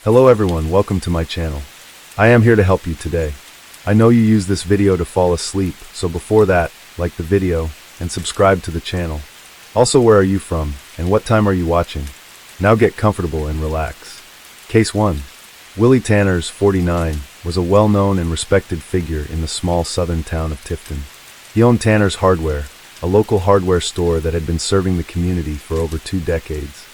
Hello everyone, welcome to my channel. I am here to help you today. I know you use this video to fall asleep, so before that, like the video and subscribe to the channel. Also, where are you from and what time are you watching? Now get comfortable and relax. Case 1. Willie Tanner, 49, was a well-known and respected figure in the small southern town of Tifton. He owned Tanner's Hardware, a local hardware store that had been serving the community for over 2 decades.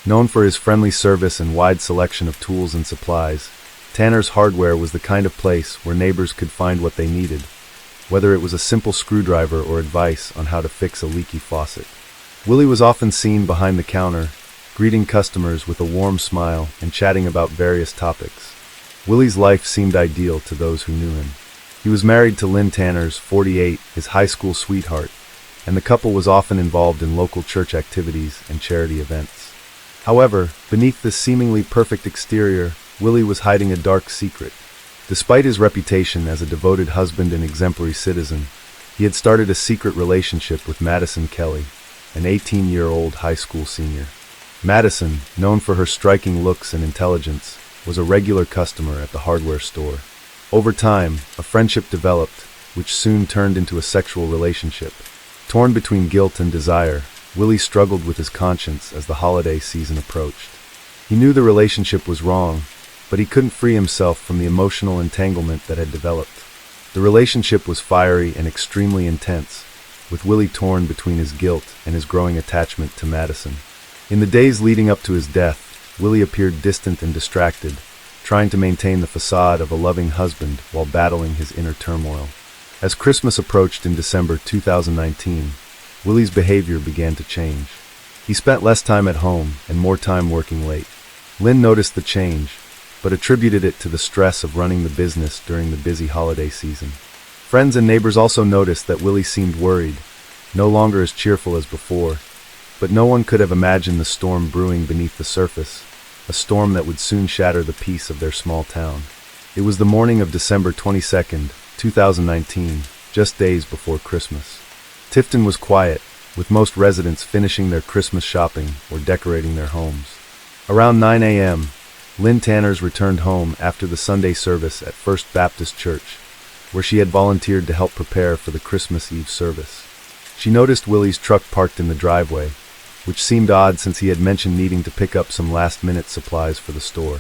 Known for his friendly service and wide selection of tools and supplies, Tanner's Hardware was the kind of place where neighbors could find what they needed, whether it was a simple screwdriver or advice on how to fix a leaky faucet. Willie was often seen behind the counter, greeting customers with a warm smile and chatting about various topics. Willie's life seemed ideal to those who knew him. He was married to Lynn Tanner, 48, his high school sweetheart, and the couple was often involved in local church activities and charity events. However, beneath this seemingly perfect exterior, Willie was hiding a dark secret. Despite his reputation as a devoted husband and exemplary citizen, he had started a secret relationship with Madison Kelly, an 18-year-old high school senior. Madison, known for her striking looks and intelligence, was a regular customer at the hardware store. Over time, a friendship developed, which soon turned into a sexual relationship. Torn between guilt and desire, Willie struggled with his conscience as the holiday season approached. He knew the relationship was wrong, but he couldn't free himself from the emotional entanglement that had developed. The relationship was fiery and extremely intense, with Willie torn between his guilt and his growing attachment to Madison. In the days leading up to his death, Willie appeared distant and distracted, trying to maintain the facade of a loving husband while battling his inner turmoil. As Christmas approached in December 2019, Willie's behavior began to change. He spent less time at home and more time working late. Lynn noticed the change, but attributed it to the stress of running the business during the busy holiday season. Friends and neighbors also noticed that Willie seemed worried, no longer as cheerful as before, but no one could have imagined the storm brewing beneath the surface, a storm that would soon shatter the peace of their small town. It was the morning of December 22nd, 2019, just days before Christmas. Tifton was quiet, with most residents finishing their Christmas shopping or decorating their homes. Around 9 a.m., Lynn Tanner's returned home after the Sunday service at First Baptist Church, where she had volunteered to help prepare for the Christmas Eve service. She noticed Willie's truck parked in the driveway, which seemed odd since he had mentioned needing to pick up some last-minute supplies for the store.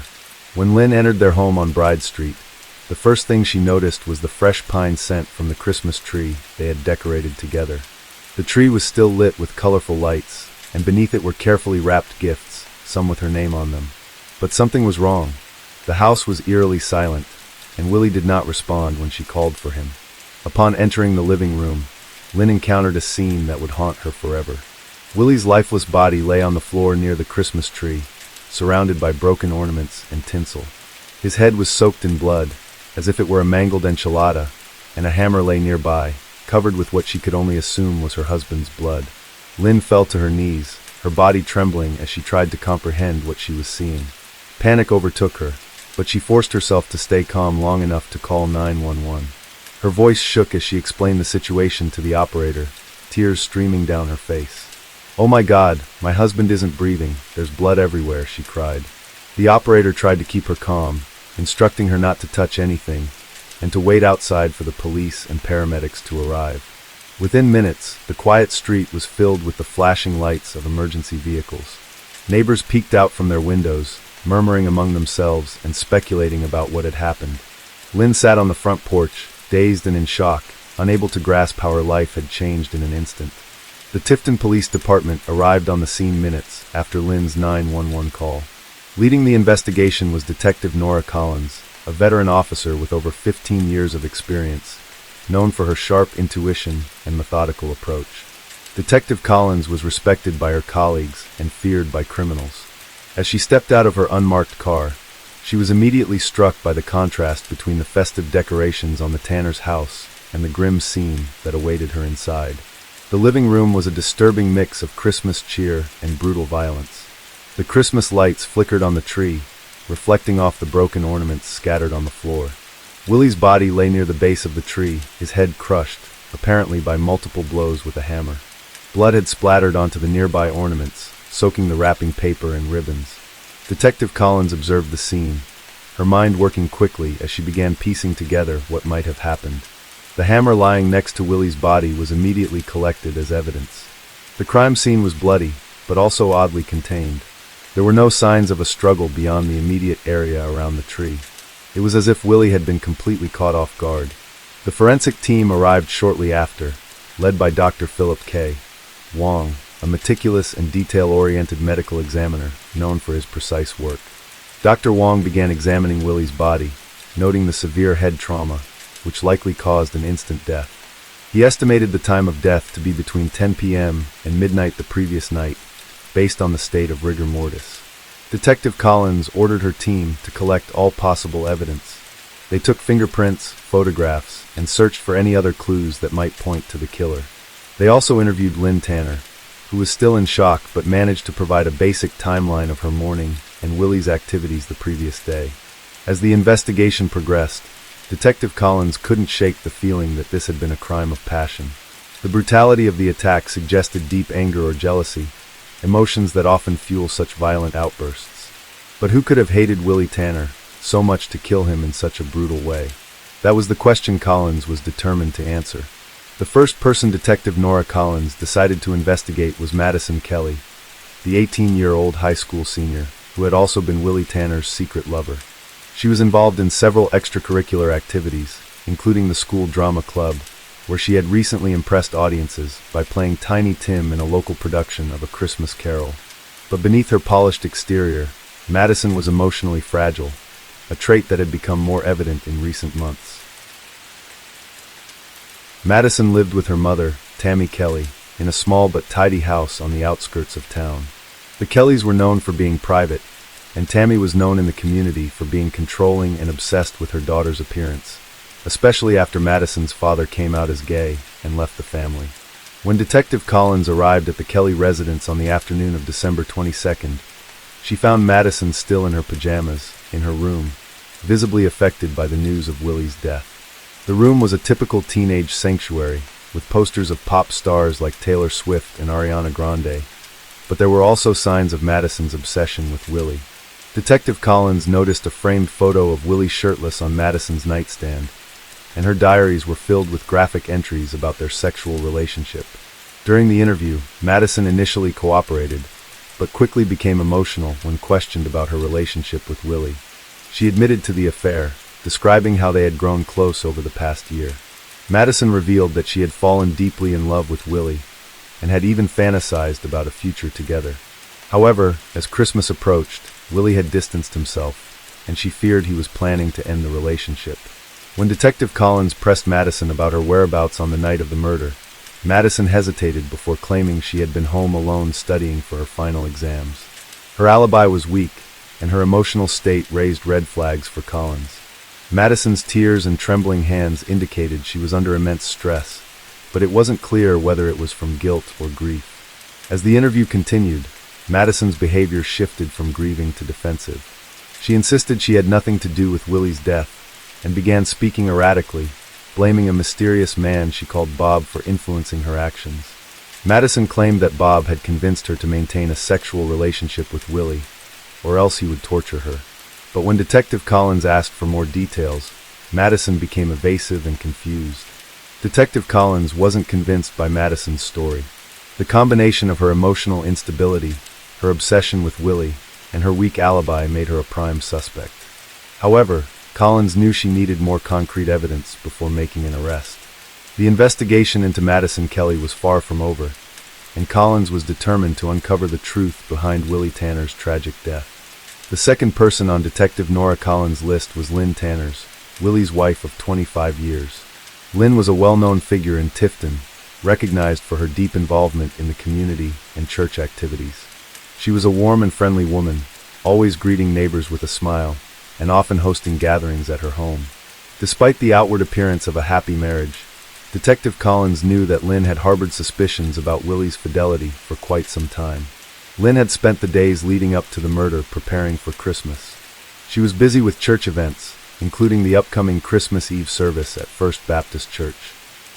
When Lynn entered their home on Bride Street, the first thing she noticed was the fresh pine scent from the Christmas tree they had decorated together. The tree was still lit with colorful lights, and beneath it were carefully wrapped gifts, some with her name on them. But something was wrong. The house was eerily silent, and Willie did not respond when she called for him. Upon entering the living room, Lynn encountered a scene that would haunt her forever. Willie's lifeless body lay on the floor near the Christmas tree, surrounded by broken ornaments and tinsel. His head was soaked in blood, as if it were a mangled enchilada, and a hammer lay nearby, covered with what she could only assume was her husband's blood. Lynn fell to her knees, her body trembling as she tried to comprehend what she was seeing. Panic overtook her, but she forced herself to stay calm long enough to call 911. Her voice shook as she explained the situation to the operator, tears streaming down her face. "Oh my God, my husband isn't breathing, there's blood everywhere," she cried. The operator tried to keep her calm, instructing her not to touch anything, and to wait outside for the police and paramedics to arrive. Within minutes, the quiet street was filled with the flashing lights of emergency vehicles. Neighbors peeked out from their windows, murmuring among themselves and speculating about what had happened. Lynn sat on the front porch, dazed and in shock, unable to grasp how her life had changed in an instant. The Tifton Police Department arrived on the scene minutes after Lynn's 911 call. Leading the investigation was Detective Nora Collins, a veteran officer with over 15 years of experience, known for her sharp intuition and methodical approach. Detective Collins was respected by her colleagues and feared by criminals. As she stepped out of her unmarked car, she was immediately struck by the contrast between the festive decorations on the Tanner's house and the grim scene that awaited her inside. The living room was a disturbing mix of Christmas cheer and brutal violence. The Christmas lights flickered on the tree, reflecting off the broken ornaments scattered on the floor. Willie's body lay near the base of the tree, his head crushed, apparently by multiple blows with a hammer. Blood had splattered onto the nearby ornaments, soaking the wrapping paper and ribbons. Detective Collins observed the scene, her mind working quickly as she began piecing together what might have happened. The hammer lying next to Willie's body was immediately collected as evidence. The crime scene was bloody, but also oddly contained. There were no signs of a struggle beyond the immediate area around the tree. It was as if Willie had been completely caught off guard. The forensic team arrived shortly after, led by Dr. Philip K. Wong, a meticulous and detail-oriented medical examiner known for his precise work. Dr. Wong began examining Willie's body, noting the severe head trauma, which likely caused an instant death. He estimated the time of death to be between 10 p.m. and midnight the previous night, based on the state of rigor mortis. Detective Collins ordered her team to collect all possible evidence. They took fingerprints, photographs, and searched for any other clues that might point to the killer. They also interviewed Willie Tanner, who was still in shock but managed to provide a basic timeline of her morning and Willie's activities the previous day. As the investigation progressed, Detective Collins couldn't shake the feeling that this had been a crime of passion. The brutality of the attack suggested deep anger or jealousy, emotions that often fuel such violent outbursts. But who could have hated Willie Tanner so much to kill him in such a brutal way? That was the question Collins was determined to answer. The first person Detective Nora Collins decided to investigate was Madison Kelly, the 18-year-old high school senior, who had also been Willie Tanner's secret lover. She was involved in several extracurricular activities, including the school drama club, where she had recently impressed audiences by playing Tiny Tim in a local production of A Christmas Carol. But beneath her polished exterior, Madison was emotionally fragile, a trait that had become more evident in recent months. Madison lived with her mother, Tammy Kelly, in a small but tidy house on the outskirts of town. The Kellys were known for being private, and Tammy was known in the community for being controlling and obsessed with her daughter's appearance, especially after Madison's father came out as gay and left the family. When Detective Collins arrived at the Kelly residence on the afternoon of December 22nd, she found Madison still in her pajamas, in her room, visibly affected by the news of Willie's death. The room was a typical teenage sanctuary, with posters of pop stars like Taylor Swift and Ariana Grande, but there were also signs of Madison's obsession with Willie. Detective Collins noticed a framed photo of Willie shirtless on Madison's nightstand, and her diaries were filled with graphic entries about their sexual relationship. During the interview, Madison initially cooperated, but quickly became emotional when questioned about her relationship with Willie. She admitted to the affair, describing how they had grown close over the past year. Madison revealed that she had fallen deeply in love with Willie, and had even fantasized about a future together. However, as Christmas approached, Willie had distanced himself, and she feared he was planning to end the relationship. When Detective Collins pressed Madison about her whereabouts on the night of the murder, Madison hesitated before claiming she had been home alone studying for her final exams. Her alibi was weak, and her emotional state raised red flags for Collins. Madison's tears and trembling hands indicated she was under immense stress, but it wasn't clear whether it was from guilt or grief. As the interview continued, Madison's behavior shifted from grieving to defensive. She insisted she had nothing to do with Willie's death, and began speaking erratically, blaming a mysterious man she called Bob for influencing her actions. Madison claimed that Bob had convinced her to maintain a sexual relationship with Willie, or else he would torture her. But when Detective Collins asked for more details, Madison became evasive and confused. Detective Collins wasn't convinced by Madison's story. The combination of her emotional instability, her obsession with Willie, and her weak alibi made her a prime suspect. However, Collins knew she needed more concrete evidence before making an arrest. The investigation into Madison Kelly was far from over, and Collins was determined to uncover the truth behind Willie Tanner's tragic death. The second person on Detective Nora Collins' list was Lynn Tanners, Willie's wife of 25 years. Lynn was a well-known figure in Tifton, recognized for her deep involvement in the community and church activities. She was a warm and friendly woman, always greeting neighbors with a smile, and often hosting gatherings at her home. Despite the outward appearance of a happy marriage, Detective Collins knew that Lynn had harbored suspicions about Willie's fidelity for quite some time. Lynn had spent the days leading up to the murder preparing for Christmas. She was busy with church events, including the upcoming Christmas Eve service at First Baptist Church.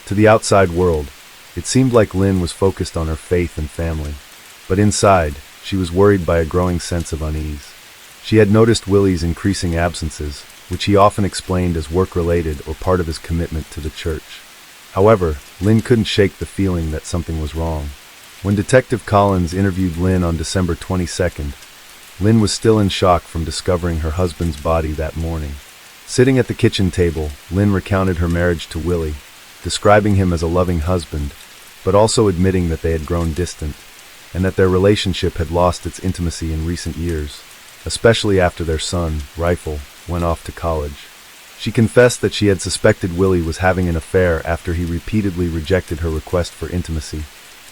To the outside world, it seemed like Lynn was focused on her faith and family, but inside, she was worried by a growing sense of unease. She had noticed Willie's increasing absences, which he often explained as work-related or part of his commitment to the church. However, Lynn couldn't shake the feeling that something was wrong. When Detective Collins interviewed Lynn on December 22nd, Lynn was still in shock from discovering her husband's body that morning. Sitting at the kitchen table, Lynn recounted her marriage to Willie, describing him as a loving husband, but also admitting that they had grown distant, and that their relationship had lost its intimacy in recent years, especially after their son, Rifle, went off to college. She confessed that she had suspected Willie was having an affair after he repeatedly rejected her request for intimacy,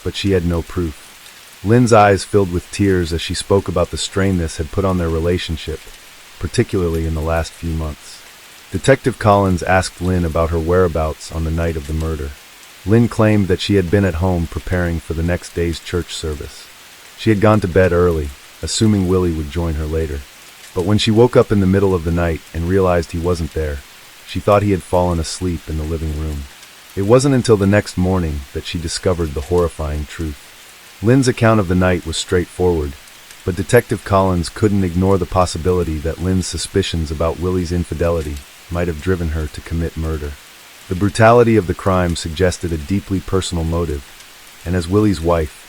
but she had no proof. Lynn's eyes filled with tears as she spoke about the strain this had put on their relationship, particularly in the last few months. Detective Collins asked Lynn about her whereabouts on the night of the murder. Lynn claimed that she had been at home preparing for the next day's church service. She had gone to bed early, assuming Willie would join her later. But when she woke up in the middle of the night and realized he wasn't there, she thought he had fallen asleep in the living room. It wasn't until the next morning that she discovered the horrifying truth. Lynn's account of the night was straightforward, but Detective Collins couldn't ignore the possibility that Lynn's suspicions about Willie's infidelity might have driven her to commit murder. The brutality of the crime suggested a deeply personal motive, and as Willie's wife,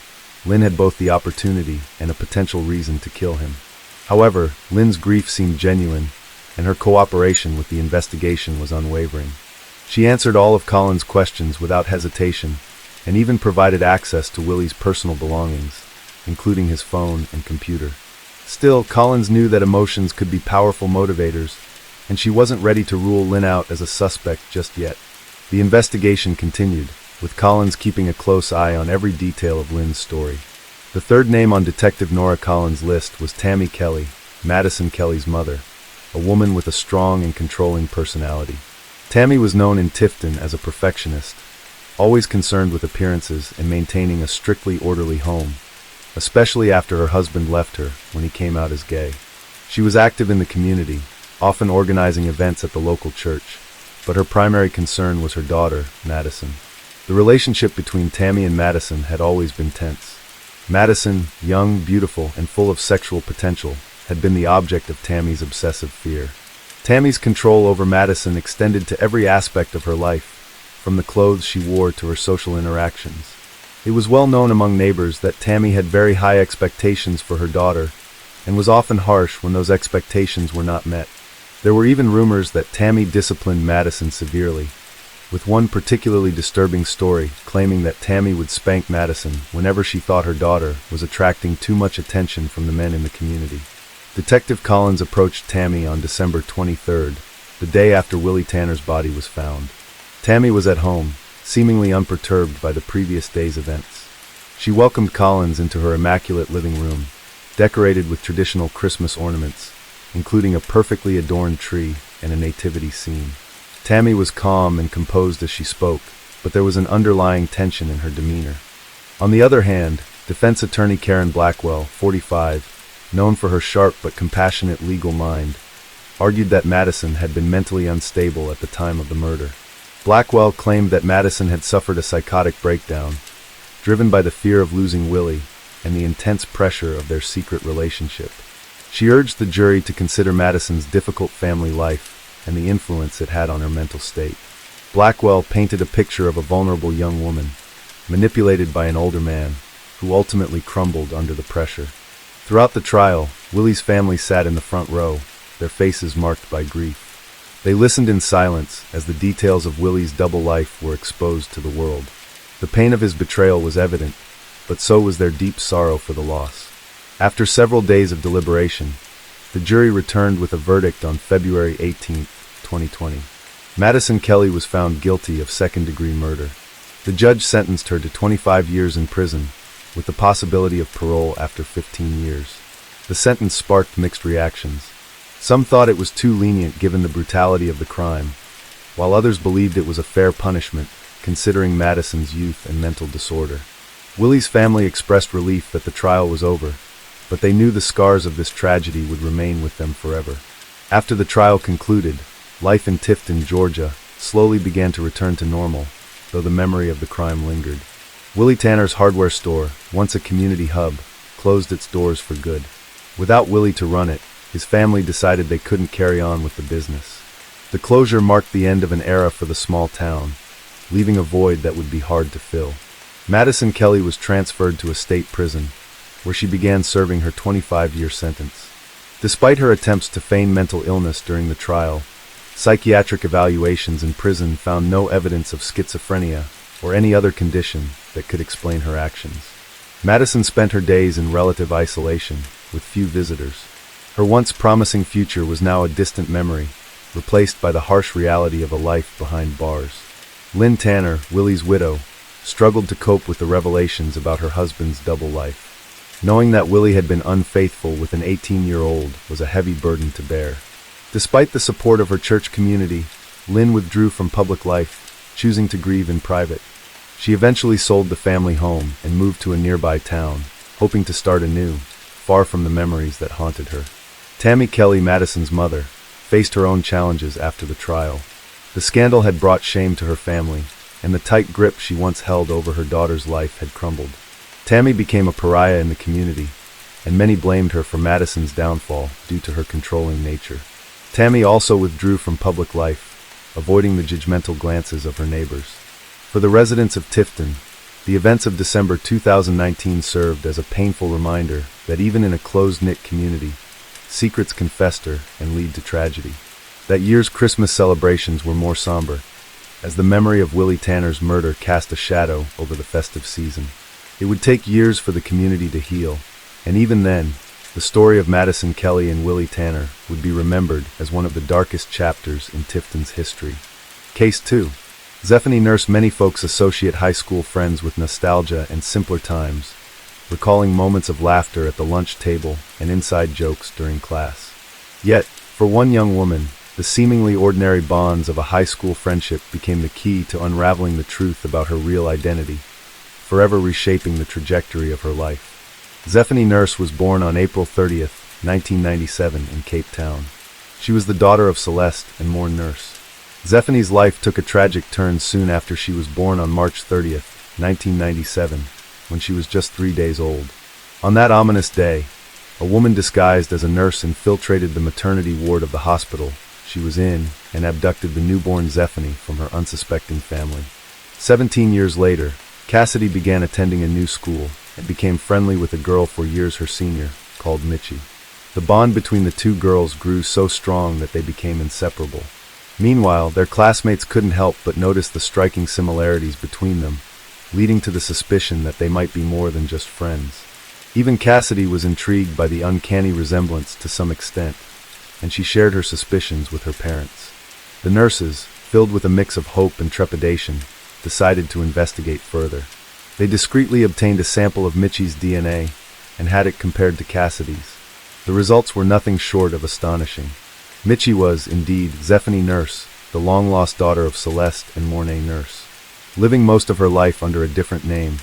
Lynn had both the opportunity and a potential reason to kill him. However, Lynn's grief seemed genuine, and her cooperation with the investigation was unwavering. She answered all of Collins' questions without hesitation, and even provided access to Willie's personal belongings, including his phone and computer. Still, Collins knew that emotions could be powerful motivators, and she wasn't ready to rule Lynn out as a suspect just yet. The investigation continued, with Collins keeping a close eye on every detail of Lynn's story. The third name on Detective Nora Collins' list was Tammy Kelly, Madison Kelly's mother, a woman with a strong and controlling personality. Tammy was known in Tifton as a perfectionist, always concerned with appearances and maintaining a strictly orderly home, especially after her husband left her when he came out as gay. She was active in the community, often organizing events at the local church, but her primary concern was her daughter, Madison. The relationship between Tammy and Madison had always been tense. Madison, young, beautiful, and full of sexual potential, had been the object of Tammy's obsessive fear. Tammy's control over Madison extended to every aspect of her life, from the clothes she wore to her social interactions. It was well known among neighbors that Tammy had very high expectations for her daughter, and was often harsh when those expectations were not met. There were even rumors that Tammy disciplined Madison severely, with one particularly disturbing story claiming that Tammy would spank Madison whenever she thought her daughter was attracting too much attention from the men in the community. Detective Collins approached Tammy on December 23rd, the day after Willie Tanner's body was found. Tammy was at home, seemingly unperturbed by the previous day's events. She welcomed Collins into her immaculate living room, decorated with traditional Christmas ornaments, including a perfectly adorned tree and a nativity scene. Tammy was calm and composed as she spoke, but there was an underlying tension in her demeanor. On the other hand, defense attorney Karen Blackwell, 45, known for her sharp but compassionate legal mind, argued that Madison had been mentally unstable at the time of the murder. Blackwell claimed that Madison had suffered a psychotic breakdown, driven by the fear of losing Willie and the intense pressure of their secret relationship. She urged the jury to consider Madison's difficult family life and the influence it had on her mental state. Blackwell painted a picture of a vulnerable young woman, manipulated by an older man, who ultimately crumbled under the pressure. Throughout the trial, Willie's family sat in the front row, their faces marked by grief. They listened in silence as the details of Willie's double life were exposed to the world. The pain of his betrayal was evident, but so was their deep sorrow for the loss. After several days of deliberation, the jury returned with a verdict on February 18, 2020. Madison Kelly was found guilty of second-degree murder. The judge sentenced her to 25 years in prison, with the possibility of parole after 15 years. The sentence sparked mixed reactions. Some thought it was too lenient given the brutality of the crime, while others believed it was a fair punishment, considering Madison's youth and mental disorder. Willie's family expressed relief that the trial was over, but they knew the scars of this tragedy would remain with them forever. After the trial concluded, life in Tifton, Georgia, slowly began to return to normal, though the memory of the crime lingered. Willie Tanner's hardware store, once a community hub, closed its doors for good. Without Willie to run it, his family decided they couldn't carry on with the business. The closure marked the end of an era for the small town, leaving a void that would be hard to fill. Madison Kelly was transferred to a state prison, where she began serving her 25-year sentence. Despite her attempts to feign mental illness during the trial, psychiatric evaluations in prison found no evidence of schizophrenia or any other condition that could explain her actions. Madison spent her days in relative isolation, with few visitors. Her once promising future was now a distant memory, replaced by the harsh reality of a life behind bars. Lynn Tanner, Willie's widow, struggled to cope with the revelations about her husband's double life. Knowing that Willie had been unfaithful with an 18-year-old was a heavy burden to bear. Despite the support of her church community, Lynn withdrew from public life, choosing to grieve in private. She eventually sold the family home and moved to a nearby town, hoping to start anew, far from the memories that haunted her. Tammy Kelly, Madison's mother, faced her own challenges after the trial. The scandal had brought shame to her family, and the tight grip she once held over her daughter's life had crumbled. Tammy became a pariah in the community, and many blamed her for Madison's downfall due to her controlling nature. Tammy also withdrew from public life, avoiding the judgmental glances of her neighbors. For the residents of Tifton, the events of December 2019 served as a painful reminder that even in a closed-knit community, secrets can fester and lead to tragedy. That year's Christmas celebrations were more somber, as the memory of Willie Tanner's murder cast a shadow over the festive season. It would take years for the community to heal, and even then, the story of Madison Kelly and Willie Tanner would be remembered as one of the darkest chapters in Tifton's history. Case 2. Zephany Nurse. Many folks associate high school friends with nostalgia and simpler times, recalling moments of laughter at the lunch table and inside jokes during class. Yet, for one young woman, the seemingly ordinary bonds of a high school friendship became the key to unraveling the truth about her real identity, forever reshaping the trajectory of her life. Zephany Nurse was born on April 30th, 1997 in Cape Town. She was the daughter of Celeste and Morn Nurse. Zephany's life took a tragic turn soon after she was born on March 30th, 1997, when she was just 3 days old. On that ominous day, a woman disguised as a nurse infiltrated the maternity ward of the hospital she was in and abducted the newborn Zephany from her unsuspecting family. 17 years later, Cassidy began attending a new school and became friendly with a girl 4 years her senior, called Mitchie. The bond between the two girls grew so strong that they became inseparable. Meanwhile, their classmates couldn't help but notice the striking similarities between them, leading to the suspicion that they might be more than just friends. Even Cassidy was intrigued by the uncanny resemblance to some extent, and she shared her suspicions with her parents. The nurses, filled with a mix of hope and trepidation, decided to investigate further. They discreetly obtained a sample of Mitchie's DNA and had it compared to Cassidy's. The results were nothing short of astonishing. Mitchie was, indeed, Zephany Nurse, the long-lost daughter of Celeste and Morne Nurse. Living most of her life under a different name,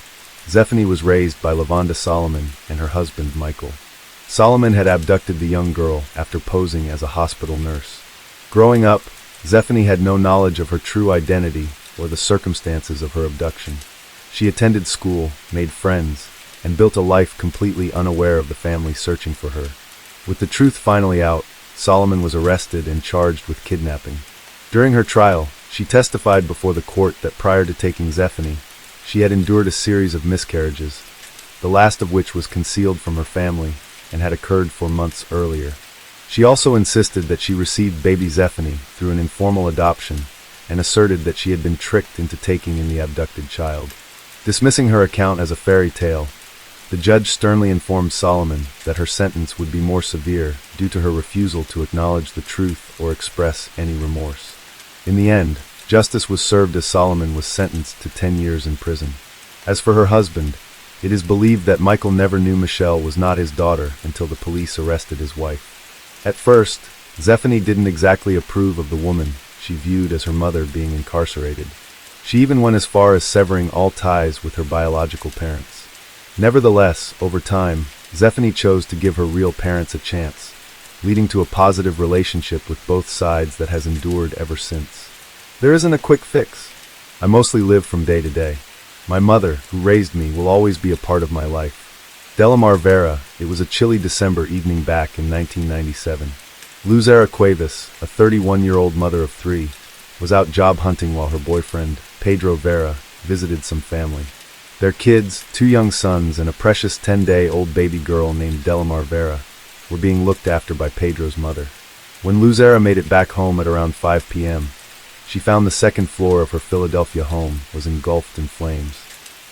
Zephany was raised by Lavonda Solomon and her husband, Michael. Solomon had abducted the young girl after posing as a hospital nurse. Growing up, Zephany had no knowledge of her true identity or the circumstances of her abduction. She attended school, made friends, and built a life completely unaware of the family searching for her. With the truth finally out, Solomon was arrested and charged with kidnapping. During her trial, she testified before the court that prior to taking Zephany, she had endured a series of miscarriages, the last of which was concealed from her family and had occurred 4 months earlier. She also insisted that she received baby Zephany through an informal adoption and asserted that she had been tricked into taking in the abducted child. Dismissing her account as a fairy tale, the judge sternly informed Solomon that her sentence would be more severe due to her refusal to acknowledge the truth or express any remorse. In the end, justice was served as Solomon was sentenced to 10 years in prison. As for her husband, it is believed that Michael never knew Michelle was not his daughter until the police arrested his wife. At first, Zephany didn't exactly approve of the woman she viewed as her mother being incarcerated. She even went as far as severing all ties with her biological parents. Nevertheless, over time, Zephany chose to give her real parents a chance, leading to a positive relationship with both sides that has endured ever since. There isn't a quick fix. I mostly live from day to day. My mother, who raised me, will always be a part of my life. Delmar Vera. It was a chilly December evening back in 1997. Luzera Cuevas, a 31-year-old mother of three, was out job hunting while her boyfriend, Pedro Vera, visited some family. Their kids, 2 young sons and a precious 10-day-old baby girl named Delmar Vera, were being looked after by Pedro's mother. When Luzera made it back home at around 5 p.m., she found the second floor of her Philadelphia home was engulfed in flames.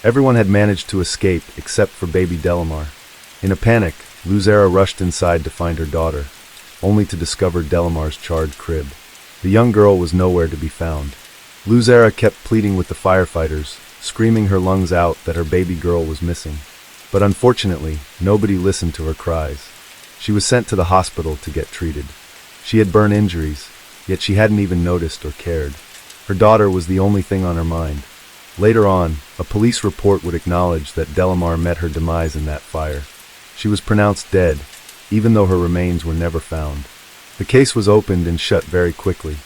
Everyone had managed to escape except for baby Delmar. In a panic, Luzera rushed inside to find her daughter, only to discover Delmar's charred crib. The young girl was nowhere to be found. Luzera kept pleading with the firefighters, screaming her lungs out that her baby girl was missing. But unfortunately, nobody listened to her cries. She was sent to the hospital to get treated. She had burn injuries, yet she hadn't even noticed or cared. Her daughter was the only thing on her mind. Later on, a police report would acknowledge that Delmar met her demise in that fire. She was pronounced dead, even though her remains were never found. The case was opened and shut very quickly,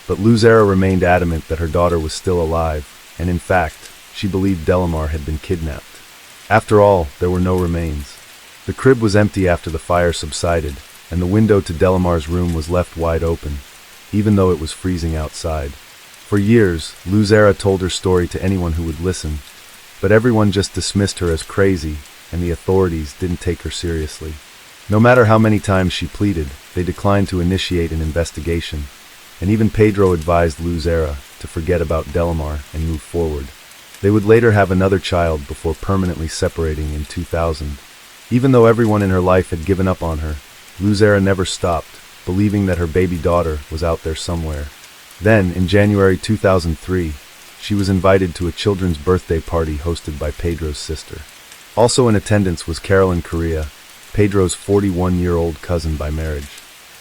but Luzera remained adamant that her daughter was still alive, and in fact, she believed Delmar had been kidnapped. After all, there were no remains. The crib was empty after the fire subsided, and the window to Delmar's room was left wide open, even though it was freezing outside. For years, Luzera told her story to anyone who would listen, but everyone just dismissed her as crazy, and the authorities didn't take her seriously. No matter how many times she pleaded, they declined to initiate an investigation, and even Pedro advised Luzera to forget about Delmar and move forward. They would later have another child before permanently separating in 2000. Even though everyone in her life had given up on her, Luzera never stopped, believing that her baby daughter was out there somewhere. Then, in January 2003, she was invited to a children's birthday party hosted by Pedro's sister. Also in attendance was Carolyn Correa, Pedro's 41-year-old cousin by marriage.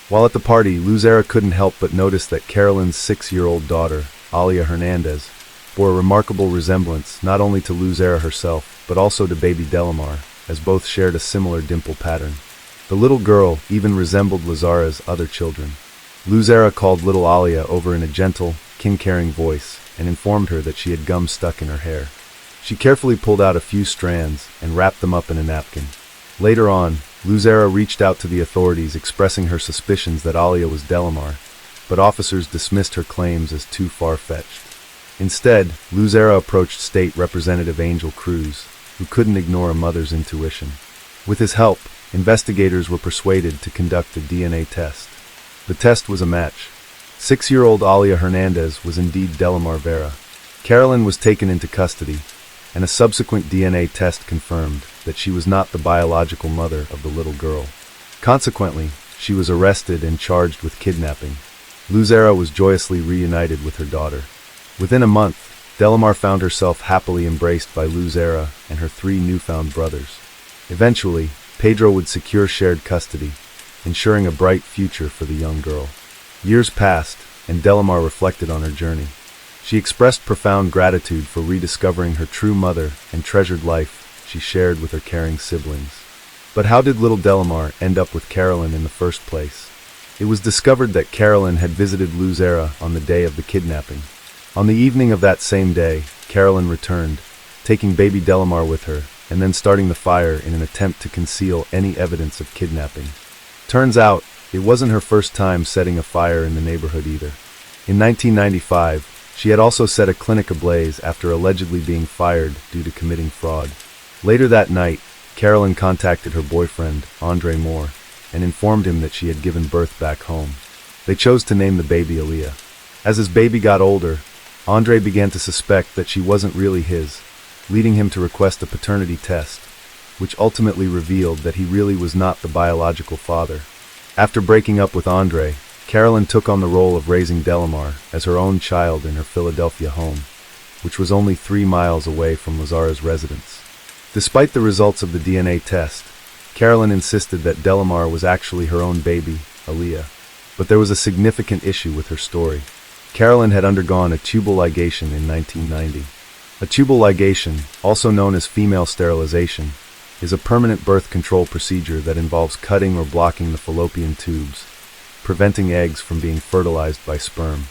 While at the party, Luzera couldn't help but notice that Carolyn's 6-year-old daughter, Alia Hernandez, bore a remarkable resemblance not only to Luzera herself, but also to baby Delmar, as both shared a similar dimple pattern. The little girl even resembled Luzera's other children. Luzera called little Alia over in a gentle, kin-caring voice and informed her that she had gum stuck in her hair. She carefully pulled out a few strands and wrapped them up in a napkin. Later on, Luzera reached out to the authorities expressing her suspicions that Alia was Delmar, but officers dismissed her claims as too far-fetched. Instead, Luzera approached State Representative Angel Cruz, who couldn't ignore a mother's intuition. With his help, investigators were persuaded to conduct a DNA test. The test was a match. 6-year-old Alia Hernandez was indeed Delmar Vera. Carolyn was taken into custody, and a subsequent DNA test confirmed that she was not the biological mother of the little girl. Consequently, she was arrested and charged with kidnapping. Luzera was joyously reunited with her daughter. Within a month, Delmar found herself happily embraced by Luzera and her 3 newfound brothers. Eventually, Pedro would secure shared custody, ensuring a bright future for the young girl. Years passed, and Delmar reflected on her journey. She expressed profound gratitude for rediscovering her true mother and treasured life she shared with her caring siblings. But how did little Delmar end up with Carolyn in the first place? It was discovered that Carolyn had visited Luzera on the day of the kidnapping. On the evening of that same day, Carolyn returned, taking baby Delmar with her, and then starting the fire in an attempt to conceal any evidence of kidnapping. Turns out, it wasn't her first time setting a fire in the neighborhood either. In 1995, she had also set a clinic ablaze after allegedly being fired due to committing fraud. Later that night, Carolyn contacted her boyfriend, Andre Moore, and informed him that she had given birth back home. They chose to name the baby Alia. As his baby got older, Andre began to suspect that she wasn't really his, leading him to request a paternity test, which ultimately revealed that he really was not the biological father. After breaking up with Andre, Carolyn took on the role of raising Delmar as her own child in her Philadelphia home, which was only 3 miles away from Luzera's residence. Despite the results of the DNA test, Carolyn insisted that Delmar was actually her own baby, Alia. But there was a significant issue with her story. Carolyn had undergone a tubal ligation in 1990. A tubal ligation, also known as female sterilization, is a permanent birth control procedure that involves cutting or blocking the fallopian tubes, preventing eggs from being fertilized by sperm.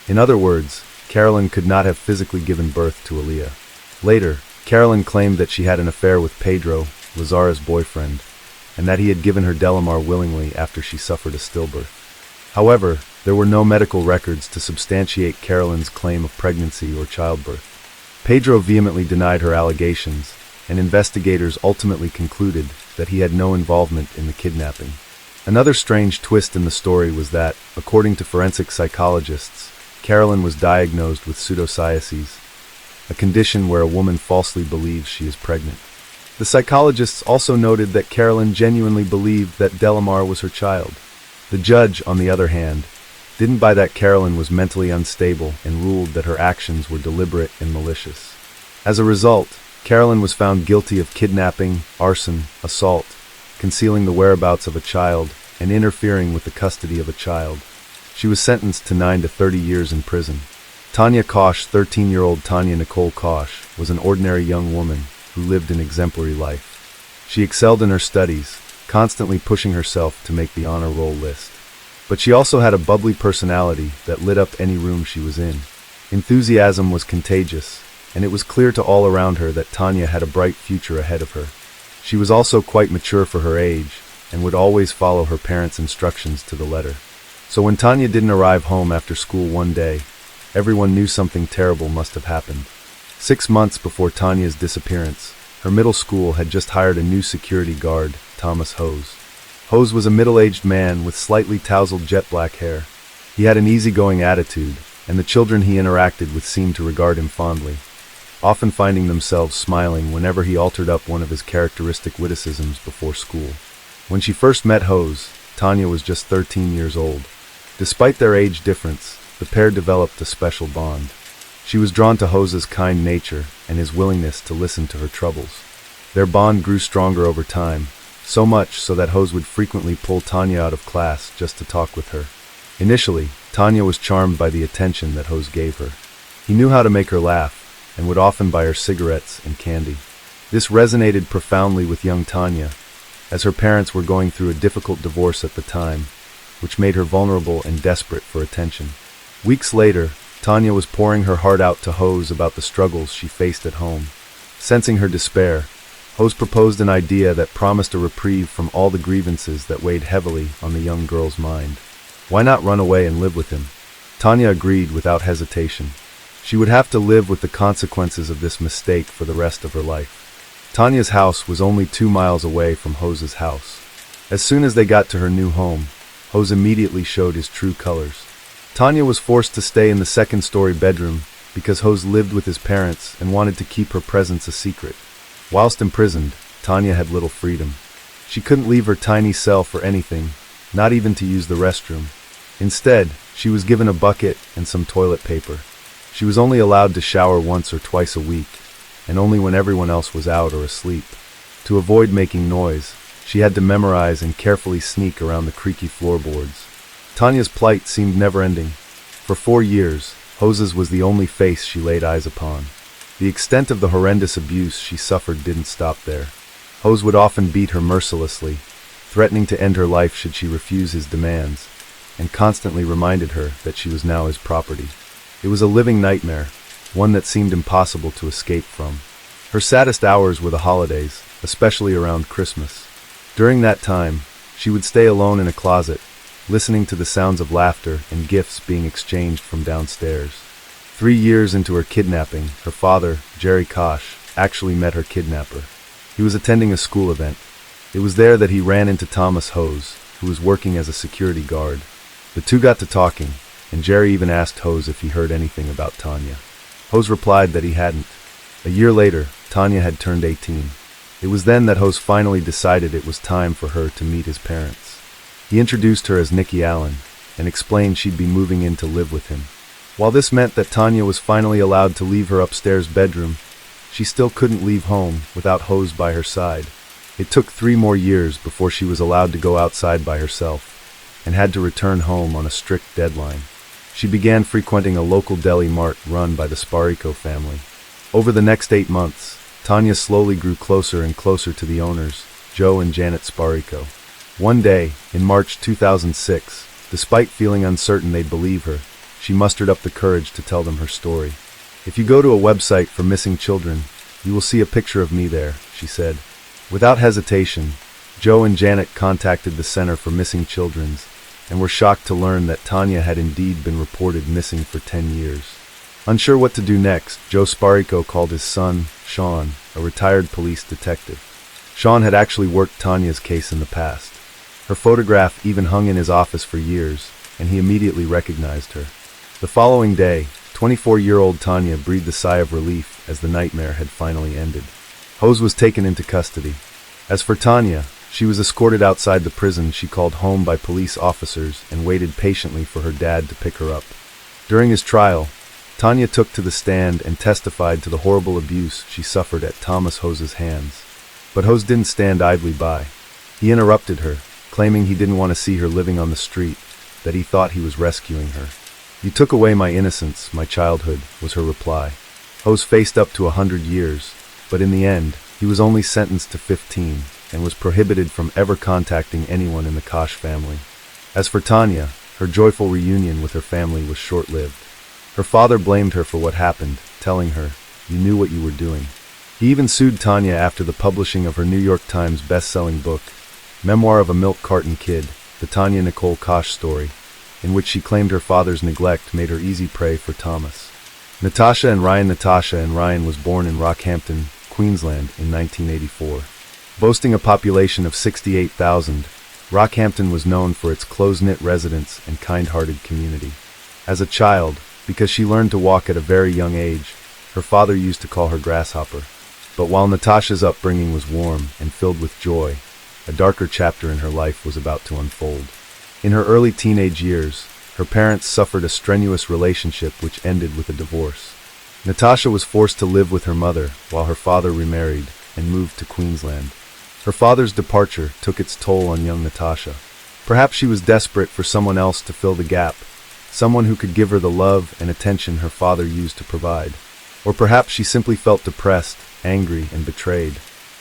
In other words, Carolyn could not have physically given birth to Alia. Later, Carolyn claimed that she had an affair with Pedro Lazara's boyfriend, and that he had given her Delmar willingly after she suffered a stillbirth. However, there were no medical records to substantiate Carolyn's claim of pregnancy or childbirth. Pedro vehemently denied her allegations, and investigators ultimately concluded that he had no involvement in the kidnapping. Another strange twist in the story was that, according to forensic psychologists, Carolyn was diagnosed with pseudocyesis, a condition where a woman falsely believes she is pregnant. The psychologists also noted that Carolyn genuinely believed that Delmar was her child. The judge, on the other hand, didn't buy that Carolyn was mentally unstable and ruled that her actions were deliberate and malicious. As a result, Carolyn was found guilty of kidnapping, arson, assault, concealing the whereabouts of a child, and interfering with the custody of a child. She was sentenced to 9 to 30 years in prison. Tanya Kach, 13-year-old Tanya Nicole Kach, was an ordinary young woman who lived an exemplary life. She excelled in her studies, constantly pushing herself to make the honor roll list. But she also had a bubbly personality that lit up any room she was in. Enthusiasm was contagious, and it was clear to all around her that Tanya had a bright future ahead of her. She was also quite mature for her age, and would always follow her parents' instructions to the letter. So when Tanya didn't arrive home after school one day, everyone knew something terrible must have happened. 6 months before Tanya's disappearance, her middle school had just hired a new security guard, Thomas Hose. Hose was a middle-aged man with slightly tousled jet-black hair. He had an easygoing attitude, and the children he interacted with seemed to regard him fondly, often finding themselves smiling whenever he altered up one of his characteristic witticisms before school. When she first met Hose, Tanya was just 13 years old. Despite their age difference, the pair developed a special bond. She was drawn to Hose's kind nature and his willingness to listen to her troubles. Their bond grew stronger over time, so much so that Hose would frequently pull Tanya out of class just to talk with her. Initially, Tanya was charmed by the attention that Hose gave her. He knew how to make her laugh, and would often buy her cigarettes and candy. This resonated profoundly with young Tanya, as her parents were going through a difficult divorce at the time, which made her vulnerable and desperate for attention. Weeks later, Tanya was pouring her heart out to Hose about the struggles she faced at home. Sensing her despair, Hose proposed an idea that promised a reprieve from all the grievances that weighed heavily on the young girl's mind. Why not run away and live with him? Tanya agreed without hesitation. She would have to live with the consequences of this mistake for the rest of her life. Tanya's house was only 2 miles away from Hose's house. As soon as they got to her new home, Hose immediately showed his true colors. Tanya was forced to stay in the second-story bedroom because Hose lived with his parents and wanted to keep her presence a secret. Whilst imprisoned, Tanya had little freedom. She couldn't leave her tiny cell for anything, not even to use the restroom. Instead, she was given a bucket and some toilet paper. She was only allowed to shower once or twice a week, and only when everyone else was out or asleep. To avoid making noise, she had to memorize and carefully sneak around the creaky floorboards. Tanya's plight seemed never-ending. For 4 years, Hose's was the only face she laid eyes upon. The extent of the horrendous abuse she suffered didn't stop there. Hose would often beat her mercilessly, threatening to end her life should she refuse his demands, and constantly reminded her that she was now his property. It was a living nightmare, one that seemed impossible to escape from. Her saddest hours were the holidays, especially around Christmas. During that time, she would stay alone in a closet, listening to the sounds of laughter and gifts being exchanged from downstairs. 3 years into her kidnapping, her father, Jerry Kach, actually met her kidnapper. He was attending a school event. It was there that he ran into Thomas Hose, who was working as a security guard. The two got to talking, and Jerry even asked Hose if he heard anything about Tanya. Hose replied that he hadn't. A year later, Tanya had turned 18. It was then that Hose finally decided it was time for her to meet his parents. He introduced her as Nikki Allen, and explained she'd be moving in to live with him. While this meant that Tanya was finally allowed to leave her upstairs bedroom, she still couldn't leave home without Hose by her side. It took 3 more years before she was allowed to go outside by herself, and had to return home on a strict deadline. She began frequenting a local deli mart run by the Sparico family. Over the next 8 months, Tanya slowly grew closer and closer to the owners, Joe and Janet Sparico. One day, in March 2006, despite feeling uncertain they'd believe her, she mustered up the courage to tell them her story. "If you go to a website for missing children, you will see a picture of me there," she said. Without hesitation, Joe and Janet contacted the Center for Missing Children and were shocked to learn that Tanya had indeed been reported missing for 10 years. Unsure what to do next, Joe Sparico called his son, Sean, a retired police detective. Sean had actually worked Tanya's case in the past. Her photograph even hung in his office for years, and he immediately recognized her. The following day, 24-year-old Tanya breathed a sigh of relief as the nightmare had finally ended. Hose was taken into custody. As for Tanya, she was escorted outside the prison she called home by police officers and waited patiently for her dad to pick her up. During his trial, Tanya took to the stand and testified to the horrible abuse she suffered at Thomas Hose's hands. But Hose didn't stand idly by. He interrupted her, claiming he didn't want to see her living on the street, that he thought he was rescuing her. "You took away my innocence, my childhood," was her reply. Hose faced up to 100 years, but in the end, he was only sentenced to 15 and was prohibited from ever contacting anyone in the Kach family. As for Tanya, her joyful reunion with her family was short-lived. Her father blamed her for what happened, telling her, "You knew what you were doing." He even sued Tanya after the publishing of her New York Times best-selling book, Memoir of a Milk Carton Kid, the Tanya Nicole Kach story, in which she claimed her father's neglect made her easy prey for Thomas. Natasha and Ryan was born in Rockhampton, Queensland in 1984. Boasting a population of 68,000, Rockhampton was known for its close-knit residents and kind-hearted community. As a child, because she learned to walk at a very young age, her father used to call her Grasshopper. But while Natasha's upbringing was warm and filled with joy, a darker chapter in her life was about to unfold. In her early teenage years, her parents suffered a strenuous relationship which ended with a divorce. Natasha was forced to live with her mother while her father remarried and moved to Queensland. Her father's departure took its toll on young Natasha. Perhaps she was desperate for someone else to fill the gap, someone who could give her the love and attention her father used to provide. Or perhaps she simply felt depressed, angry, and betrayed.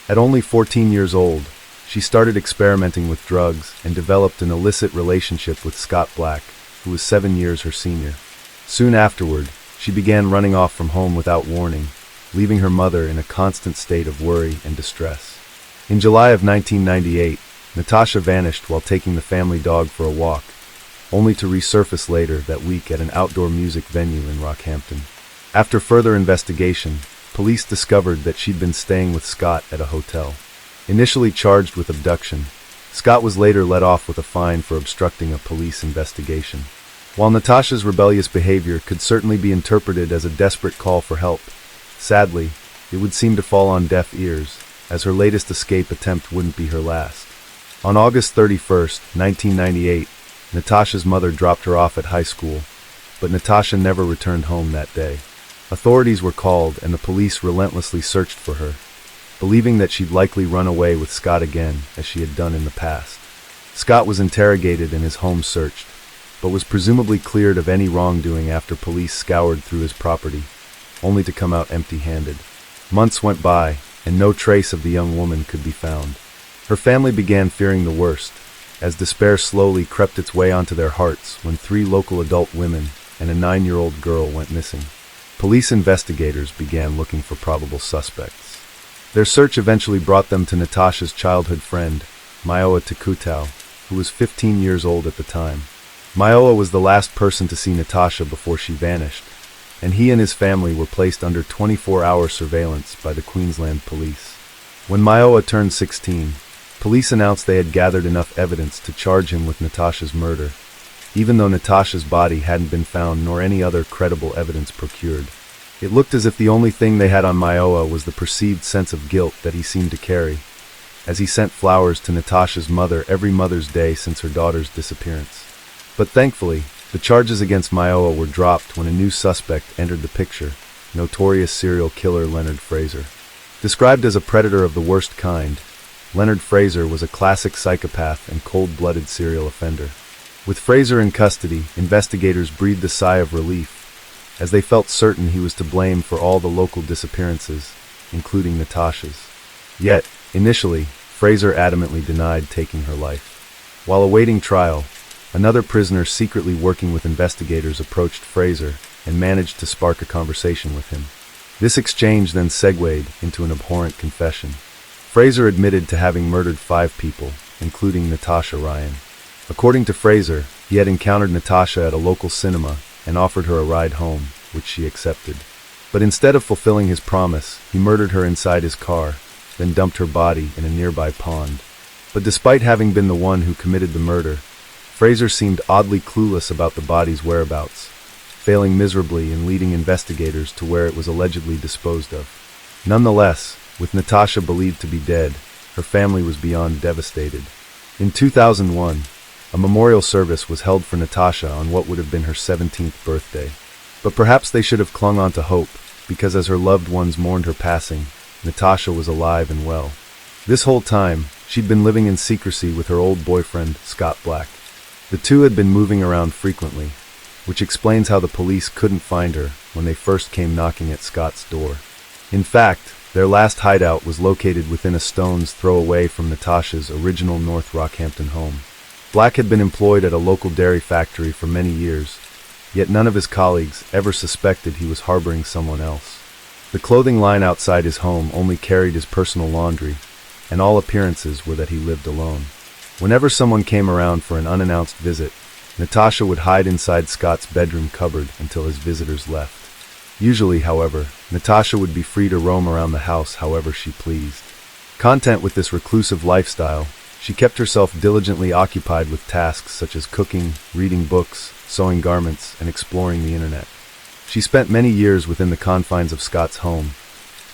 At only 14 years old, she started experimenting with drugs and developed an illicit relationship with Scott Black, who was 7 years her senior. Soon afterward, she began running off from home without warning, leaving her mother in a constant state of worry and distress. In July of 1998, Natasha vanished while taking the family dog for a walk, only to resurface later that week at an outdoor music venue in Rockhampton. After further investigation, police discovered that she'd been staying with Scott at a hotel. Initially charged with abduction, Scott was later let off with a fine for obstructing a police investigation. While Natasha's rebellious behavior could certainly be interpreted as a desperate call for help, sadly, it would seem to fall on deaf ears, as her latest escape attempt wouldn't be her last. On August 31st, 1998, Natasha's mother dropped her off at high school, but Natasha never returned home that day. Authorities were called and the police relentlessly searched for her, believing that she'd likely run away with Scott again, as she had done in the past. Scott was interrogated and his home searched, but was presumably cleared of any wrongdoing after police scoured through his property, only to come out empty-handed. Months went by, and no trace of the young woman could be found. Her family began fearing the worst, as despair slowly crept its way onto their hearts when 3 local adult women and a 9-year-old girl went missing. Police investigators began looking for probable suspects. Their search eventually brought them to Natasha's childhood friend, Maioa Takutau, who was 15 years old at the time. Maioa was the last person to see Natasha before she vanished, and he and his family were placed under 24-hour surveillance by the Queensland police. When Maioa turned 16, police announced they had gathered enough evidence to charge him with Natasha's murder, even though Natasha's body hadn't been found nor any other credible evidence procured. It looked as if the only thing they had on Maioa was the perceived sense of guilt that he seemed to carry, as he sent flowers to Natasha's mother every Mother's Day since her daughter's disappearance. But thankfully, the charges against Maioa were dropped when a new suspect entered the picture, notorious serial killer Leonard Fraser. Described as a predator of the worst kind, Leonard Fraser was a classic psychopath and cold-blooded serial offender. With Fraser in custody, investigators breathed a sigh of relief, as they felt certain he was to blame for all the local disappearances, including Natasha's. Yet, initially, Fraser adamantly denied taking her life. While awaiting trial, another prisoner secretly working with investigators approached Fraser and managed to spark a conversation with him. This exchange then segued into an abhorrent confession. Fraser admitted to having murdered 5 people, including Natasha Ryan. According to Fraser, he had encountered Natasha at a local cinema and offered her a ride home, which she accepted. But instead of fulfilling his promise, he murdered her inside his car, then dumped her body in a nearby pond. But despite having been the one who committed the murder, Fraser seemed oddly clueless about the body's whereabouts, failing miserably in leading investigators to where it was allegedly disposed of. Nonetheless, with Natasha believed to be dead, her family was beyond devastated. In 2001, a memorial service was held for Natasha on what would have been her 17th birthday. But perhaps they should have clung on to hope, because as her loved ones mourned her passing, Natasha was alive and well. This whole time, she'd been living in secrecy with her old boyfriend, Scott Black. The two had been moving around frequently, which explains how the police couldn't find her when they first came knocking at Scott's door. In fact, their last hideout was located within a stone's throw away from Natasha's original North Rockhampton home. Black had been employed at a local dairy factory for many years, yet none of his colleagues ever suspected he was harboring someone else. The clothing line outside his home only carried his personal laundry, and all appearances were that he lived alone. Whenever someone came around for an unannounced visit, Natasha would hide inside Scott's bedroom cupboard until his visitors left. Usually, however, Natasha would be free to roam around the house however she pleased. Content with this reclusive lifestyle, she kept herself diligently occupied with tasks such as cooking, reading books, sewing garments, and exploring the internet. She spent many years within the confines of Scott's home,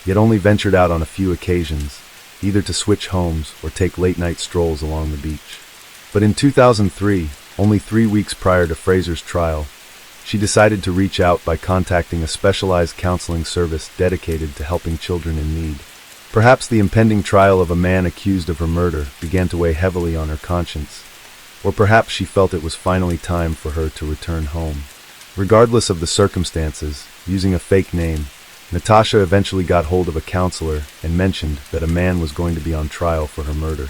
yet only ventured out on a few occasions, either to switch homes or take late-night strolls along the beach. But in 2003, only 3 weeks prior to Fraser's trial, she decided to reach out by contacting a specialized counseling service dedicated to helping children in need. Perhaps the impending trial of a man accused of her murder began to weigh heavily on her conscience, or perhaps she felt it was finally time for her to return home. Regardless of the circumstances, using a fake name, Natasha eventually got hold of a counselor and mentioned that a man was going to be on trial for her murder.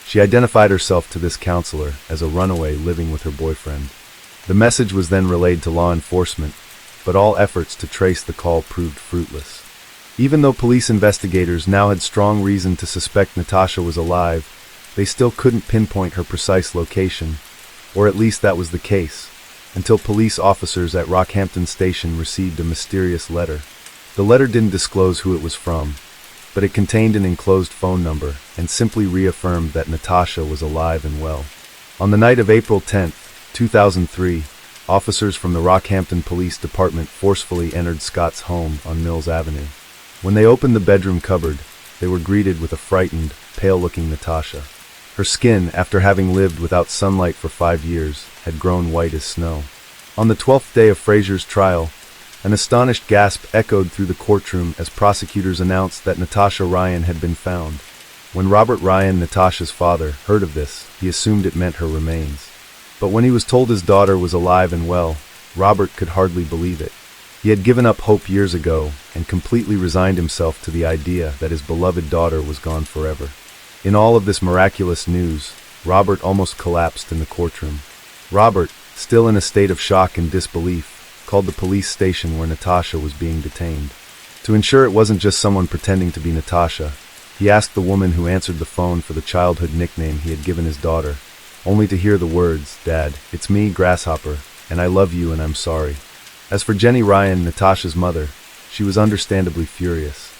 She identified herself to this counselor as a runaway living with her boyfriend. The message was then relayed to law enforcement, but all efforts to trace the call proved fruitless. Even though police investigators now had strong reason to suspect Natasha was alive, they still couldn't pinpoint her precise location, or at least that was the case, until police officers at Rockhampton Station received a mysterious letter. The letter didn't disclose who it was from, but it contained an enclosed phone number and simply reaffirmed that Natasha was alive and well. On the night of April 10, 2003, officers from the Rockhampton Police Department forcefully entered Scott's home on Mills Avenue. When they opened the bedroom cupboard, they were greeted with a frightened, pale-looking Natasha. Her skin, after having lived without sunlight for 5 years, had grown white as snow. On the 12th day of Fraser's trial, an astonished gasp echoed through the courtroom as prosecutors announced that Natasha Ryan had been found. When Robert Ryan, Natasha's father, heard of this, he assumed it meant her remains. But when he was told his daughter was alive and well, Robert could hardly believe it. He had given up hope years ago and completely resigned himself to the idea that his beloved daughter was gone forever. In all of this miraculous news, Robert almost collapsed in the courtroom. Robert, still in a state of shock and disbelief, called the police station where Natasha was being detained. To ensure it wasn't just someone pretending to be Natasha, he asked the woman who answered the phone for the childhood nickname he had given his daughter, only to hear the words, "Dad, it's me, Grasshopper, and I love you and I'm sorry." As for Jenny Ryan, Natasha's mother, she was understandably furious.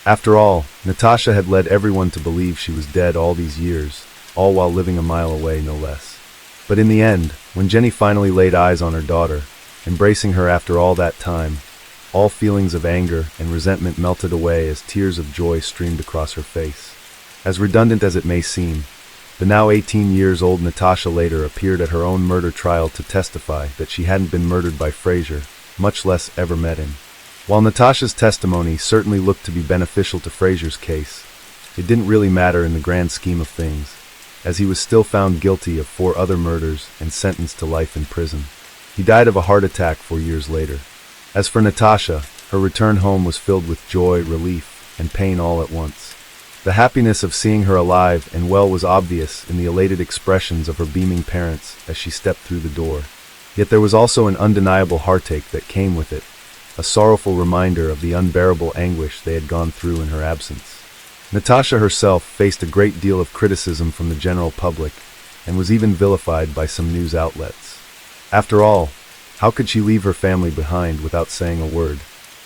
After all, Natasha had led everyone to believe she was dead all these years, all while living a mile away, no less. But in the end, when Jenny finally laid eyes on her daughter, embracing her after all that time, all feelings of anger and resentment melted away as tears of joy streamed across her face. As redundant as it may seem, the now 18 years old Natasha later appeared at her own murder trial to testify that she hadn't been murdered by Fraser, much less ever met him. While Natasha's testimony certainly looked to be beneficial to Fraser's case, it didn't really matter in the grand scheme of things, as he was still found guilty of 4 other murders and sentenced to life in prison. He died of a heart attack 4 years later. As for Natasha, her return home was filled with joy, relief, and pain all at once. The happiness of seeing her alive and well was obvious in the elated expressions of her beaming parents as she stepped through the door. Yet there was also an undeniable heartache that came with it, a sorrowful reminder of the unbearable anguish they had gone through in her absence. Natasha herself faced a great deal of criticism from the general public and was even vilified by some news outlets. After all, how could she leave her family behind without saying a word?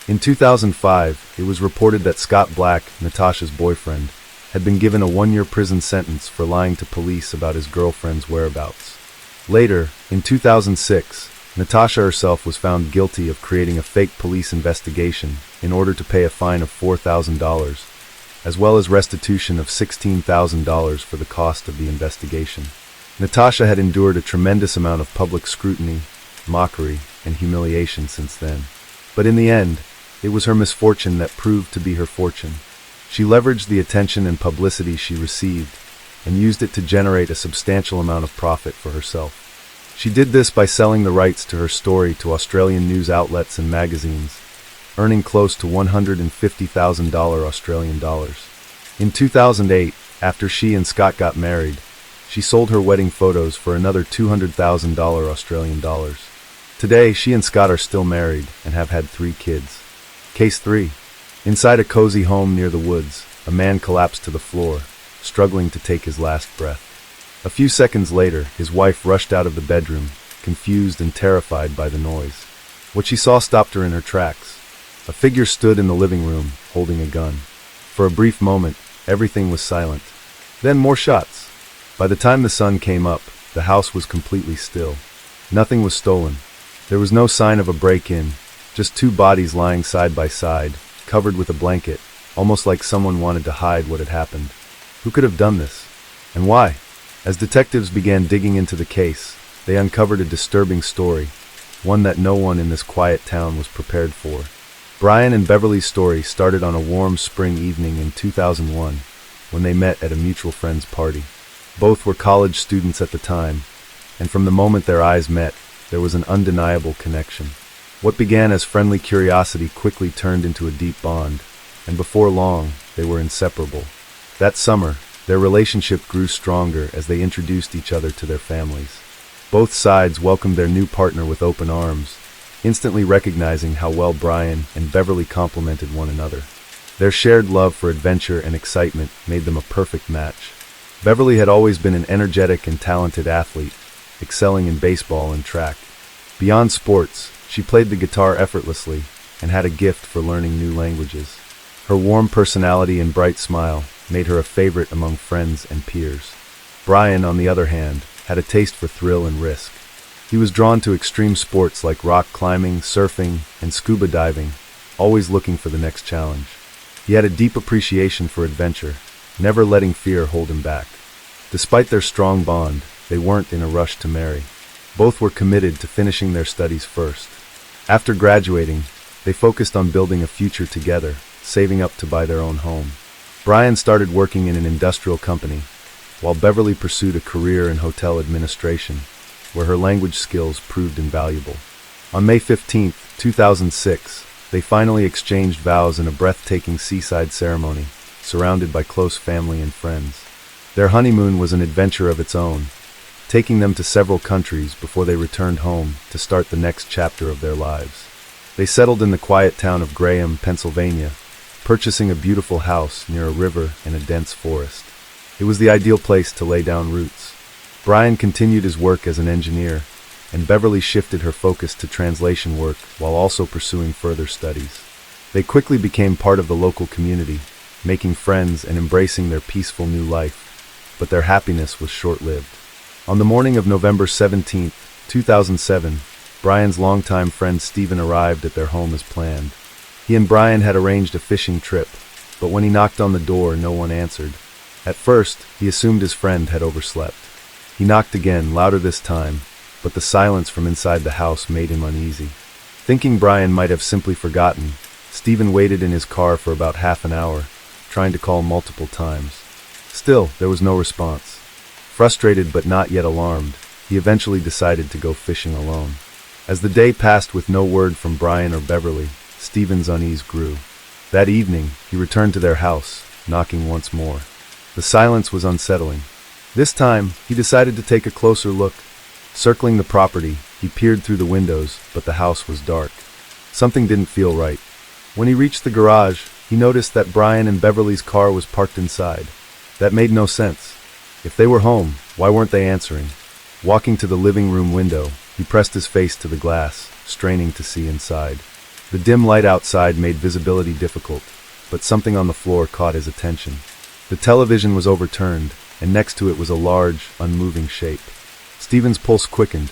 In 2005, it was reported that Scott Black, Natasha's boyfriend, had been given a 1-year prison sentence for lying to police about his girlfriend's whereabouts. Later, in 2006, Natasha herself was found guilty of creating a fake police investigation in order to pay a fine of $4,000, as well as restitution of $16,000 for the cost of the investigation. Natasha had endured a tremendous amount of public scrutiny, mockery, and humiliation since then. But in the end, it was her misfortune that proved to be her fortune. She leveraged the attention and publicity she received and used it to generate a substantial amount of profit for herself. She did this by selling the rights to her story to Australian news outlets and magazines, earning close to $150,000 Australian dollars. In 2008, after she and Scott got married, she sold her wedding photos for another $200,000 Australian dollars. Today, she and Scott are still married and have had 3 kids. Case 3. Inside a cozy home near the woods, a man collapsed to the floor, struggling to take his last breath. A few seconds later, his wife rushed out of the bedroom, confused and terrified by the noise. What she saw stopped her in her tracks. A figure stood in the living room, holding a gun. For a brief moment, everything was silent. Then more shots. By the time the sun came up, the house was completely still. Nothing was stolen. There was no sign of a break-in, just 2 bodies lying side by side, covered with a blanket, almost like someone wanted to hide what had happened. Who could have done this? And why? As detectives began digging into the case, they uncovered a disturbing story, one that no one in this quiet town was prepared for. Brian and Beverly's story started on a warm spring evening in 2001, when they met at a mutual friend's party. Both were college students at the time, and from the moment their eyes met, there was an undeniable connection. What began as friendly curiosity quickly turned into a deep bond, and before long, they were inseparable. That summer, their relationship grew stronger as they introduced each other to their families. Both sides welcomed their new partner with open arms, instantly recognizing how well Brian and Beverly complemented one another. Their shared love for adventure and excitement made them a perfect match. Beverly had always been an energetic and talented athlete, excelling in baseball and track. Beyond sports, she played the guitar effortlessly and had a gift for learning new languages. Her warm personality and bright smile made her a favorite among friends and peers. Brian, on the other hand, had a taste for thrill and risk. He was drawn to extreme sports like rock climbing, surfing, and scuba diving, always looking for the next challenge. He had a deep appreciation for adventure, never letting fear hold him back. Despite their strong bond, they weren't in a rush to marry. Both were committed to finishing their studies first. After graduating, they focused on building a future together, saving up to buy their own home. Brian started working in an industrial company, while Beverly pursued a career in hotel administration, where her language skills proved invaluable. On May 15, 2006, they finally exchanged vows in a breathtaking seaside ceremony, surrounded by close family and friends. Their honeymoon was an adventure of its own, taking them to several countries before they returned home to start the next chapter of their lives. They settled in the quiet town of Graham, Pennsylvania, purchasing a beautiful house near a river and a dense forest. It was the ideal place to lay down roots. Brian continued his work as an engineer, and Beverly shifted her focus to translation work while also pursuing further studies. They quickly became part of the local community, making friends and embracing their peaceful new life, but their happiness was short-lived. On the morning of November 17, 2007, Brian's longtime friend Stephen arrived at their home as planned. He and Brian had arranged a fishing trip, but when he knocked on the door, no one answered. At first, he assumed his friend had overslept. He knocked again, louder this time, but the silence from inside the house made him uneasy. Thinking Brian might have simply forgotten, Stephen waited in his car for about half an hour, trying to call multiple times. Still, there was no response. Frustrated but not yet alarmed, he eventually decided to go fishing alone. As the day passed with no word from Brian or Beverly, Stephen's unease grew. That evening, he returned to their house, knocking once more. The silence was unsettling. This time, he decided to take a closer look. Circling the property, he peered through the windows, but the house was dark. Something didn't feel right. When he reached the garage, he noticed that Brian and Beverly's car was parked inside. That made no sense. If they were home, why weren't they answering? Walking to the living room window, he pressed his face to the glass, straining to see inside. The dim light outside made visibility difficult, but something on the floor caught his attention. The television was overturned, and next to it was a large, unmoving shape. Stephen's pulse quickened.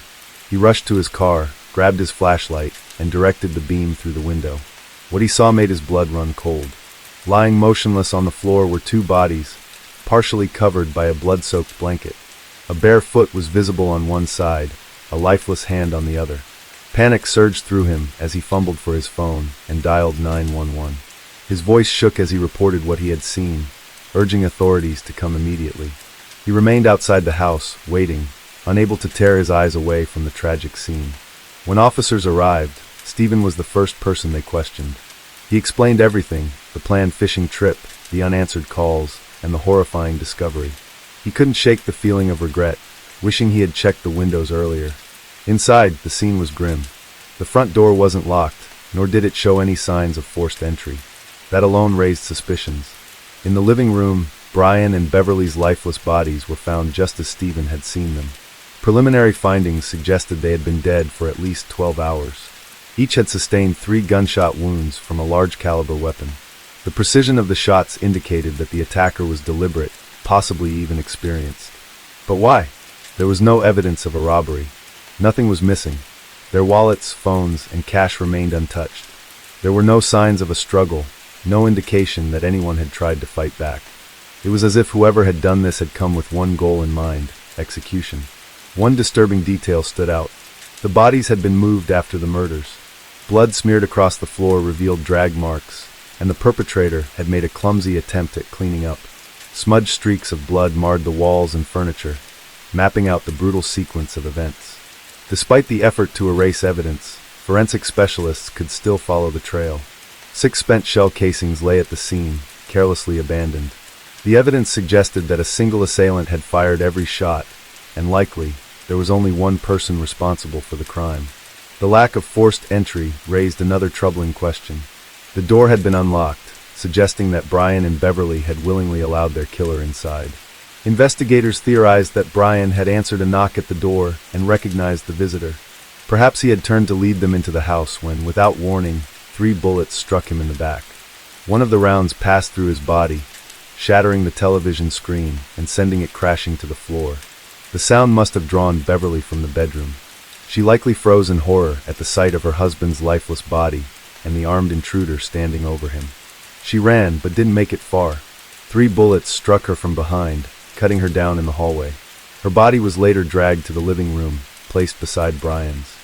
He rushed to his car, grabbed his flashlight, and directed the beam through the window. What he saw made his blood run cold. Lying motionless on the floor were two bodies, partially covered by a blood-soaked blanket. A bare foot was visible on one side, a lifeless hand on the other. Panic surged through him as he fumbled for his phone and dialed 911. His voice shook as he reported what he had seen, urging authorities to come immediately. He remained outside the house, waiting, unable to tear his eyes away from the tragic scene. When officers arrived, Stephen was the first person they questioned. He explained everything, the planned fishing trip, the unanswered calls, and the horrifying discovery. He couldn't shake the feeling of regret, wishing he had checked the windows earlier. Inside, the scene was grim. The front door wasn't locked, nor did it show any signs of forced entry. That alone raised suspicions. In the living room, Brian and Beverly's lifeless bodies were found just as Stephen had seen them. Preliminary findings suggested they had been dead for at least 12 hours. Each had sustained 3 gunshot wounds from a large-caliber weapon. The precision of the shots indicated that the attacker was deliberate, possibly even experienced. But why? There was no evidence of a robbery. Nothing was missing. Their wallets, phones, and cash remained untouched. There were no signs of a struggle, no indication that anyone had tried to fight back. It was as if whoever had done this had come with one goal in mind: execution. One disturbing detail stood out. The bodies had been moved after the murders. Blood smeared across the floor revealed drag marks, and the perpetrator had made a clumsy attempt at cleaning up. Smudged streaks of blood marred the walls and furniture, mapping out the brutal sequence of events. Despite the effort to erase evidence, forensic specialists could still follow the trail. 6 spent shell casings lay at the scene, carelessly abandoned. The evidence suggested that a single assailant had fired every shot, and likely, there was only one person responsible for the crime. The lack of forced entry raised another troubling question. The door had been unlocked, suggesting that Brian and Beverly had willingly allowed their killer inside. Investigators theorized that Brian had answered a knock at the door and recognized the visitor. Perhaps he had turned to lead them into the house when, without warning, 3 bullets struck him in the back. One of the rounds passed through his body, shattering the television screen and sending it crashing to the floor. The sound must have drawn Beverly from the bedroom. She likely froze in horror at the sight of her husband's lifeless body and the armed intruder standing over him. She ran, but didn't make it far. 3 bullets struck her from behind, cutting her down in the hallway. Her body was later dragged to the living room, placed beside Brian's.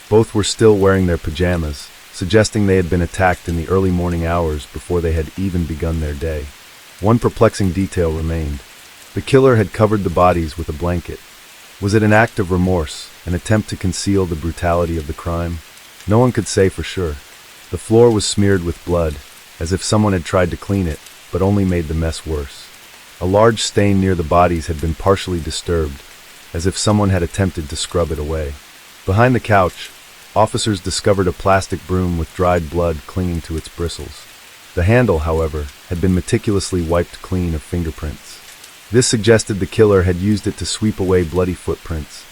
Both were still wearing their pajamas, suggesting they had been attacked in the early morning hours before they had even begun their day. One perplexing detail remained. The killer had covered the bodies with a blanket. Was it an act of remorse, an attempt to conceal the brutality of the crime? No one could say for sure. The floor was smeared with blood, as if someone had tried to clean it, but only made the mess worse. A large stain near the bodies had been partially disturbed, as if someone had attempted to scrub it away. Behind the couch, officers discovered a plastic broom with dried blood clinging to its bristles. The handle, however, had been meticulously wiped clean of fingerprints. This suggested the killer had used it to sweep away bloody footprints,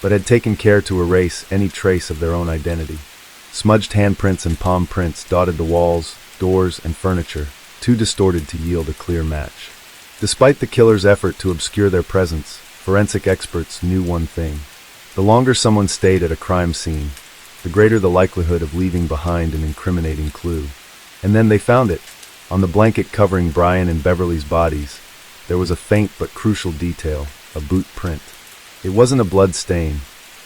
but had taken care to erase any trace of their own identity. Smudged handprints and palm prints dotted the walls, doors, and furniture, too distorted to yield a clear match. Despite the killer's effort to obscure their presence, forensic experts knew one thing. The longer someone stayed at a crime scene, the greater the likelihood of leaving behind an incriminating clue. And then they found it. On the blanket covering Brian and Beverly's bodies, there was a faint but crucial detail, a boot print. It wasn't a blood stain,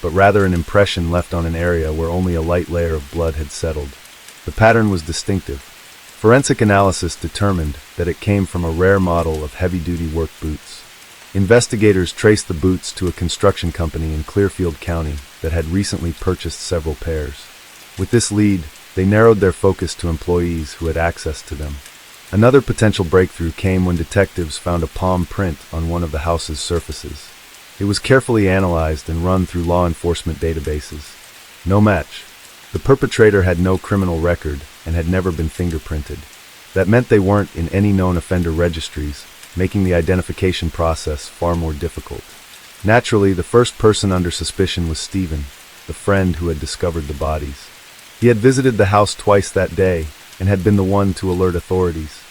but rather an impression left on an area where only a light layer of blood had settled. The pattern was distinctive. Forensic analysis determined that it came from a rare model of heavy-duty work boots. Investigators traced the boots to a construction company in Clearfield County that had recently purchased several pairs. With this lead, they narrowed their focus to employees who had access to them. Another potential breakthrough came when detectives found a palm print on one of the house's surfaces. It was carefully analyzed and run through law enforcement databases. No match. The perpetrator had no criminal record and had never been fingerprinted. That meant they weren't in any known offender registries, making the identification process far more difficult. Naturally, the first person under suspicion was Stephen, the friend who had discovered the bodies. He had visited the house twice that day and had been the one to alert authorities.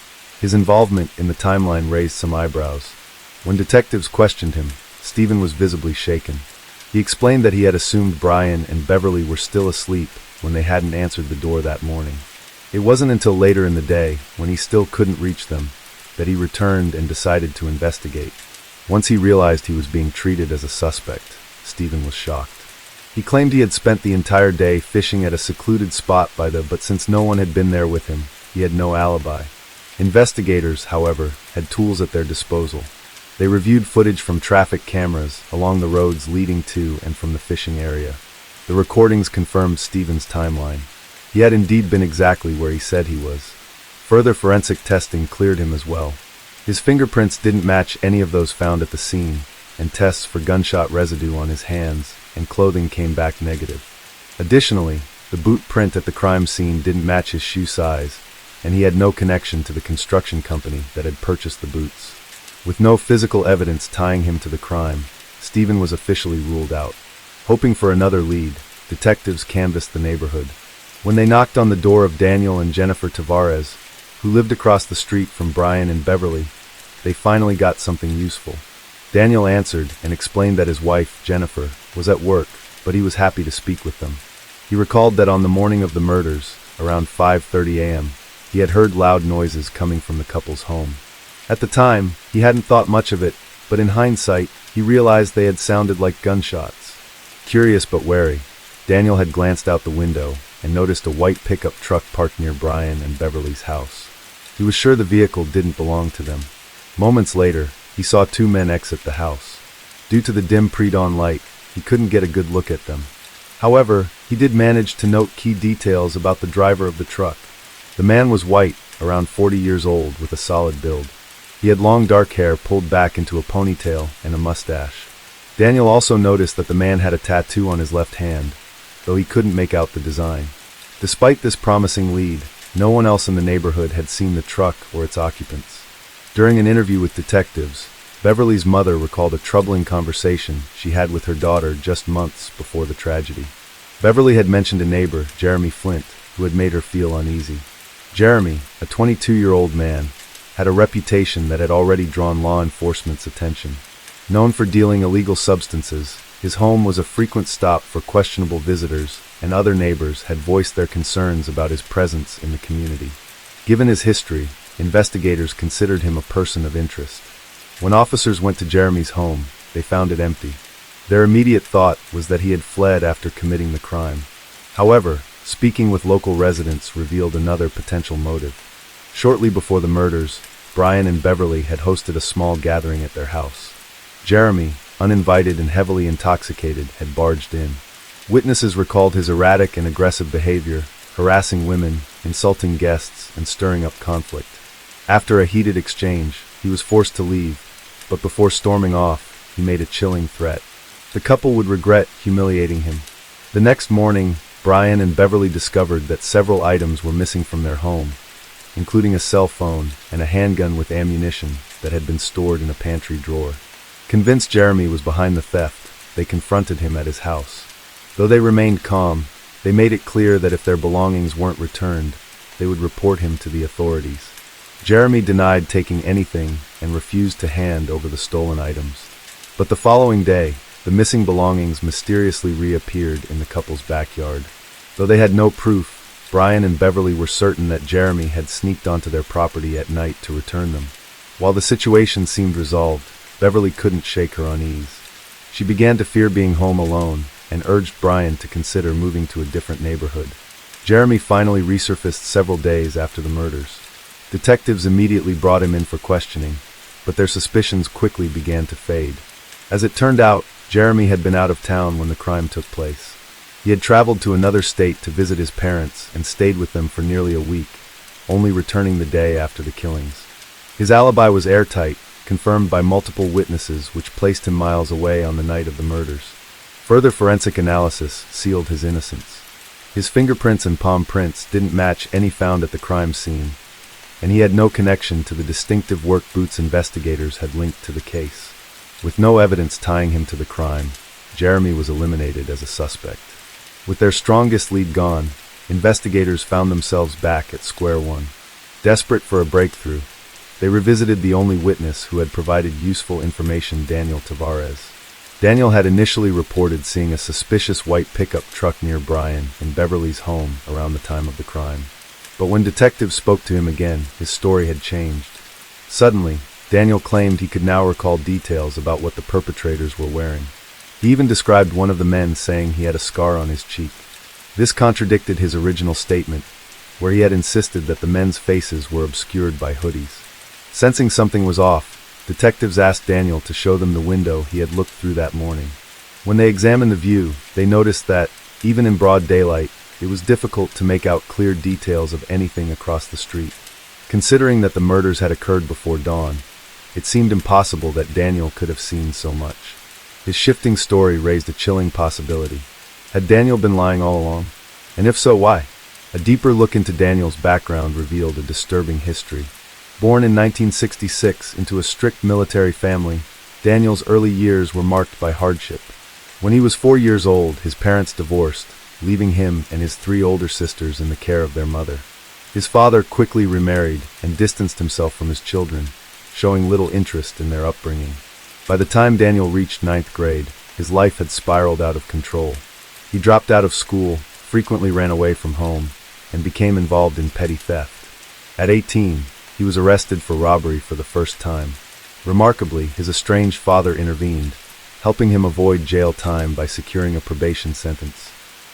His involvement in the timeline raised some eyebrows. When detectives questioned him, Stephen was visibly shaken. He explained that he had assumed Brian and Beverly were still asleep when they hadn't answered the door that morning. It wasn't until later in the day, when he still couldn't reach them, that he returned and decided to investigate. Once he realized he was being treated as a suspect, Stephen was shocked. He claimed he had spent the entire day fishing at a secluded spot but since no one had been there with him, he had no alibi. Investigators, however, had tools at their disposal. They reviewed footage from traffic cameras along the roads leading to and from the fishing area. The recordings confirmed Stephen's timeline. He had indeed been exactly where he said he was. Further forensic testing cleared him as well. His fingerprints didn't match any of those found at the scene, and tests for gunshot residue on his hands and clothing came back negative. Additionally, the boot print at the crime scene didn't match his shoe size, and he had no connection to the construction company that had purchased the boots. With no physical evidence tying him to the crime, Stephen was officially ruled out. Hoping for another lead, detectives canvassed the neighborhood. When they knocked on the door of Daniel and Jennifer Tavares, who lived across the street from Brian and Beverly, they finally got something useful. Daniel answered and explained that his wife, Jennifer, was at work, but he was happy to speak with them. He recalled that on the morning of the murders, around 5:30 a.m., he had heard loud noises coming from the couple's home. At the time, he hadn't thought much of it, but in hindsight, he realized they had sounded like gunshots. Curious but wary, Daniel had glanced out the window and noticed a white pickup truck parked near Brian and Beverly's house. He was sure the vehicle didn't belong to them. Moments later, he saw two men exit the house. Due to the dim pre-dawn light, he couldn't get a good look at them. However, he did manage to note key details about the driver of the truck. The man was white, around 40 years old, with a solid build. He had long dark hair pulled back into a ponytail and a mustache. Daniel also noticed that the man had a tattoo on his left hand, though he couldn't make out the design. Despite this promising lead, no one else in the neighborhood had seen the truck or its occupants. During an interview with detectives, Beverly's mother recalled a troubling conversation she had with her daughter just months before the tragedy. Beverly had mentioned a neighbor, Jeremy Flint, who had made her feel uneasy. Jeremy, a 22-year-old man, had a reputation that had already drawn law enforcement's attention. Known for dealing illegal substances, his home was a frequent stop for questionable visitors, and other neighbors had voiced their concerns about his presence in the community. Given his history, investigators considered him a person of interest. When officers went to Jeremy's home, they found it empty. Their immediate thought was that he had fled after committing the crime. However, speaking with local residents revealed another potential motive. Shortly before the murders, Brian and Beverly had hosted a small gathering at their house. Jeremy, uninvited and heavily intoxicated, had barged in. Witnesses recalled his erratic and aggressive behavior, harassing women, insulting guests, and stirring up conflict. After a heated exchange, he was forced to leave, but before storming off, he made a chilling threat. The couple would regret humiliating him. The next morning, Brian and Beverly discovered that several items were missing from their home, including a cell phone and a handgun with ammunition that had been stored in a pantry drawer. Convinced Jeremy was behind the theft, they confronted him at his house. Though they remained calm, they made it clear that if their belongings weren't returned, they would report him to the authorities. Jeremy denied taking anything and refused to hand over the stolen items. But the following day, the missing belongings mysteriously reappeared in the couple's backyard. Though they had no proof, Brian and Beverly were certain that Jeremy had sneaked onto their property at night to return them. While the situation seemed resolved, Beverly couldn't shake her unease. She began to fear being home alone and urged Brian to consider moving to a different neighborhood. Jeremy finally resurfaced several days after the murders. Detectives immediately brought him in for questioning, but their suspicions quickly began to fade. As it turned out, Jeremy had been out of town when the crime took place. He had traveled to another state to visit his parents and stayed with them for nearly a week, only returning the day after the killings. His alibi was airtight, confirmed by multiple witnesses, which placed him miles away on the night of the murders. Further forensic analysis sealed his innocence. His fingerprints and palm prints didn't match any found at the crime scene, and he had no connection to the distinctive work boots investigators had linked to the case. With no evidence tying him to the crime, Jeremy was eliminated as a suspect. With their strongest lead gone, investigators found themselves back at square one. Desperate for a breakthrough, they revisited the only witness who had provided useful information, Daniel Tavares. Daniel had initially reported seeing a suspicious white pickup truck near Brian and Beverly's home around the time of the crime. But when detectives spoke to him again, his story had changed. Suddenly, Daniel claimed he could now recall details about what the perpetrators were wearing. He even described one of the men saying he had a scar on his cheek. This contradicted his original statement, where he had insisted that the men's faces were obscured by hoodies. Sensing something was off, detectives asked Daniel to show them the window he had looked through that morning. When they examined the view, they noticed that, even in broad daylight, it was difficult to make out clear details of anything across the street. Considering that the murders had occurred before dawn, it seemed impossible that Daniel could have seen so much. His shifting story raised a chilling possibility. Had Daniel been lying all along? And if so, why? A deeper look into Daniel's background revealed a disturbing history. Born in 1966 into a strict military family, Daniel's early years were marked by hardship. When he was 4 years old, his parents divorced, leaving him and his 3 older sisters in the care of their mother. His father quickly remarried and distanced himself from his children, showing little interest in their upbringing. By the time Daniel reached 9th grade, his life had spiraled out of control. He dropped out of school, frequently ran away from home, and became involved in petty theft. At 18, he was arrested for robbery for the first time. Remarkably, his estranged father intervened, helping him avoid jail time by securing a probation sentence.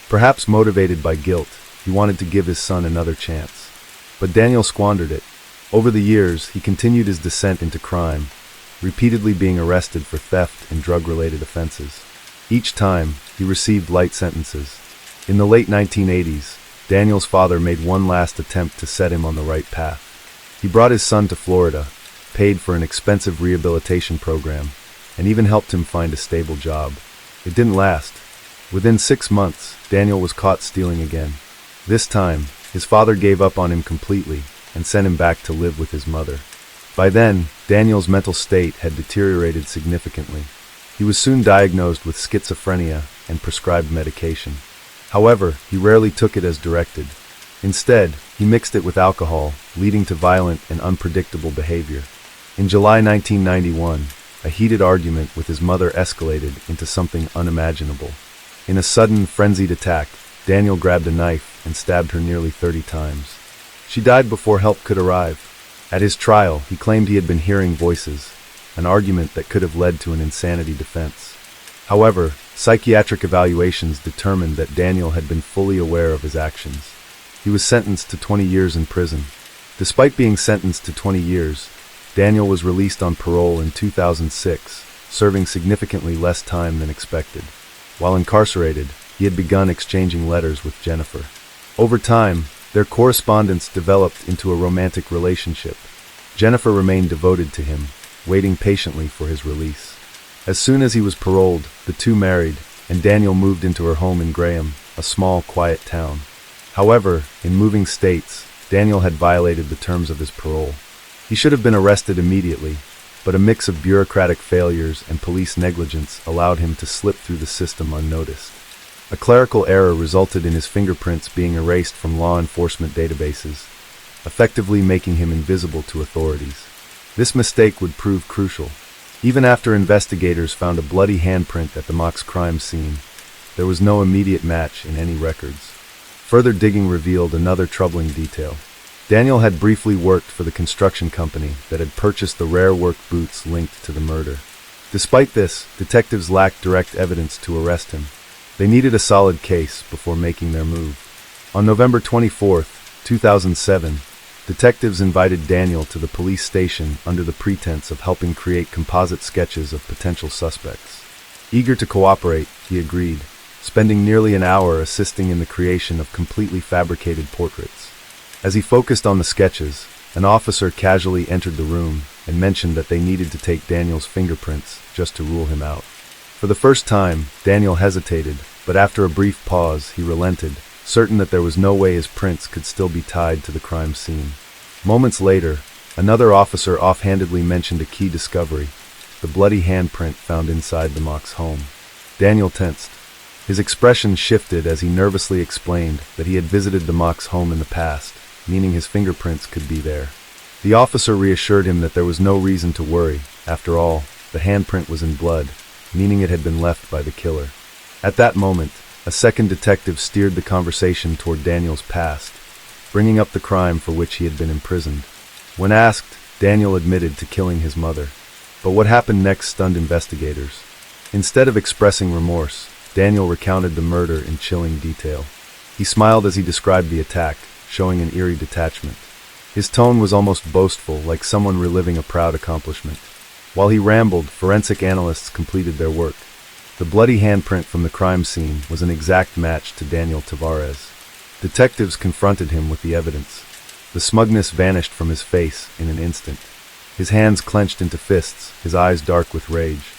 Perhaps motivated by guilt, he wanted to give his son another chance. But Daniel squandered it. Over the years, he continued his descent into crime, repeatedly being arrested for theft and drug-related offenses. Each time, he received light sentences. In the late 1980s, Daniel's father made one last attempt to set him on the right path. He brought his son to Florida, paid for an expensive rehabilitation program, and even helped him find a stable job. It didn't last. Within 6 months, Daniel was caught stealing again. This time, his father gave up on him completely and sent him back to live with his mother. By then, Daniel's mental state had deteriorated significantly. He was soon diagnosed with schizophrenia and prescribed medication. However, he rarely took it as directed. Instead, he mixed it with alcohol, leading to violent and unpredictable behavior. In July 1991, a heated argument with his mother escalated into something unimaginable. In a sudden, frenzied attack, Daniel grabbed a knife and stabbed her nearly 30 times. She died before help could arrive. At his trial, he claimed he had been hearing voices, an argument that could have led to an insanity defense. However, psychiatric evaluations determined that Daniel had been fully aware of his actions. He was sentenced to 20 years in prison. Despite being sentenced to 20 years, Daniel was released on parole in 2006, serving significantly less time than expected. While incarcerated, he had begun exchanging letters with Jennifer. Over time, their correspondence developed into a romantic relationship. Jennifer remained devoted to him, waiting patiently for his release. As soon as he was paroled, the two married, and Daniel moved into her home in Graham, a small, quiet town. However, in moving states, Daniel had violated the terms of his parole. He should have been arrested immediately, but a mix of bureaucratic failures and police negligence allowed him to slip through the system unnoticed. A clerical error resulted in his fingerprints being erased from law enforcement databases, effectively making him invisible to authorities. This mistake would prove crucial. Even after investigators found a bloody handprint at the mock's crime scene, there was no immediate match in any records. Further digging revealed another troubling detail. Daniel had briefly worked for the construction company that had purchased the rare work boots linked to the murder. Despite this, detectives lacked direct evidence to arrest him. They needed a solid case before making their move. On November 24, 2007, detectives invited Daniel to the police station under the pretense of helping create composite sketches of potential suspects. Eager to cooperate, he agreed, spending nearly an hour assisting in the creation of completely fabricated portraits. As he focused on the sketches, an officer casually entered the room and mentioned that they needed to take Daniel's fingerprints just to rule him out. For the first time, Daniel hesitated, but after a brief pause, he relented, certain that there was no way his prints could still be tied to the crime scene. Moments later, another officer offhandedly mentioned a key discovery: the bloody handprint found inside the mock's home. Daniel tensed. His expression shifted as he nervously explained that he had visited the mock's home in the past, meaning his fingerprints could be there. The officer reassured him that there was no reason to worry. After all, the handprint was in blood, meaning it had been left by the killer. At that moment, a second detective steered the conversation toward Daniel's past, bringing up the crime for which he had been imprisoned. When asked, Daniel admitted to killing his mother. But what happened next stunned investigators. Instead of expressing remorse, Daniel recounted the murder in chilling detail. He smiled as he described the attack, showing an eerie detachment. His tone was almost boastful, like someone reliving a proud accomplishment. While he rambled, forensic analysts completed their work. The bloody handprint from the crime scene was an exact match to Daniel Tavares. Detectives confronted him with the evidence. The smugness vanished from his face in an instant. His hands clenched into fists, his eyes dark with rage.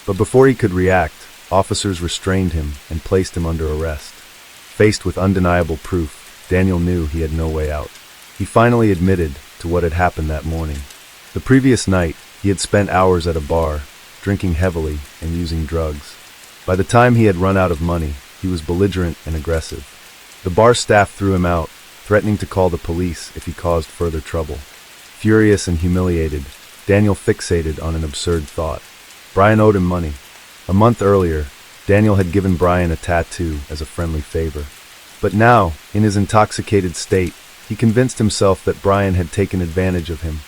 But before he could react, officers restrained him and placed him under arrest. Faced with undeniable proof, Daniel knew he had no way out. He finally admitted to what had happened that morning. The previous night, he had spent hours at a bar, drinking heavily and using drugs. By the time he had run out of money, he was belligerent and aggressive. The bar staff threw him out, threatening to call the police if he caused further trouble. Furious and humiliated, Daniel fixated on an absurd thought. Brian owed him money. A month earlier, Daniel had given Brian a tattoo as a friendly favor. But now, in his intoxicated state, he convinced himself that Brian had taken advantage of him.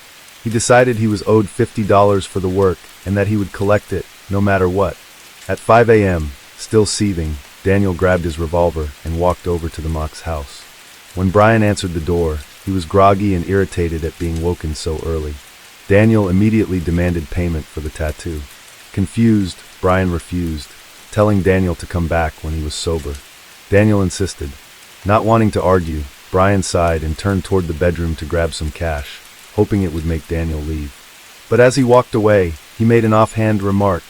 He decided he was owed $50 for the work and that he would collect it, no matter what. At 5 a.m., still seething, Daniel grabbed his revolver and walked over to the mock's house. When Brian answered the door, he was groggy and irritated at being woken so early. Daniel immediately demanded payment for the tattoo. Confused, Brian refused, telling Daniel to come back when he was sober. Daniel insisted. Not wanting to argue, Brian sighed and turned toward the bedroom to grab some cash, hoping it would make Daniel leave. But as he walked away, he made an offhand remark,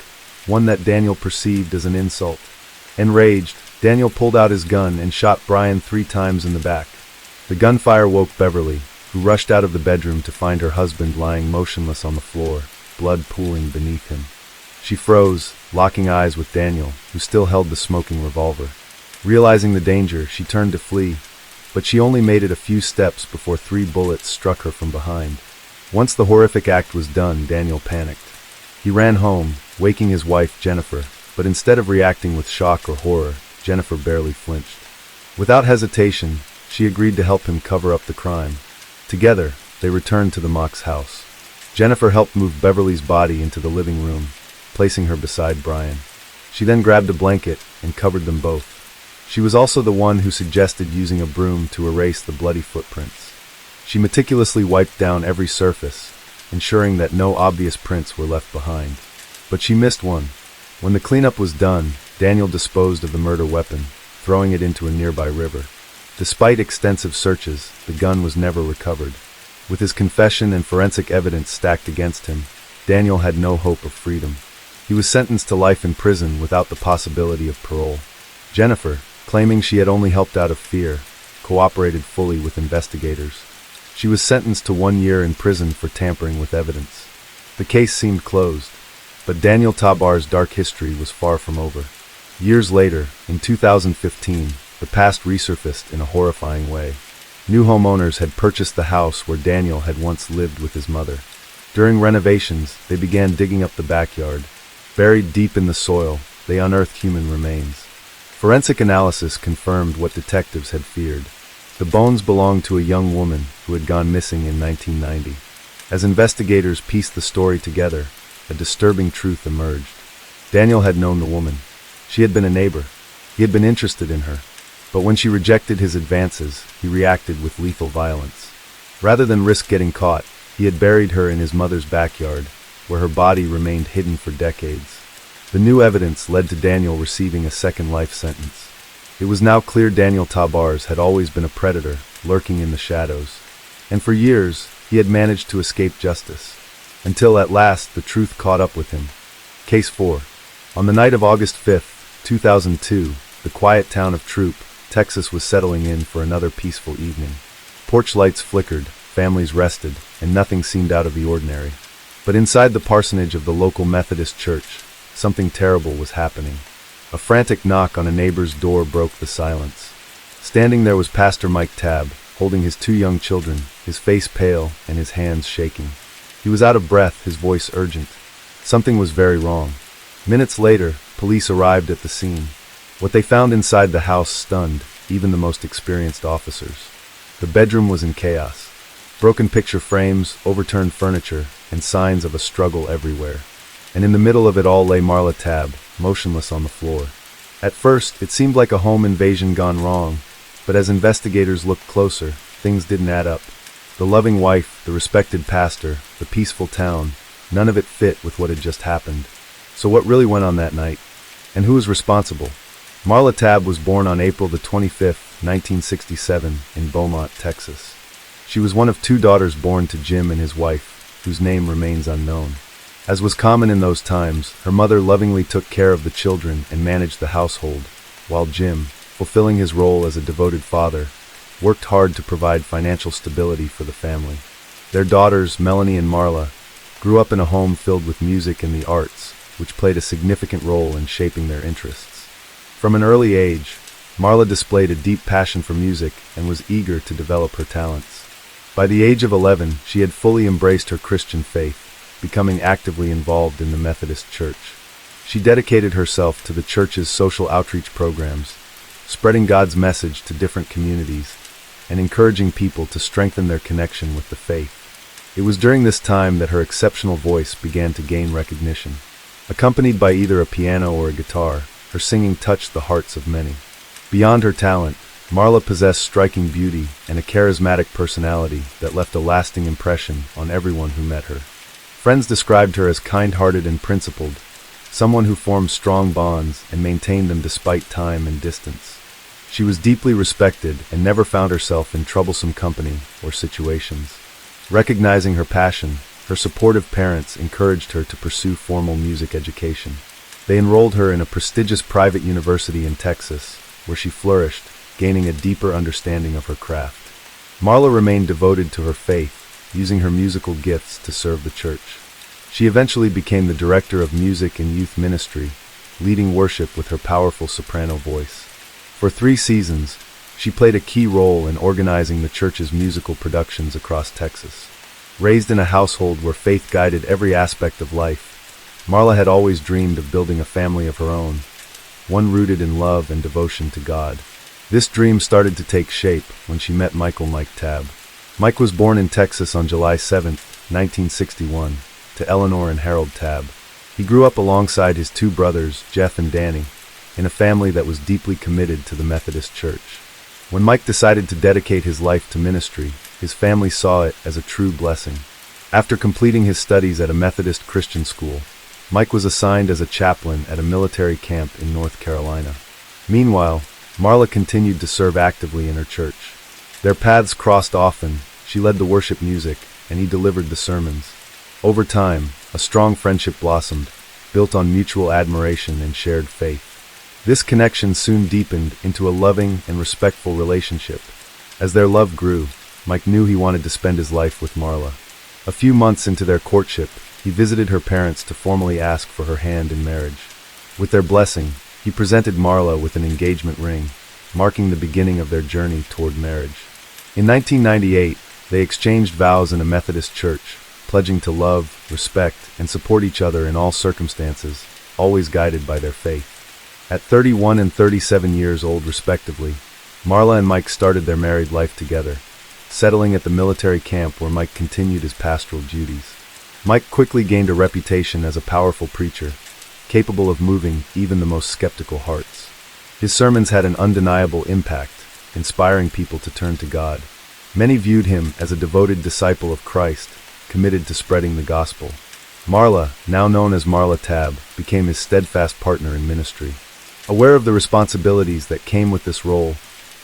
one that Daniel perceived as an insult. Enraged, Daniel pulled out his gun and shot Brian 3 times in the back. The gunfire woke Beverly, who rushed out of the bedroom to find her husband lying motionless on the floor, blood pooling beneath him. She froze, locking eyes with Daniel, who still held the smoking revolver. Realizing the danger, she turned to flee, but she only made it a few steps before 3 bullets struck her from behind. Once the horrific act was done, Daniel panicked. He ran home, waking his wife, Jennifer, but instead of reacting with shock or horror, Jennifer barely flinched. Without hesitation, she agreed to help him cover up the crime. Together, they returned to the mock's house. Jennifer helped move Beverly's body into the living room, placing her beside Brian. She then grabbed a blanket and covered them both. She was also the one who suggested using a broom to erase the bloody footprints. She meticulously wiped down every surface, ensuring that no obvious prints were left behind. But she missed one. When the cleanup was done, Daniel disposed of the murder weapon, throwing it into a nearby river. Despite extensive searches, the gun was never recovered. With his confession and forensic evidence stacked against him, Daniel had no hope of freedom. He was sentenced to life in prison without the possibility of parole. Jennifer, claiming she had only helped out of fear, cooperated fully with investigators. She was sentenced to 1 year in prison for tampering with evidence. The case seemed closed, but Daniel Tabar's dark history was far from over. Years later, in 2015, the past resurfaced in a horrifying way. New homeowners had purchased the house where Daniel had once lived with his mother. During renovations, they began digging up the backyard. Buried deep in the soil, they unearthed human remains. Forensic analysis confirmed what detectives had feared. The bones belonged to a young woman who had gone missing in 1990. As investigators pieced the story together, a disturbing truth emerged. Daniel had known the woman. She had been a neighbor. He had been interested in her. But when she rejected his advances, he reacted with lethal violence. Rather than risk getting caught, he had buried her in his mother's backyard, where her body remained hidden for decades. The new evidence led to Daniel receiving a second life sentence. It was now clear Daniel Tabar's had always been a predator, lurking in the shadows. And for years, he had managed to escape justice. Until at last, the truth caught up with him. Case 4. On the night of August 5, 2002, the quiet town of Troop, Texas was settling in for another peaceful evening. Porch lights flickered, families rested, and nothing seemed out of the ordinary. But inside the parsonage of the local Methodist church, something terrible was happening. A frantic knock on a neighbor's door broke the silence. Standing there was Pastor Mike Tab, holding his 2 young children, his face pale and his hands shaking. He was out of breath, his voice urgent. Something was very wrong. Minutes later, police arrived at the scene. What they found inside the house stunned even the most experienced officers. The bedroom was in chaos. Broken picture frames, overturned furniture, and signs of a struggle everywhere. And in the middle of it all lay Marla Tab, motionless on the floor. At first, it seemed like a home invasion gone wrong, but as investigators looked closer, things didn't add up. The loving wife, the respected pastor, the peaceful town, none of it fit with what had just happened. So what really went on that night? And who was responsible? Marla Tab was born on April the 25th, 1967, in Beaumont, Texas. She was one of 2 daughters born to Jim and his wife, whose name remains unknown. As was common in those times, her mother lovingly took care of the children and managed the household, while Jim, fulfilling his role as a devoted father, worked hard to provide financial stability for the family. Their daughters, Melanie and Marla, grew up in a home filled with music and the arts, which played a significant role in shaping their interests. From an early age, Marla displayed a deep passion for music and was eager to develop her talents. By the age of 11, she had fully embraced her Christian faith, becoming actively involved in the Methodist Church. She dedicated herself to the church's social outreach programs, spreading God's message to different communities, and encouraging people to strengthen their connection with the faith. It was during this time that her exceptional voice began to gain recognition. Accompanied by either a piano or a guitar, her singing touched the hearts of many. Beyond her talent, Marla possessed striking beauty and a charismatic personality that left a lasting impression on everyone who met her. Friends described her as kind-hearted and principled, someone who formed strong bonds and maintained them despite time and distance. She was deeply respected and never found herself in troublesome company or situations. Recognizing her passion, her supportive parents encouraged her to pursue formal music education. They enrolled her in a prestigious private university in Texas, where she flourished, gaining a deeper understanding of her craft. Marla remained devoted to her faith, using her musical gifts to serve the church. She eventually became the director of music and youth ministry, leading worship with her powerful soprano voice. For 3 seasons, she played a key role in organizing the church's musical productions across Texas. Raised in a household where faith guided every aspect of life, Marla had always dreamed of building a family of her own, one rooted in love and devotion to God. This dream started to take shape when she met Mike Tab. Mike was born in Texas on July 7, 1961, to Eleanor and Harold Tab. He grew up alongside his 2 brothers, Jeff and Danny, in a family that was deeply committed to the Methodist Church. When Mike decided to dedicate his life to ministry, his family saw it as a true blessing. After completing his studies at a Methodist Christian school, Mike was assigned as a chaplain at a military camp in North Carolina. Meanwhile, Marla continued to serve actively in her church. Their paths crossed often. She led the worship music, and he delivered the sermons. Over time, a strong friendship blossomed, built on mutual admiration and shared faith. This connection soon deepened into a loving and respectful relationship. As their love grew, Mike knew he wanted to spend his life with Marla. A few months into their courtship, he visited her parents to formally ask for her hand in marriage. With their blessing, he presented Marla with an engagement ring, marking the beginning of their journey toward marriage. In 1998, they exchanged vows in a Methodist church, pledging to love, respect, and support each other in all circumstances, always guided by their faith. At 31 and 37 years old respectively, Marla and Mike started their married life together, settling at the military camp where Mike continued his pastoral duties. Mike quickly gained a reputation as a powerful preacher, capable of moving even the most skeptical hearts. His sermons had an undeniable impact, inspiring people to turn to God. Many viewed him as a devoted disciple of Christ, committed to spreading the gospel. Marla, now known as Marla Tab, became his steadfast partner in ministry. Aware of the responsibilities that came with this role,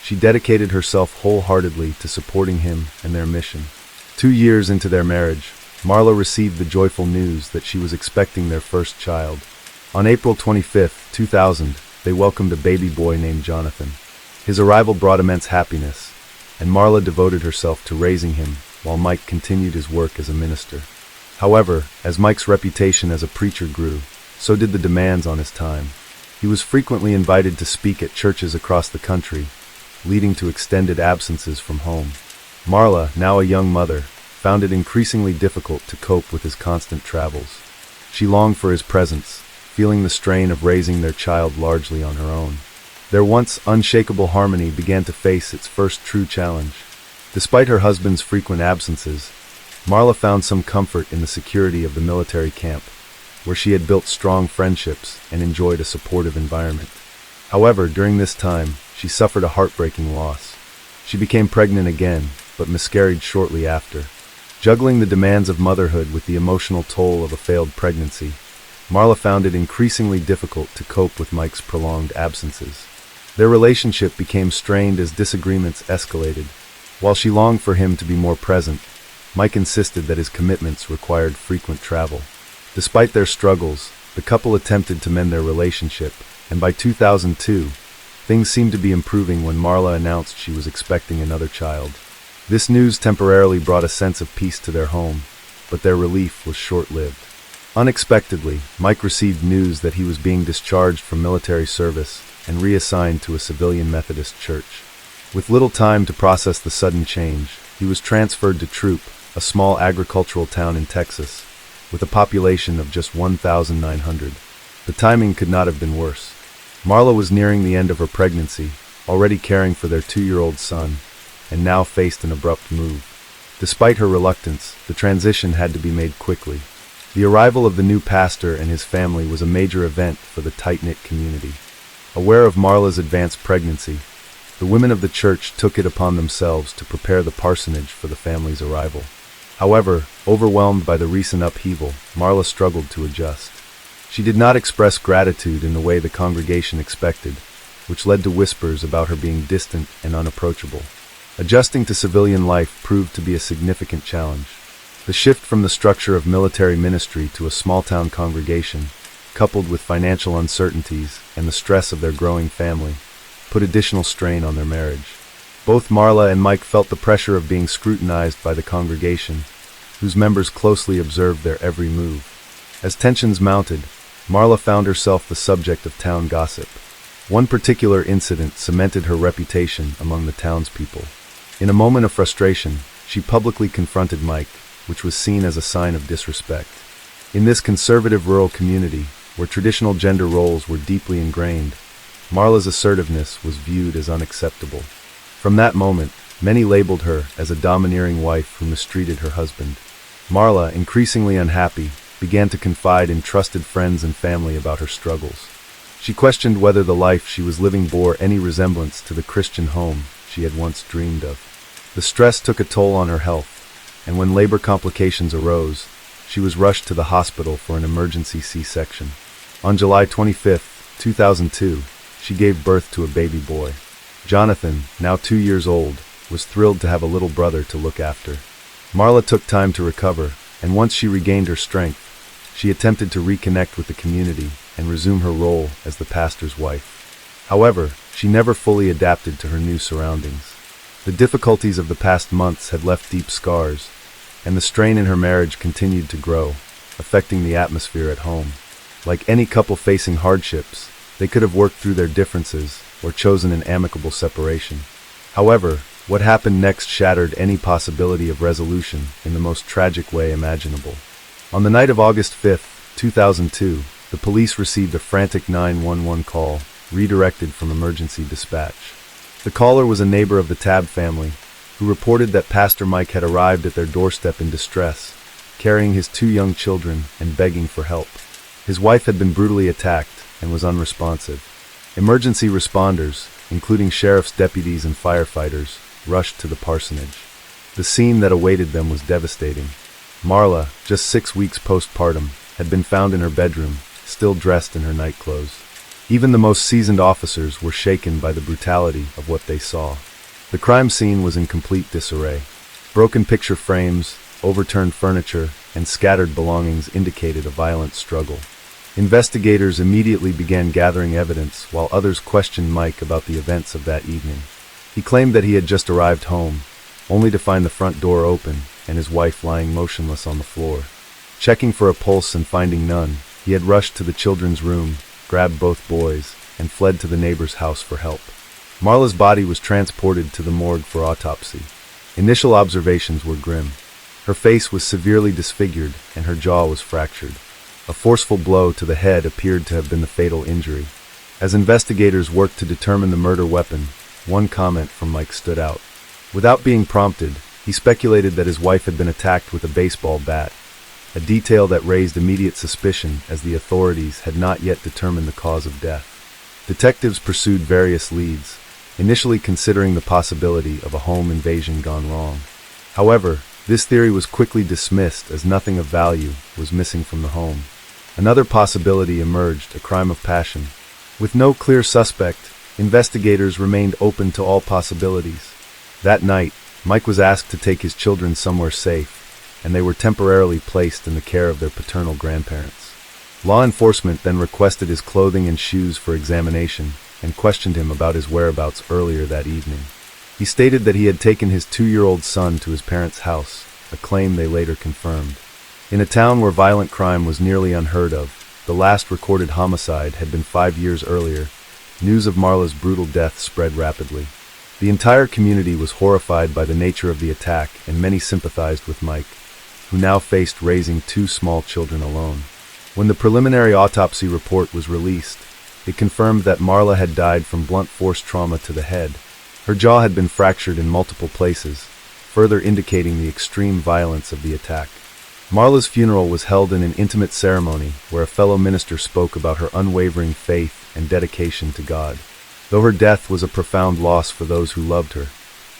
she dedicated herself wholeheartedly to supporting him and their mission. 2 years into their marriage, Marla received the joyful news that she was expecting their first child. On April 25, 2000, they welcomed a baby boy named Jonathan. His arrival brought immense happiness, and Marla devoted herself to raising him, while Mike continued his work as a minister. However, as Mike's reputation as a preacher grew, so did the demands on his time. He was frequently invited to speak at churches across the country, leading to extended absences from home. Marla, now a young mother, found it increasingly difficult to cope with his constant travels. She longed for his presence, feeling the strain of raising their child largely on her own. Their once unshakable harmony began to face its first true challenge. Despite her husband's frequent absences, Marla found some comfort in the security of the military camp, where she had built strong friendships and enjoyed a supportive environment. However, during this time, she suffered a heartbreaking loss. She became pregnant again, but miscarried shortly after. Juggling the demands of motherhood with the emotional toll of a failed pregnancy, Marla found it increasingly difficult to cope with Mike's prolonged absences. Their relationship became strained as disagreements escalated. While she longed for him to be more present, Mike insisted that his commitments required frequent travel. Despite their struggles, the couple attempted to mend their relationship, and by 2002, things seemed to be improving when Marla announced she was expecting another child. This news temporarily brought a sense of peace to their home, but their relief was short-lived. Unexpectedly, Mike received news that he was being discharged from military service and reassigned to a civilian Methodist church. With little time to process the sudden change, he was transferred to Troop, a small agricultural town in Texas, with a population of just 1,900. The timing could not have been worse. Marla was nearing the end of her pregnancy, already caring for their 2-year-old son, and now faced an abrupt move. Despite her reluctance, the transition had to be made quickly. The arrival of the new pastor and his family was a major event for the tight-knit community. Aware of Marla's advanced pregnancy, the women of the church took it upon themselves to prepare the parsonage for the family's arrival. However, overwhelmed by the recent upheaval, Marla struggled to adjust. She did not express gratitude in the way the congregation expected, which led to whispers about her being distant and unapproachable. Adjusting to civilian life proved to be a significant challenge. The shift from the structure of military ministry to a small-town congregation, coupled with financial uncertainties and the stress of their growing family, put additional strain on their marriage. Both Marla and Mike felt the pressure of being scrutinized by the congregation, whose members closely observed their every move. As tensions mounted, Marla found herself the subject of town gossip. One particular incident cemented her reputation among the townspeople. In a moment of frustration, she publicly confronted Mike, which was seen as a sign of disrespect. In this conservative rural community, where traditional gender roles were deeply ingrained, Marla's assertiveness was viewed as unacceptable. From that moment, many labeled her as a domineering wife who mistreated her husband. Marla, increasingly unhappy, began to confide in trusted friends and family about her struggles. She questioned whether the life she was living bore any resemblance to the Christian home she had once dreamed of. The stress took a toll on her health, and when labor complications arose, she was rushed to the hospital for an emergency C-section. On July 25, 2002, she gave birth to a baby boy. Jonathan, now 2 years old, was thrilled to have a little brother to look after. Marla took time to recover, and once she regained her strength, she attempted to reconnect with the community and resume her role as the pastor's wife. However, she never fully adapted to her new surroundings. The difficulties of the past months had left deep scars, and the strain in her marriage continued to grow, affecting the atmosphere at home. Like any couple facing hardships, they could have worked through their differences or chosen an amicable separation. However, what happened next shattered any possibility of resolution in the most tragic way imaginable. On the night of August 5, 2002, the police received a frantic 911 call, redirected from emergency dispatch. The caller was a neighbor of the Tab family, who reported that Pastor Mike had arrived at their doorstep in distress, carrying his 2 young children and begging for help. His wife had been brutally attacked and was unresponsive. Emergency responders, including sheriff's deputies and firefighters, rushed to the parsonage. The scene that awaited them was devastating. Marla, just 6 weeks postpartum, had been found in her bedroom, still dressed in her nightclothes. Even the most seasoned officers were shaken by the brutality of what they saw. The crime scene was in complete disarray. Broken picture frames, overturned furniture, and scattered belongings indicated a violent struggle. Investigators immediately began gathering evidence, while others questioned Mike about the events of that evening. He claimed that he had just arrived home, only to find the front door open and his wife lying motionless on the floor. Checking for a pulse and finding none, he had rushed to the children's room, grabbed both boys, and fled to the neighbor's house for help. Marla's body was transported to the morgue for autopsy. Initial observations were grim. Her face was severely disfigured and her jaw was fractured. A forceful blow to the head appeared to have been the fatal injury. As investigators worked to determine the murder weapon, one comment from Mike stood out. Without being prompted, he speculated that his wife had been attacked with a baseball bat, a detail that raised immediate suspicion as the authorities had not yet determined the cause of death. Detectives pursued various leads, initially considering the possibility of a home invasion gone wrong. However, this theory was quickly dismissed as nothing of value was missing from the home. Another possibility emerged, a crime of passion. With no clear suspect, investigators remained open to all possibilities. That night, Mike was asked to take his children somewhere safe, and they were temporarily placed in the care of their paternal grandparents. Law enforcement then requested his clothing and shoes for examination and questioned him about his whereabouts earlier that evening. He stated that he had taken his 2-year-old son to his parents' house, a claim they later confirmed. In a town where violent crime was nearly unheard of, the last recorded homicide had been 5 years earlier. News of Marla's brutal death spread rapidly. The entire community was horrified by the nature of the attack, and many sympathized with Mike, who now faced raising 2 small children alone. When the preliminary autopsy report was released, it confirmed that Marla had died from blunt force trauma to the head. Her jaw had been fractured in multiple places, further indicating the extreme violence of the attack. Marla's funeral was held in an intimate ceremony where a fellow minister spoke about her unwavering faith and dedication to God. Though her death was a profound loss for those who loved her,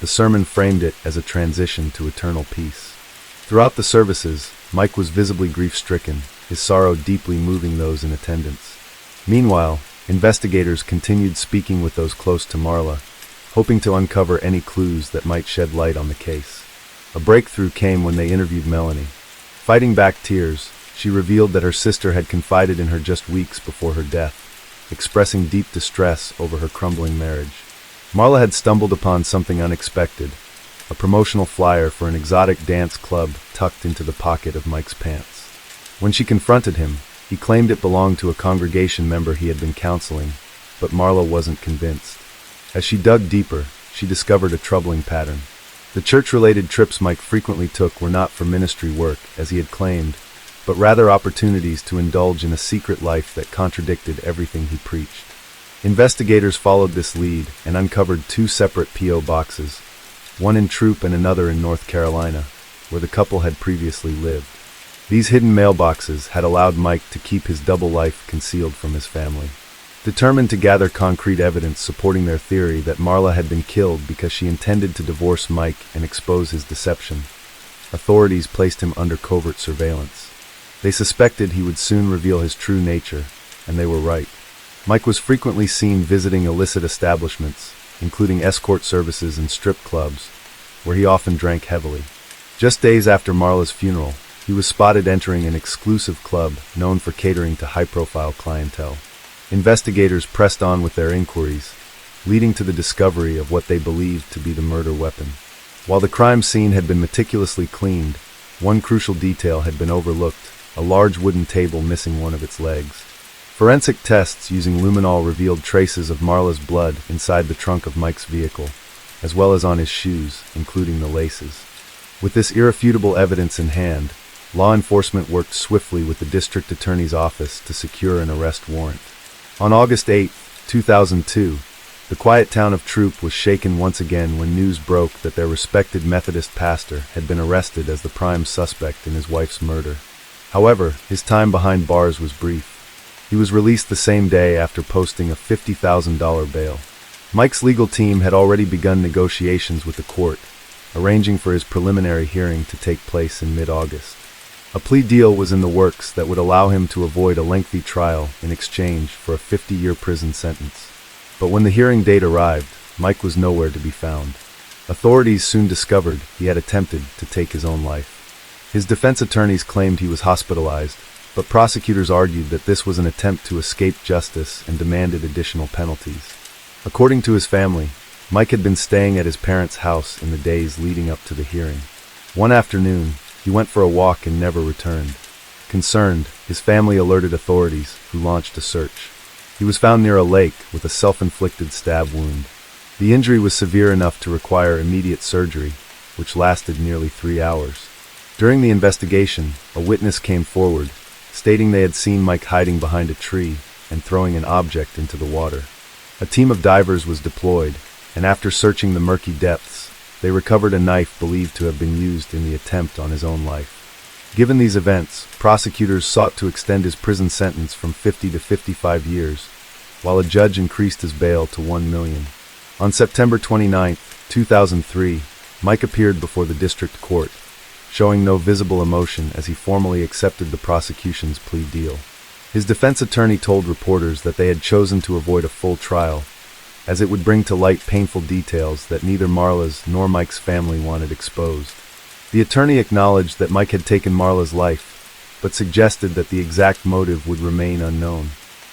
the sermon framed it as a transition to eternal peace. Throughout the services, Mike was visibly grief-stricken, his sorrow deeply moving those in attendance. Meanwhile, investigators continued speaking with those close to Marla, hoping to uncover any clues that might shed light on the case. A breakthrough came when they interviewed Melanie. Fighting back tears, she revealed that her sister had confided in her just weeks before her death, expressing deep distress over her crumbling marriage. Marla had stumbled upon something unexpected, a promotional flyer for an exotic dance club tucked into the pocket of Mike's pants. When she confronted him, he claimed it belonged to a congregation member he had been counseling, but Marla wasn't convinced. As she dug deeper, she discovered a troubling pattern. The church-related trips Mike frequently took were not for ministry work, as he had claimed, but rather opportunities to indulge in a secret life that contradicted everything he preached. Investigators followed this lead and uncovered 2 separate P.O. boxes, one in Troop and another in North Carolina, where the couple had previously lived. These hidden mailboxes had allowed Mike to keep his double life concealed from his family. Determined to gather concrete evidence supporting their theory that Marla had been killed because she intended to divorce Mike and expose his deception, authorities placed him under covert surveillance. They suspected he would soon reveal his true nature, and they were right. Mike was frequently seen visiting illicit establishments, including escort services and strip clubs, where he often drank heavily. Just days after Marla's funeral, he was spotted entering an exclusive club known for catering to high-profile clientele. Investigators pressed on with their inquiries, leading to the discovery of what they believed to be the murder weapon. While the crime scene had been meticulously cleaned, one crucial detail had been overlooked, a large wooden table missing one of its legs. Forensic tests using luminol revealed traces of Marla's blood inside the trunk of Mike's vehicle, as well as on his shoes, including the laces. With this irrefutable evidence in hand, law enforcement worked swiftly with the district attorney's office to secure an arrest warrant. On August 8, 2002, the quiet town of Troop was shaken once again when news broke that their respected Methodist pastor had been arrested as the prime suspect in his wife's murder. However, his time behind bars was brief. He was released the same day after posting a $50,000 bail. Mike's legal team had already begun negotiations with the court, arranging for his preliminary hearing to take place in mid-August. A plea deal was in the works that would allow him to avoid a lengthy trial in exchange for a 50-year prison sentence. But when the hearing date arrived, Mike was nowhere to be found. Authorities soon discovered he had attempted to take his own life. His defense attorneys claimed he was hospitalized, but prosecutors argued that this was an attempt to escape justice and demanded additional penalties. According to his family, Mike had been staying at his parents' house in the days leading up to the hearing. One afternoon, he went for a walk and never returned. Concerned, his family alerted authorities, who launched a search. He was found near a lake with a self-inflicted stab wound. The injury was severe enough to require immediate surgery, which lasted nearly 3 hours. During the investigation, a witness came forward, stating they had seen Mike hiding behind a tree and throwing an object into the water. A team of divers was deployed, and after searching the murky depths, they recovered a knife believed to have been used in the attempt on his own life. Given these events, prosecutors sought to extend his prison sentence from 50 to 55 years, while a judge increased his bail to $1 million. On September 29, 2003, Mike appeared before the district court, showing no visible emotion as he formally accepted the prosecution's plea deal. His defense attorney told reporters that they had chosen to avoid a full trial, as it would bring to light painful details that neither Marla's nor Mike's family wanted exposed. The attorney acknowledged that Mike had taken Marla's life, but suggested that the exact motive would remain unknown.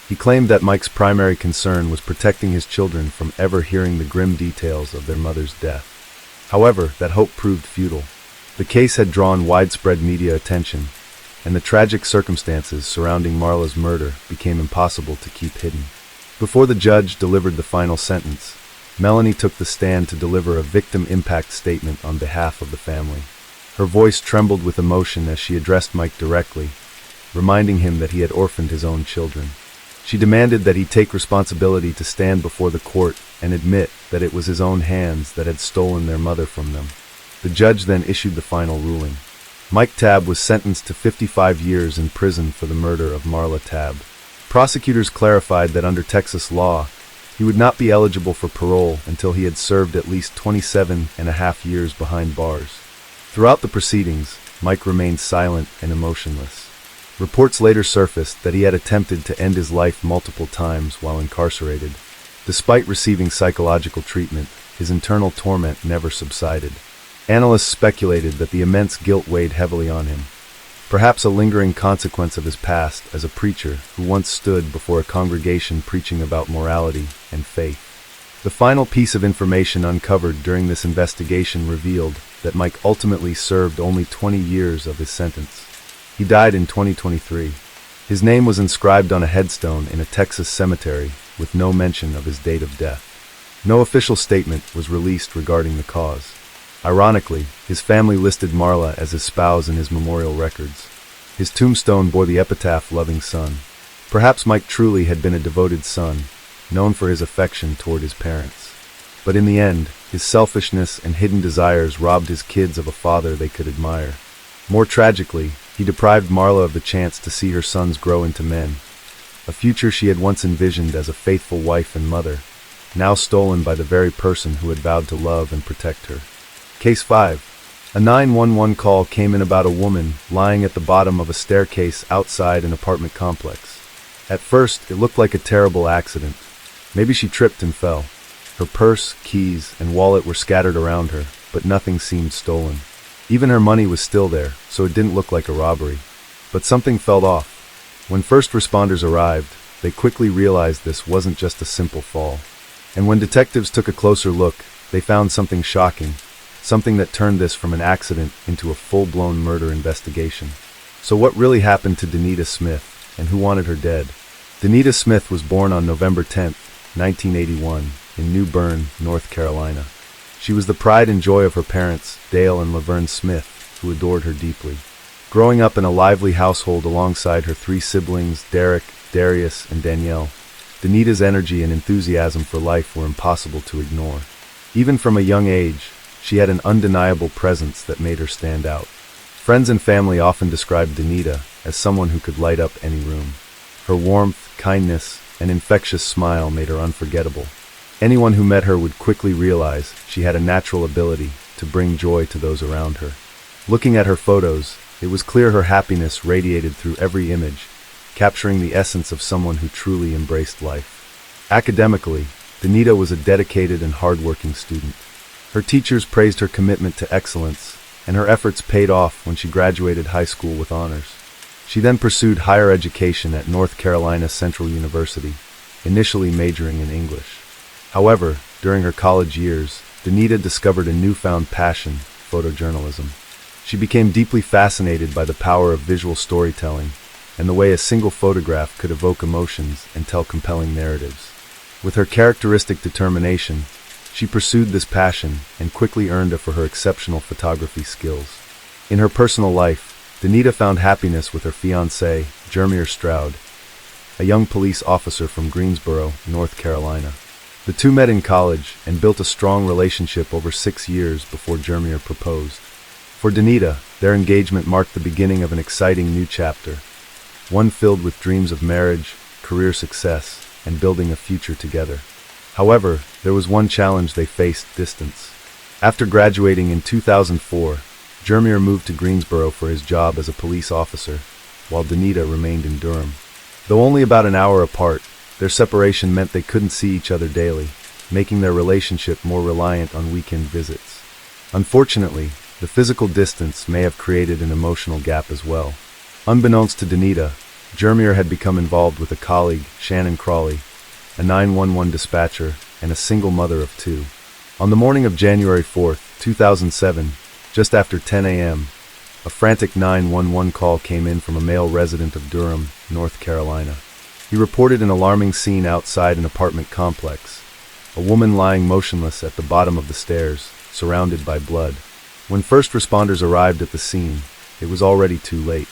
He claimed that Mike's primary concern was protecting his children from ever hearing the grim details of their mother's death. However, that hope proved futile. The case had drawn widespread media attention, and the tragic circumstances surrounding Marla's murder became impossible to keep hidden. Before the judge delivered the final sentence, Melanie took the stand to deliver a victim impact statement on behalf of the family. Her voice trembled with emotion as she addressed Mike directly, reminding him that he had orphaned his own children. She demanded that he take responsibility to stand before the court and admit that it was his own hands that had stolen their mother from them. The judge then issued the final ruling. Mike Tab was sentenced to 55 years in prison for the murder of Marla Tab. Prosecutors clarified that under Texas law, he would not be eligible for parole until he had served at least 27.5 years behind bars. Throughout the proceedings, Mike remained silent and emotionless. Reports later surfaced that he had attempted to end his life multiple times while incarcerated. Despite receiving psychological treatment, his internal torment never subsided. Analysts speculated that the immense guilt weighed heavily on him, perhaps a lingering consequence of his past as a preacher who once stood before a congregation preaching about morality and faith. The final piece of information uncovered during this investigation revealed that Mike ultimately served only 20 years of his sentence. He died in 2023. His name was inscribed on a headstone in a Texas cemetery with no mention of his date of death. No official statement was released regarding the cause. Ironically, his family listed Marla as his spouse in his memorial records. His tombstone bore the epitaph, "Loving Son." Perhaps Mike truly had been a devoted son, known for his affection toward his parents. But in the end, his selfishness and hidden desires robbed his kids of a father they could admire. More tragically, he deprived Marla of the chance to see her sons grow into men, a future she had once envisioned as a faithful wife and mother, now stolen by the very person who had vowed to love and protect her. Case 5. A 911 call came in about a woman lying at the bottom of a staircase outside an apartment complex. At first, it looked like a terrible accident. Maybe she tripped and fell. Her purse, keys, and wallet were scattered around her, but nothing seemed stolen. Even her money was still there, so it didn't look like a robbery. But something felt off. When first responders arrived, they quickly realized this wasn't just a simple fall. And when detectives took a closer look, they found something shocking, something that turned this from an accident into a full-blown murder investigation. So what really happened to Denita Smith, and who wanted her dead? Denita Smith was born on November 10, 1981, in New Bern, North Carolina. She was the pride and joy of her parents, Dale and Laverne Smith, who adored her deeply. Growing up in a lively household alongside her 3 siblings, Derek, Darius, and Danielle, Denita's energy and enthusiasm for life were impossible to ignore. Even from a young age, she had an undeniable presence that made her stand out. Friends and family often described Denita as someone who could light up any room. Her warmth, kindness, and infectious smile made her unforgettable. Anyone who met her would quickly realize she had a natural ability to bring joy to those around her. Looking at her photos, it was clear her happiness radiated through every image, capturing the essence of someone who truly embraced life. Academically, Denita was a dedicated and hardworking student. Her teachers praised her commitment to excellence, and her efforts paid off when she graduated high school with honors. She then pursued higher education at North Carolina Central University, initially majoring in English. However, during her college years, Denita discovered a newfound passion, photojournalism. She became deeply fascinated by the power of visual storytelling and the way a single photograph could evoke emotions and tell compelling narratives. With her characteristic determination, she pursued this passion and quickly earned it for her exceptional photography skills. In her personal life, Denita found happiness with her fiancé, Jermier Stroud, a young police officer from Greensboro, North Carolina. The two met in college and built a strong relationship over 6 years before Jermier proposed. For Denita, their engagement marked the beginning of an exciting new chapter, one filled with dreams of marriage, career success, and building a future together. However, there was one challenge they faced: distance. After graduating in 2004, Jermier moved to Greensboro for his job as a police officer, while Denita remained in Durham. Though only about an hour apart, their separation meant they couldn't see each other daily, making their relationship more reliant on weekend visits. Unfortunately, the physical distance may have created an emotional gap as well. Unbeknownst to Denita, Jermier had become involved with a colleague, Shannon Crawley, a 911 dispatcher, and a single mother of 2. On the morning of January 4, 2007, just after 10 a.m., a frantic 911 call came in from a male resident of Durham, North Carolina. He reported an alarming scene outside an apartment complex, a woman lying motionless at the bottom of the stairs, surrounded by blood. When first responders arrived at the scene, it was already too late.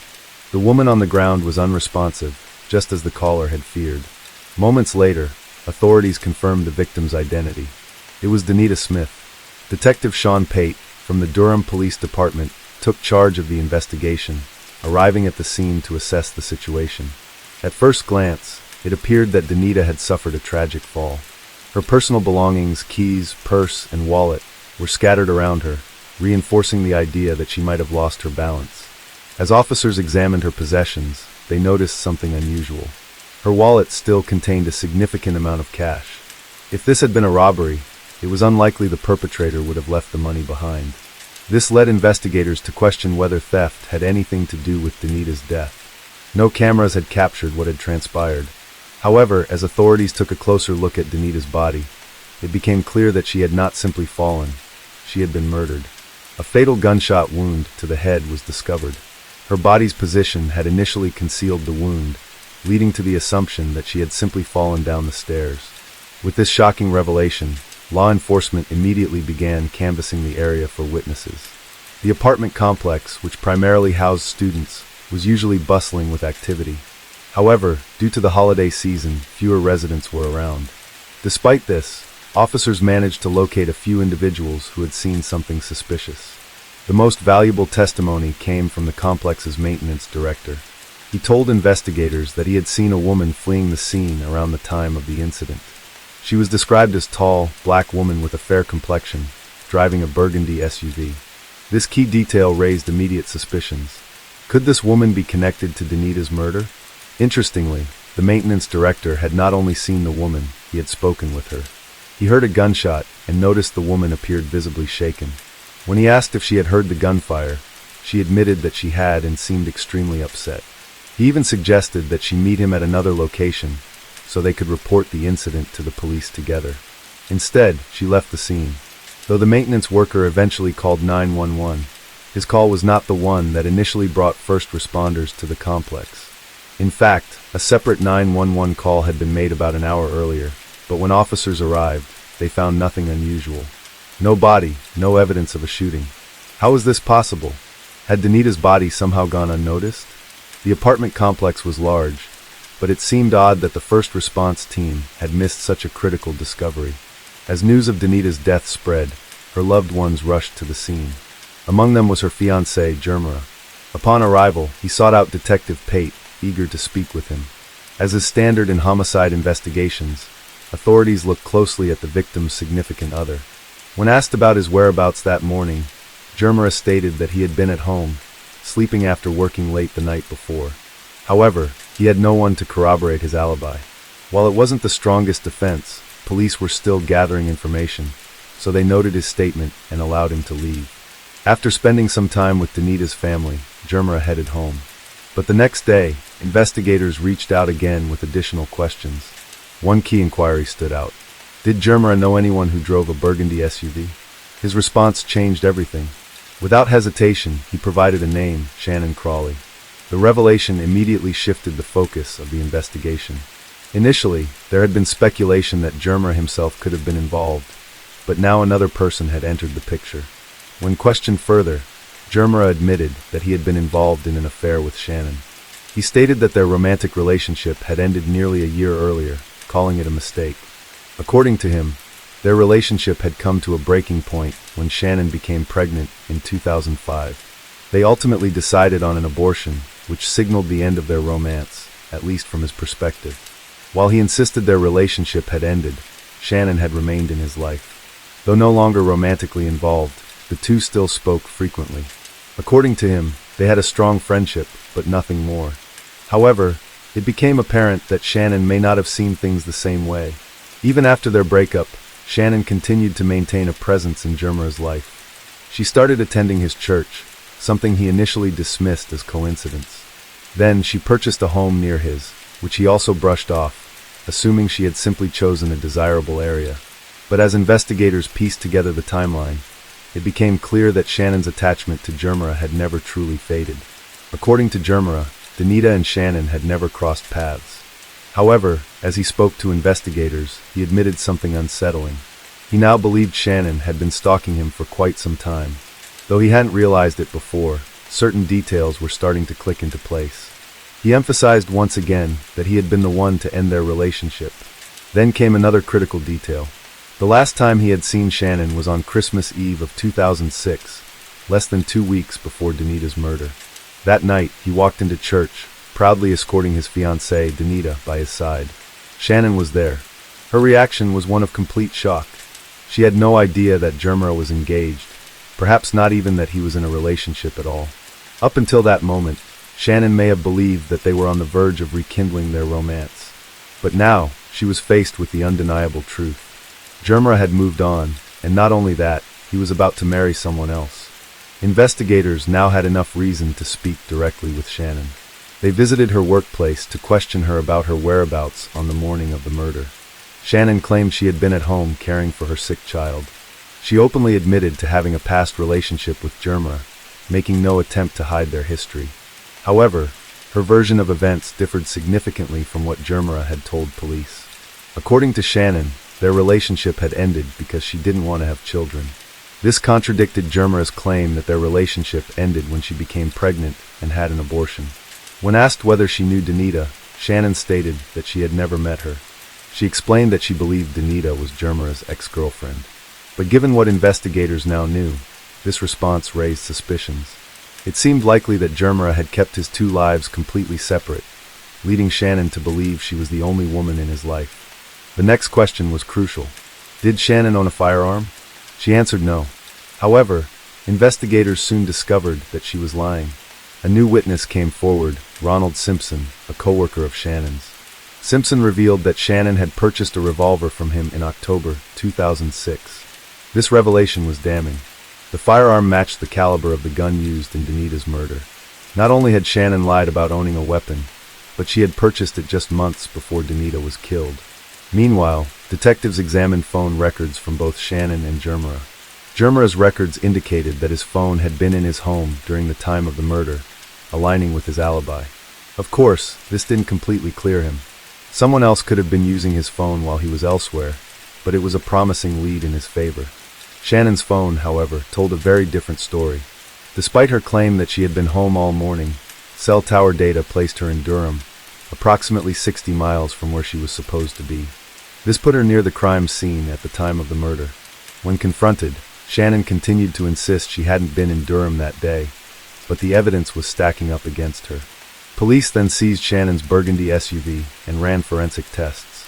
The woman on the ground was unresponsive, just as the caller had feared. Moments later, authorities confirmed the victim's identity. It was Denita Smith. Detective Sean Pate, from the Durham Police Department, took charge of the investigation, arriving at the scene to assess the situation. At first glance, it appeared that Denita had suffered a tragic fall. Her personal belongings, keys, purse, and wallet, were scattered around her, reinforcing the idea that she might have lost her balance. As officers examined her possessions, they noticed something unusual. Her wallet still contained a significant amount of cash. If this had been a robbery, it was unlikely the perpetrator would have left the money behind. This led investigators to question whether theft had anything to do with Denita's death. No cameras had captured what had transpired. However, as authorities took a closer look at Denita's body, it became clear that she had not simply fallen. She had been murdered. A fatal gunshot wound to the head was discovered. Her body's position had initially concealed the wound, leading to the assumption that she had simply fallen down the stairs. With this shocking revelation, law enforcement immediately began canvassing the area for witnesses. The apartment complex, which primarily housed students, was usually bustling with activity. However, due to the holiday season, fewer residents were around. Despite this, officers managed to locate a few individuals who had seen something suspicious. The most valuable testimony came from the complex's maintenance director. He told investigators that he had seen a woman fleeing the scene around the time of the incident. She was described as a tall, black woman with a fair complexion, driving a burgundy SUV. This key detail raised immediate suspicions. Could this woman be connected to Denita's murder? Interestingly, the maintenance director had not only seen the woman, he had spoken with her. He heard a gunshot and noticed the woman appeared visibly shaken. When he asked if she had heard the gunfire, she admitted that she had and seemed extremely upset. He even suggested that she meet him at another location so they could report the incident to the police together. Instead, she left the scene. Though the maintenance worker eventually called 911, his call was not the one that initially brought first responders to the complex. In fact, a separate 911 call had been made about an hour earlier, but when officers arrived, they found nothing unusual. No body, no evidence of a shooting. How was this possible? Had Denita's body somehow gone unnoticed? The apartment complex was large, but it seemed odd that the first response team had missed such a critical discovery. As news of Denita's death spread, her loved ones rushed to the scene. Among them was her fiancé, Jermier. Upon arrival, he sought out Detective Pate, eager to speak with him. As is standard in homicide investigations, authorities looked closely at the victim's significant other. When asked about his whereabouts that morning, Jermier stated that he had been at home, sleeping after working late the night before. However, he had no one to corroborate his alibi. While it wasn't the strongest defense, police were still gathering information, so they noted his statement and allowed him to leave. After spending some time with Denita's family, Jermier headed home. But the next day, investigators reached out again with additional questions. One key inquiry stood out. Did Jermera know anyone who drove a burgundy SUV? His response changed everything. Without hesitation, he provided a name, Shannon Crawley. The revelation immediately shifted the focus of the investigation. Initially, there had been speculation that Jermera himself could have been involved, but now another person had entered the picture. When questioned further, Jermera admitted that he had been involved in an affair with Shannon. He stated that their romantic relationship had ended nearly a year earlier, calling it a mistake. According to him, their relationship had come to a breaking point when Shannon became pregnant in 2005. They ultimately decided on an abortion, which signaled the end of their romance, at least from his perspective. While he insisted their relationship had ended, Shannon had remained in his life. Though no longer romantically involved, the two still spoke frequently. According to him, they had a strong friendship, but nothing more. However, it became apparent that Shannon may not have seen things the same way. Even after their breakup, Shannon continued to maintain a presence in Jermera's life. She started attending his church, something he initially dismissed as coincidence. Then she purchased a home near his, which he also brushed off, assuming she had simply chosen a desirable area. But as investigators pieced together the timeline, it became clear that Shannon's attachment to Jermera had never truly faded. According to Jermera, Denita and Shannon had never crossed paths. However, as he spoke to investigators, he admitted something unsettling. He now believed Shannon had been stalking him for quite some time. Though he hadn't realized it before, certain details were starting to click into place. He emphasized once again that he had been the one to end their relationship. Then came another critical detail. The last time he had seen Shannon was on Christmas Eve of 2006, less than 2 weeks before Denita's murder. That night, he walked into church, proudly escorting his fiancée, Denita, by his side. Shannon was there. Her reaction was one of complete shock. She had no idea that Jermera was engaged, perhaps not even that he was in a relationship at all. Up until that moment, Shannon may have believed that they were on the verge of rekindling their romance. But now, she was faced with the undeniable truth. Jermera had moved on, and not only that, he was about to marry someone else. Investigators now had enough reason to speak directly with Shannon. They visited her workplace to question her about her whereabouts on the morning of the murder. Shannon claimed she had been at home caring for her sick child. She openly admitted to having a past relationship with Jermera, making no attempt to hide their history. However, her version of events differed significantly from what Jermera had told police. According to Shannon, their relationship had ended because she didn't want to have children. This contradicted Jermera's claim that their relationship ended when she became pregnant and had an abortion. When asked whether she knew Denita, Shannon stated that she had never met her. She explained that she believed Denita was Jermera's ex-girlfriend. But given what investigators now knew, this response raised suspicions. It seemed likely that Jermera had kept his two lives completely separate, leading Shannon to believe she was the only woman in his life. The next question was crucial. Did Shannon own a firearm? She answered no. However, investigators soon discovered that she was lying. A new witness came forward, Ronald Simpson, a co-worker of Shannon's. Simpson revealed that Shannon had purchased a revolver from him in October 2006. This revelation was damning. The firearm matched the caliber of the gun used in Denita's murder. Not only had Shannon lied about owning a weapon, but she had purchased it just months before Denita was killed. Meanwhile, detectives examined phone records from both Shannon and Jermera. Jermera's records indicated that his phone had been in his home during the time of the murder, aligning with his alibi. Of course, this didn't completely clear him. Someone else could have been using his phone while he was elsewhere, but it was a promising lead in his favor. Shannon's phone, however, told a very different story. Despite her claim that she had been home all morning, cell tower data placed her in Durham, approximately 60 miles from where she was supposed to be. This put her near the crime scene at the time of the murder. When confronted, Shannon continued to insist she hadn't been in Durham that day, but the evidence was stacking up against her. Police then seized Shannon's burgundy SUV and ran forensic tests.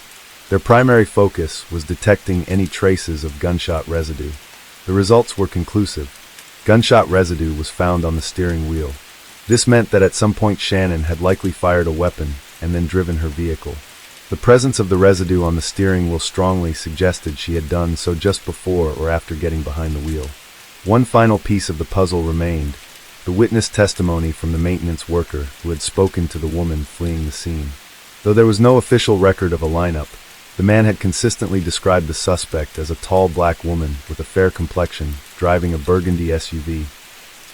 Their primary focus was detecting any traces of gunshot residue. The results were conclusive. Gunshot residue was found on the steering wheel. This meant that at some point Shannon had likely fired a weapon and then driven her vehicle. The presence of the residue on the steering wheel strongly suggested she had done so just before or after getting behind the wheel. One final piece of the puzzle remained: the witness testimony from the maintenance worker who had spoken to the woman fleeing the scene. Though there was no official record of a lineup, The man had consistently described the suspect as a tall black woman with a fair complexion, driving a burgundy SUV,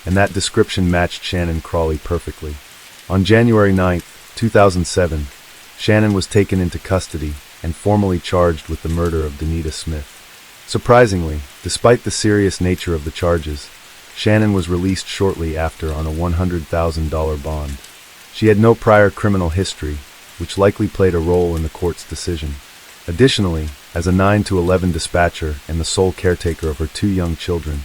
and that description matched Shannon Crawley perfectly. On January 9, 2007, Shannon was taken into custody and formally charged with the murder of Denita Smith. Surprisingly, despite the serious nature of the charges, Shannon was released shortly after on a $100,000 bond. She had no prior criminal history, which likely played a role in the court's decision. Additionally, as a 9 to 11 dispatcher and the sole caretaker of her 2 young children,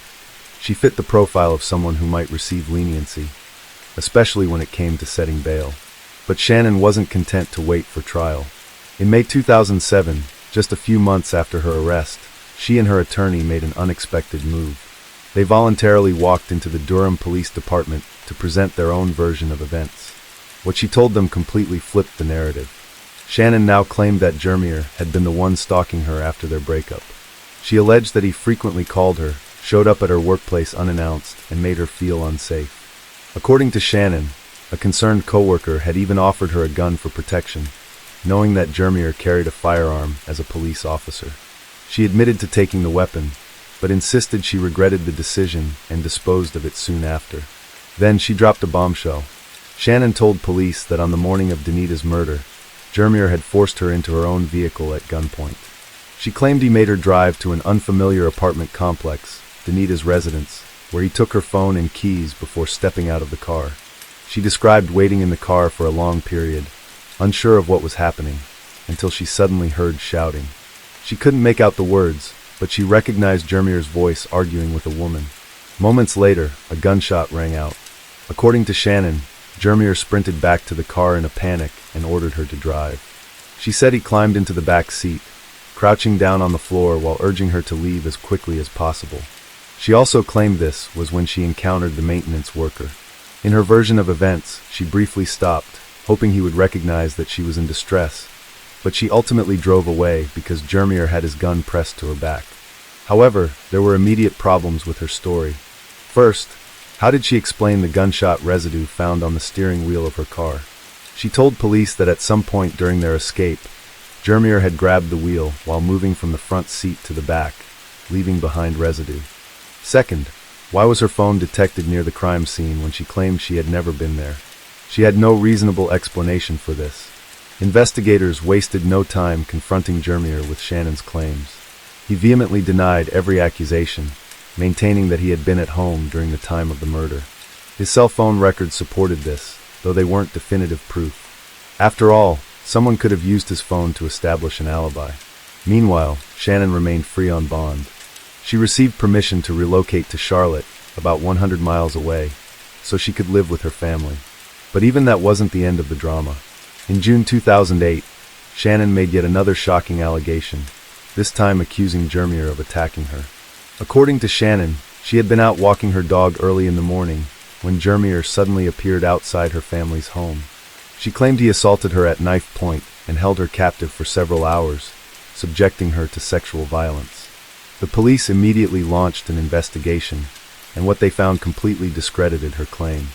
she fit the profile of someone who might receive leniency, especially when it came to setting bail. But Shannon wasn't content to wait for trial. In May 2007, just a few months after her arrest, she and her attorney made an unexpected move. They voluntarily walked into the Durham Police Department to present their own version of events. What she told them completely flipped the narrative. Shannon now claimed that Jermier had been the one stalking her after their breakup. She alleged that he frequently called her, showed up at her workplace unannounced, and made her feel unsafe. According to Shannon, a concerned coworker had even offered her a gun for protection, knowing that Jermier carried a firearm as a police officer. She admitted to taking the weapon, but insisted she regretted the decision and disposed of it soon after. Then she dropped a bombshell. Shannon told police that on the morning of Denita's murder, Jermier had forced her into her own vehicle at gunpoint. She claimed he made her drive to an unfamiliar apartment complex, Denita's residence, where he took her phone and keys before stepping out of the car. She described waiting in the car for a long period, unsure of what was happening, until she suddenly heard shouting. She couldn't make out the words, but she recognized Jermier's voice arguing with a woman. Moments later, a gunshot rang out. According to Shannon, Jermier sprinted back to the car in a panic and ordered her to drive. She said he climbed into the back seat, crouching down on the floor while urging her to leave as quickly as possible. She also claimed this was when she encountered the maintenance worker. In her version of events, she briefly stopped, hoping he would recognize that she was in distress, but she ultimately drove away because Jermier had his gun pressed to her back. However, there were immediate problems with her story. First, how did she explain the gunshot residue found on the steering wheel of her car? She told police that at some point during their escape, Jermier had grabbed the wheel while moving from the front seat to the back, leaving behind residue. Second, why was her phone detected near the crime scene when she claimed she had never been there? She had no reasonable explanation for this. Investigators wasted no time confronting Jermier with Shannon's claims. He vehemently denied every accusation, maintaining that he had been at home during the time of the murder. His cell phone records supported this, though they weren't definitive proof. After all, someone could have used his phone to establish an alibi. Meanwhile, Shannon remained free on bond. She received permission to relocate to Charlotte, about 100 miles away, so she could live with her family. But even that wasn't the end of the drama. In June 2008, Shannon made yet another shocking allegation, this time accusing Jermier of attacking her. According to Shannon, she had been out walking her dog early in the morning when Jermier suddenly appeared outside her family's home. She claimed he assaulted her at knife point and held her captive for several hours, subjecting her to sexual violence. The police immediately launched an investigation, and what they found completely discredited her claim.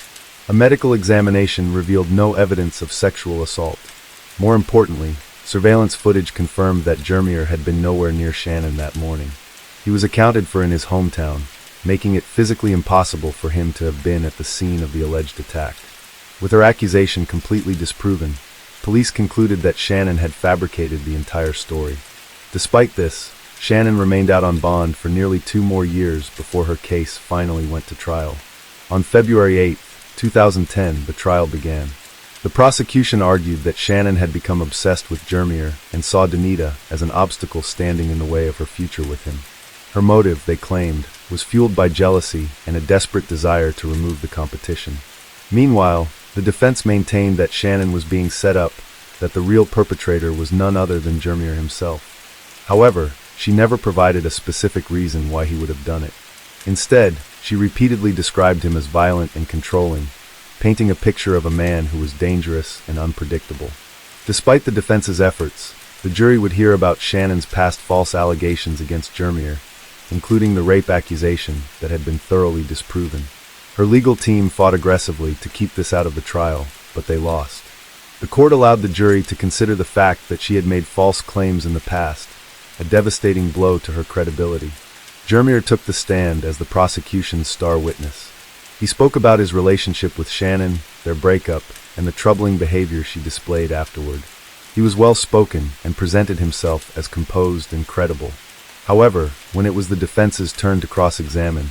A medical examination revealed no evidence of sexual assault. More importantly, surveillance footage confirmed that Jermier had been nowhere near Shannon that morning. He was accounted for in his hometown, making it physically impossible for him to have been at the scene of the alleged attack. With her accusation completely disproven, police concluded that Shannon had fabricated the entire story. Despite this, Shannon remained out on bond for nearly 2 more years before her case finally went to trial. On February 8, 2010, the trial began. The prosecution argued that Shannon had become obsessed with Jermier and saw Denita as an obstacle standing in the way of her future with him. Her motive, they claimed, was fueled by jealousy and a desperate desire to remove the competition. Meanwhile, the defense maintained that Shannon was being set up, that the real perpetrator was none other than Jermier himself. However, she never provided a specific reason why he would have done it. Instead, she repeatedly described him as violent and controlling, painting a picture of a man who was dangerous and unpredictable. Despite the defense's efforts, the jury would hear about Shannon's past false allegations against Jermier, including the rape accusation that had been thoroughly disproven. Her legal team fought aggressively to keep this out of the trial, but they lost. The court allowed the jury to consider the fact that she had made false claims in the past, a devastating blow to her credibility. Jermier took the stand as the prosecution's star witness. He spoke about his relationship with Shannon, their breakup, and the troubling behavior she displayed afterward. He was well-spoken and presented himself as composed and credible. However, when it was the defense's turn to cross-examine,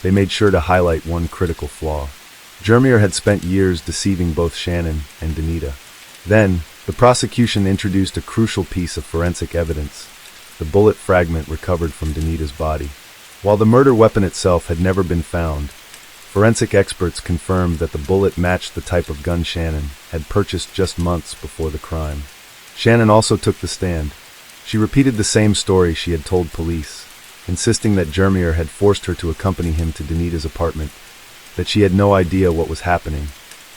they made sure to highlight one critical flaw. Jermier had spent years deceiving both Shannon and Denita. Then, the prosecution introduced a crucial piece of forensic evidence, the bullet fragment recovered from Denita's body. While the murder weapon itself had never been found, forensic experts confirmed that the bullet matched the type of gun Shannon had purchased just months before the crime. Shannon also took the stand. She repeated the same story she had told police, insisting that Jermier had forced her to accompany him to Denita's apartment, that she had no idea what was happening,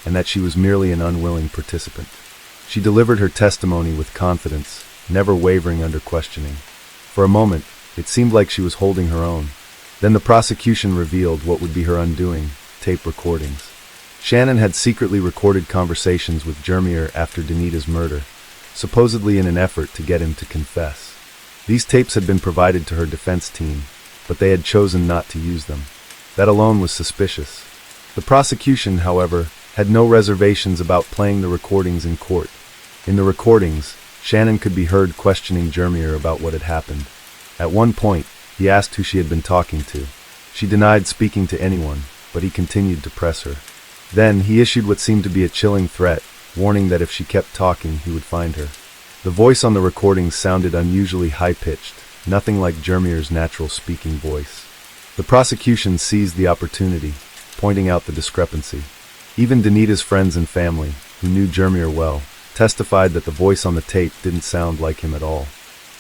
and that she was merely an unwilling participant. She delivered her testimony with confidence, never wavering under questioning. For a moment, it seemed like she was holding her own. Then the prosecution revealed what would be her undoing: tape recordings. Shannon had secretly recorded conversations with Jermier after Denita's murder, supposedly in an effort to get him to confess. These tapes had been provided to her defense team, but they had chosen not to use them. That alone was suspicious. The prosecution, however, had no reservations about playing the recordings in court. In the recordings, Shannon could be heard questioning Jermier about what had happened. At one point, he asked who she had been talking to. She denied speaking to anyone, but he continued to press her. Then, he issued what seemed to be a chilling threat, warning that if she kept talking, he would find her. The voice on the recordings sounded unusually high-pitched, nothing like Jermier's natural speaking voice. The prosecution seized the opportunity, pointing out the discrepancy. Even Denita's friends and family, who knew Jermier well, testified that the voice on the tape didn't sound like him at all.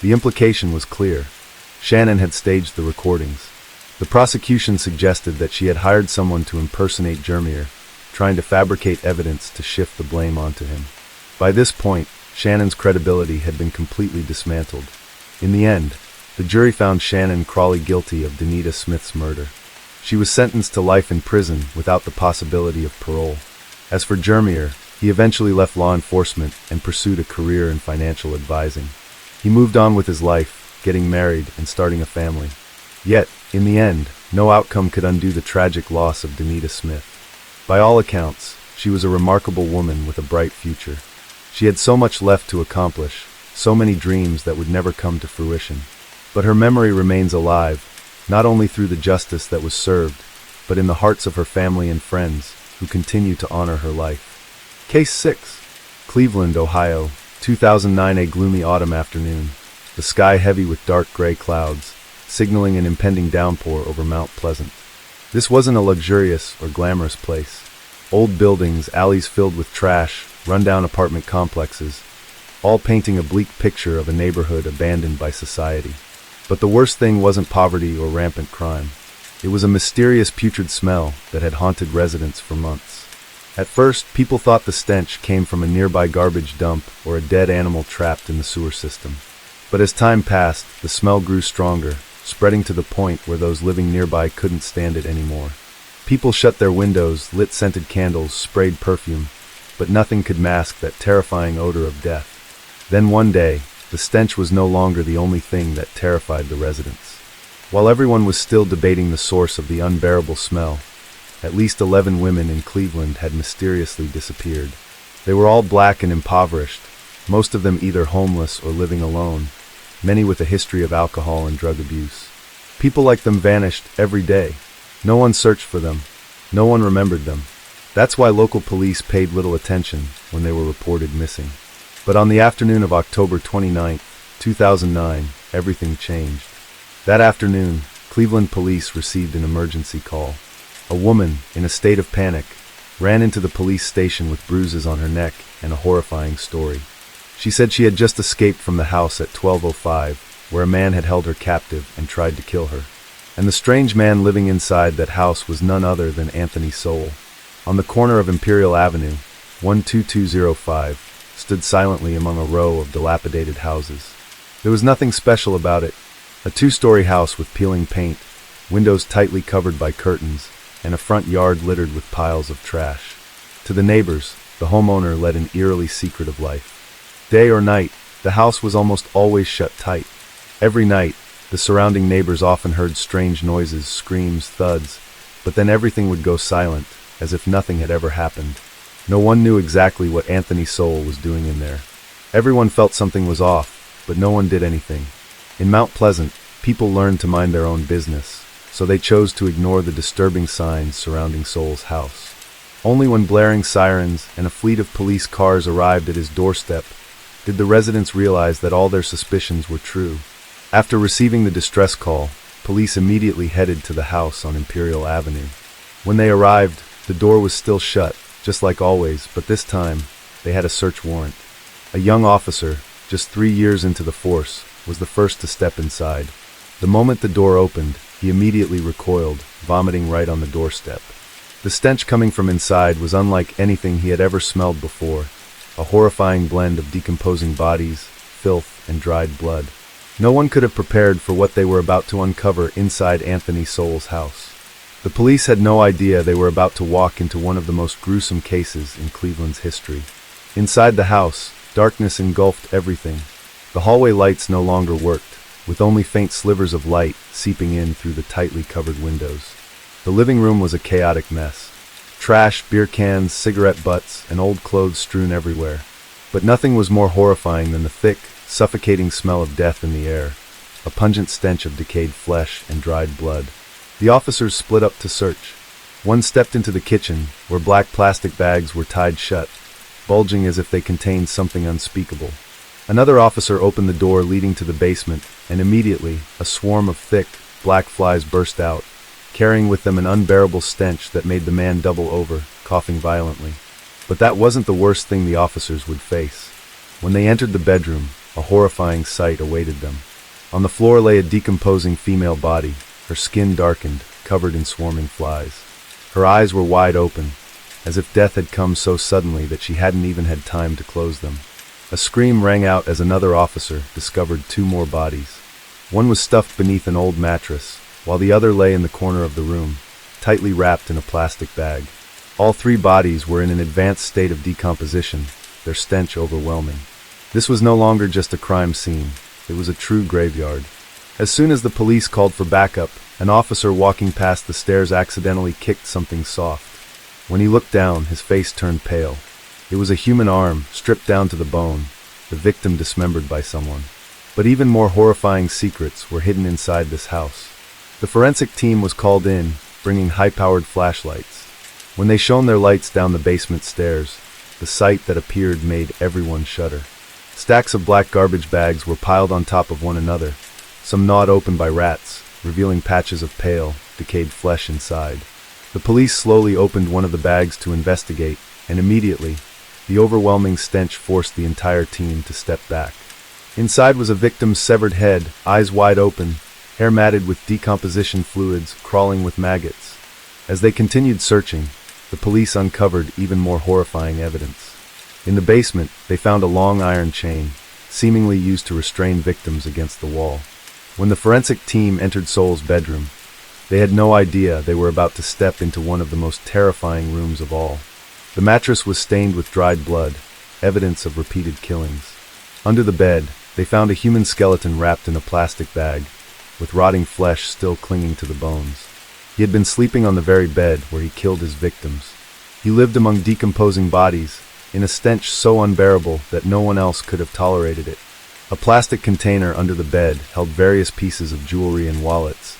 The implication was clear. Shannon had staged the recordings. The prosecution suggested that she had hired someone to impersonate Jermier, trying to fabricate evidence to shift the blame onto him. By this point, Shannon's credibility had been completely dismantled. In the end, the jury found Shannon Crawley guilty of Denita Smith's murder. She was sentenced to life in prison without the possibility of parole. As for Jermier, he eventually left law enforcement and pursued a career in financial advising. He moved on with his life, getting married and starting a family. Yet, in the end, no outcome could undo the tragic loss of Denita Smith. By all accounts, she was a remarkable woman with a bright future. She had so much left to accomplish, so many dreams that would never come to fruition. But her memory remains alive, not only through the justice that was served, but in the hearts of her family and friends, who continue to honor her life. Case 6. Cleveland, Ohio, 2009. A gloomy autumn afternoon. The sky heavy with dark gray clouds, signaling an impending downpour over Mount Pleasant. This wasn't a luxurious or glamorous place. Old buildings, alleys filled with trash, rundown apartment complexes, all painting a bleak picture of a neighborhood abandoned by society. But the worst thing wasn't poverty or rampant crime. It was a mysterious putrid smell that had haunted residents for months. At first, people thought the stench came from a nearby garbage dump or a dead animal trapped in the sewer system. But as time passed, the smell grew stronger, spreading to the point where those living nearby couldn't stand it anymore. People shut their windows, lit scented candles, sprayed perfume, but nothing could mask that terrifying odor of death. Then one day, the stench was no longer the only thing that terrified the residents. While everyone was still debating the source of the unbearable smell, at least 11 women in Cleveland had mysteriously disappeared. They were all black and impoverished, most of them either homeless or living alone, many with a history of alcohol and drug abuse. People like them vanished every day. No one searched for them. No one remembered them. That's why local police paid little attention when they were reported missing. But on the afternoon of October 29, 2009, everything changed. That afternoon, Cleveland police received an emergency call. A woman, in a state of panic, ran into the police station with bruises on her neck and a horrifying story. She said she had just escaped from the house at 12:05, where a man had held her captive and tried to kill her. And the strange man living inside that house was none other than Anthony Sowell. On the corner of Imperial Avenue, 12205, stood silently among a row of dilapidated houses. There was nothing special about it. A 2-story house with peeling paint, windows tightly covered by curtains, and a front yard littered with piles of trash. To the neighbors, the homeowner led an eerily secretive life. Day or night, the house was almost always shut tight. Every night, the surrounding neighbors often heard strange noises, screams, thuds, but then everything would go silent, as if nothing had ever happened. No one knew exactly what Anthony Sowell was doing in there. Everyone felt something was off, but no one did anything. In Mount Pleasant, people learned to mind their own business, so they chose to ignore the disturbing signs surrounding Sowell's house. Only when blaring sirens and a fleet of police cars arrived at his doorstep did the residents realize that all their suspicions were true. After receiving the distress call, police immediately headed to the house on Imperial Avenue. When they arrived, the door was still shut, just like always, but this time, they had a search warrant. A young officer, just 3 years into the force, was the first to step inside. The moment the door opened, he immediately recoiled, vomiting right on the doorstep. The stench coming from inside was unlike anything he had ever smelled before, a horrifying blend of decomposing bodies, filth, and dried blood. No one could have prepared for what they were about to uncover inside Anthony Sowell's house. The police had no idea they were about to walk into one of the most gruesome cases in Cleveland's history. Inside the house, darkness engulfed everything. The hallway lights no longer worked, with only faint slivers of light seeping in through the tightly covered windows. The living room was a chaotic mess. Trash, beer cans, cigarette butts, and old clothes strewn everywhere. But nothing was more horrifying than the thick, suffocating smell of death in the air, a pungent stench of decayed flesh and dried blood. The officers split up to search. One stepped into the kitchen, where black plastic bags were tied shut, bulging as if they contained something unspeakable. Another officer opened the door leading to the basement, and immediately, a swarm of thick, black flies burst out, carrying with them an unbearable stench that made the man double over, coughing violently. But that wasn't the worst thing the officers would face. When they entered the bedroom, a horrifying sight awaited them. On the floor lay a decomposing female body, her skin darkened, covered in swarming flies. Her eyes were wide open, as if death had come so suddenly that she hadn't even had time to close them. A scream rang out as another officer discovered 2 more bodies. One was stuffed beneath an old mattress, while the other lay in the corner of the room, tightly wrapped in a plastic bag. All 3 bodies were in an advanced state of decomposition, their stench overwhelming. This was no longer just a crime scene, it was a true graveyard. As soon as the police called for backup, an officer walking past the stairs accidentally kicked something soft. When he looked down, his face turned pale. It was a human arm, stripped down to the bone, the victim dismembered by someone. But even more horrifying secrets were hidden inside this house. The forensic team was called in, bringing high-powered flashlights. When they shone their lights down the basement stairs, the sight that appeared made everyone shudder. Stacks of black garbage bags were piled on top of one another, some gnawed open by rats, revealing patches of pale, decayed flesh inside. The police slowly opened one of the bags to investigate, and immediately, the overwhelming stench forced the entire team to step back. Inside was a victim's severed head, eyes wide open, hair matted with decomposition fluids, crawling with maggots. As they continued searching, the police uncovered even more horrifying evidence. In the basement, they found a long iron chain, seemingly used to restrain victims against the wall. When the forensic team entered Sowell's bedroom, they had no idea they were about to step into one of the most terrifying rooms of all. The mattress was stained with dried blood, evidence of repeated killings. Under the bed, they found a human skeleton wrapped in a plastic bag, with rotting flesh still clinging to the bones. He had been sleeping on the very bed where he killed his victims. He lived among decomposing bodies, in a stench so unbearable that no one else could have tolerated it. A plastic container under the bed held various pieces of jewelry and wallets,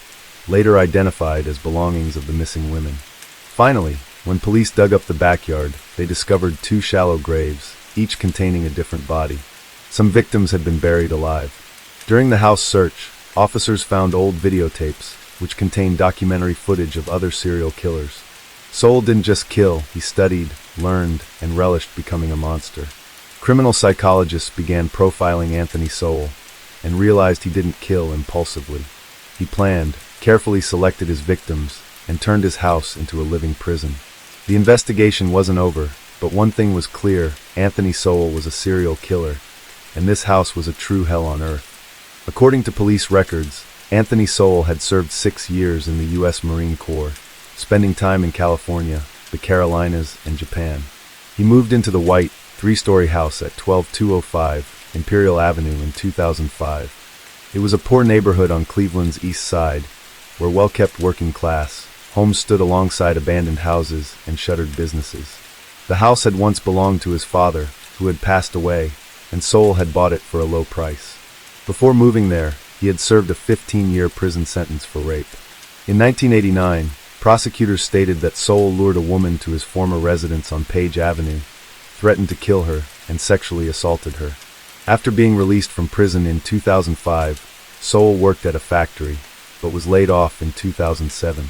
later identified as belongings of the missing women. Finally, when police dug up the backyard, they discovered 2 shallow graves, each containing a different body. Some victims had been buried alive. During the house search, officers found old videotapes, which contained documentary footage of other serial killers. Sowell didn't just kill, he studied, learned, and relished becoming a monster. Criminal psychologists began profiling Anthony Sowell, and realized he didn't kill impulsively. He planned, carefully selected his victims, and turned his house into a living prison. The investigation wasn't over, but one thing was clear: Anthony Sowell was a serial killer, and this house was a true hell on earth. According to police records, Anthony Sowell had served 6 years in the U.S. Marine Corps, spending time in California, the Carolinas, and Japan. He moved into the white, three-story house at 12205 Imperial Avenue in 2005. It was a poor neighborhood on Cleveland's east side, where well-kept working-class homes stood alongside abandoned houses and shuttered businesses. The house had once belonged to his father, who had passed away, and Sowell had bought it for a low price. Before moving there, he had served a 15-year prison sentence for rape. In 1989, prosecutors stated that Sowell lured a woman to his former residence on Page Avenue, threatened to kill her, and sexually assaulted her. After being released from prison in 2005, Sowell worked at a factory, but was laid off in 2007.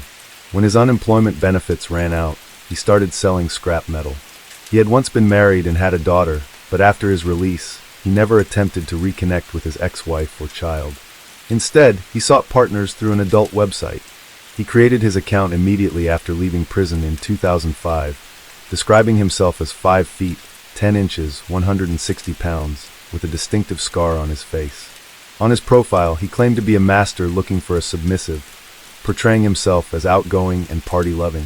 When his unemployment benefits ran out, he started selling scrap metal. He had once been married and had a daughter, but after his release, he never attempted to reconnect with his ex-wife or child. Instead, he sought partners through an adult website. He created his account immediately after leaving prison in 2005, describing himself as 5 feet, 10 inches, 160 pounds, with a distinctive scar on his face. On his profile, he claimed to be a master looking for a submissive, portraying himself as outgoing and party-loving.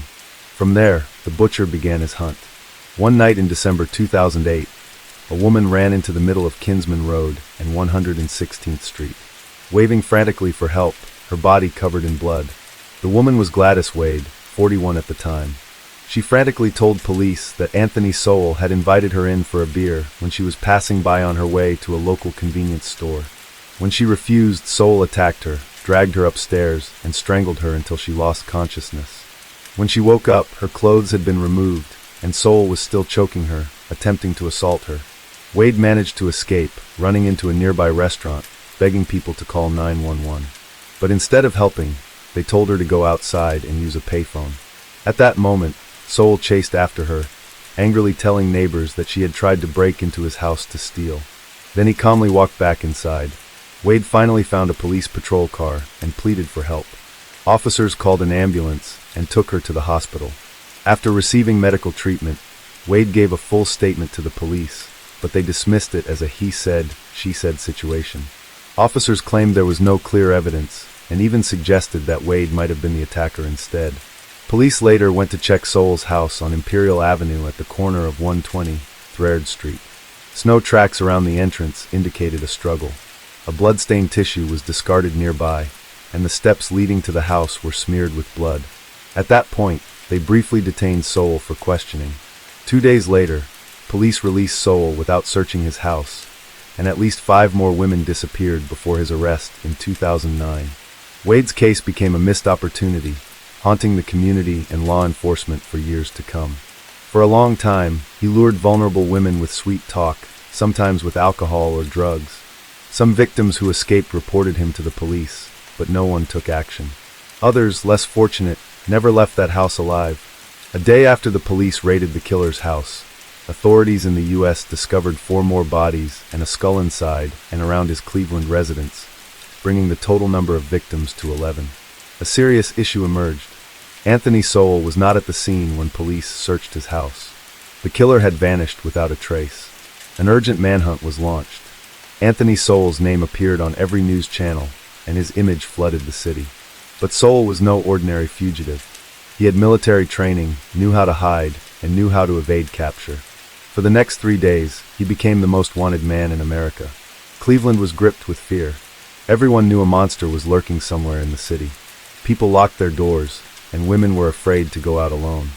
From there, the butcher began his hunt. One night in December 2008, a woman ran into the middle of Kinsman Road and 116th Street. Waving frantically for help, her body covered in blood. The woman was Gladys Wade, 41 at the time. She frantically told police that Anthony Sowell had invited her in for a beer when she was passing by on her way to a local convenience store. When she refused, Sowell attacked her, dragged her upstairs, and strangled her until she lost consciousness. When she woke up, her clothes had been removed, and Sowell was still choking her, attempting to assault her. Wade managed to escape, running into a nearby restaurant, begging people to call 911. But instead of helping, they told her to go outside and use a payphone. At that moment, Sowell chased after her, angrily telling neighbors that she had tried to break into his house to steal. Then he calmly walked back inside. Wade finally found a police patrol car and pleaded for help. Officers called an ambulance and took her to the hospital. After receiving medical treatment, Wade gave a full statement to the police, but they dismissed it as a he said, she said situation. Officers claimed there was no clear evidence, and even suggested that Wade might have been the attacker instead. Police later went to check Sowell's house on Imperial Avenue at the corner of 120 Threrd Street. Snow tracks around the entrance indicated a struggle. A blood-stained tissue was discarded nearby, and the steps leading to the house were smeared with blood. At that point, they briefly detained Sowell for questioning. 2 days later, police released Sowell without searching his house, and at least 5 more women disappeared before his arrest in 2009. Wade's case became a missed opportunity, haunting the community and law enforcement for years to come. For a long time, he lured vulnerable women with sweet talk, sometimes with alcohol or drugs. Some victims who escaped reported him to the police, but no one took action. Others, less fortunate, never left that house alive. A day after the police raided the killer's house, authorities in the U.S. discovered 4 more bodies and a skull inside and around his Cleveland residence, bringing the total number of victims to 11. A serious issue emerged. Anthony Sowell was not at the scene when police searched his house. The killer had vanished without a trace. An urgent manhunt was launched. Anthony Sowell's name appeared on every news channel, and his image flooded the city. But Sowell was no ordinary fugitive. He had military training, knew how to hide, and knew how to evade capture. For the next 3 days, he became the most wanted man in America. Cleveland was gripped with fear. Everyone knew a monster was lurking somewhere in the city. People locked their doors, and women were afraid to go out alone.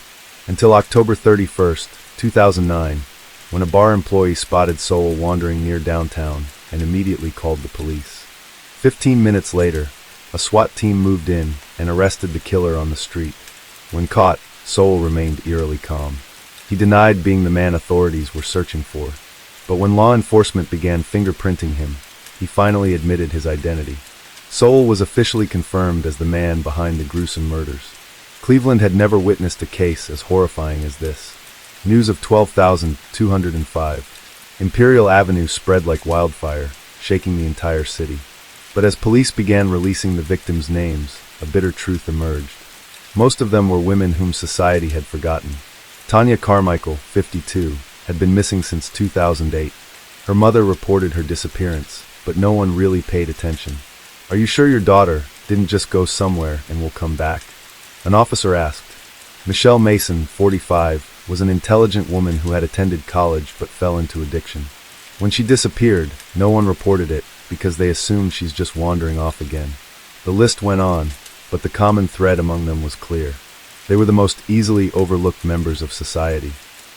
Until October 31st, 2009, when a bar employee spotted Sowell wandering near downtown and immediately called the police. 15 minutes later, a SWAT team moved in and arrested the killer on the street. When caught, Sowell remained eerily calm. He denied being the man authorities were searching for, but when law enforcement began fingerprinting him, he finally admitted his identity. Sowell was officially confirmed as the man behind the gruesome murders. Cleveland had never witnessed a case as horrifying as this. News of 12,205. Imperial Avenue spread like wildfire, shaking the entire city. But as police began releasing the victims' names, a bitter truth emerged. Most of them were women whom society had forgotten. Tanya Carmichael, 52, had been missing since 2008. Her mother reported her disappearance, but no one really paid attention. "Are you sure your daughter didn't just go somewhere and will come back?" an officer asked. Michelle Mason, 45, was an intelligent woman who had attended college but fell into addiction. When she disappeared, no one reported it because they assumed she's just wandering off again. The list went on, but the common thread among them was clear. They were the most easily overlooked members of society: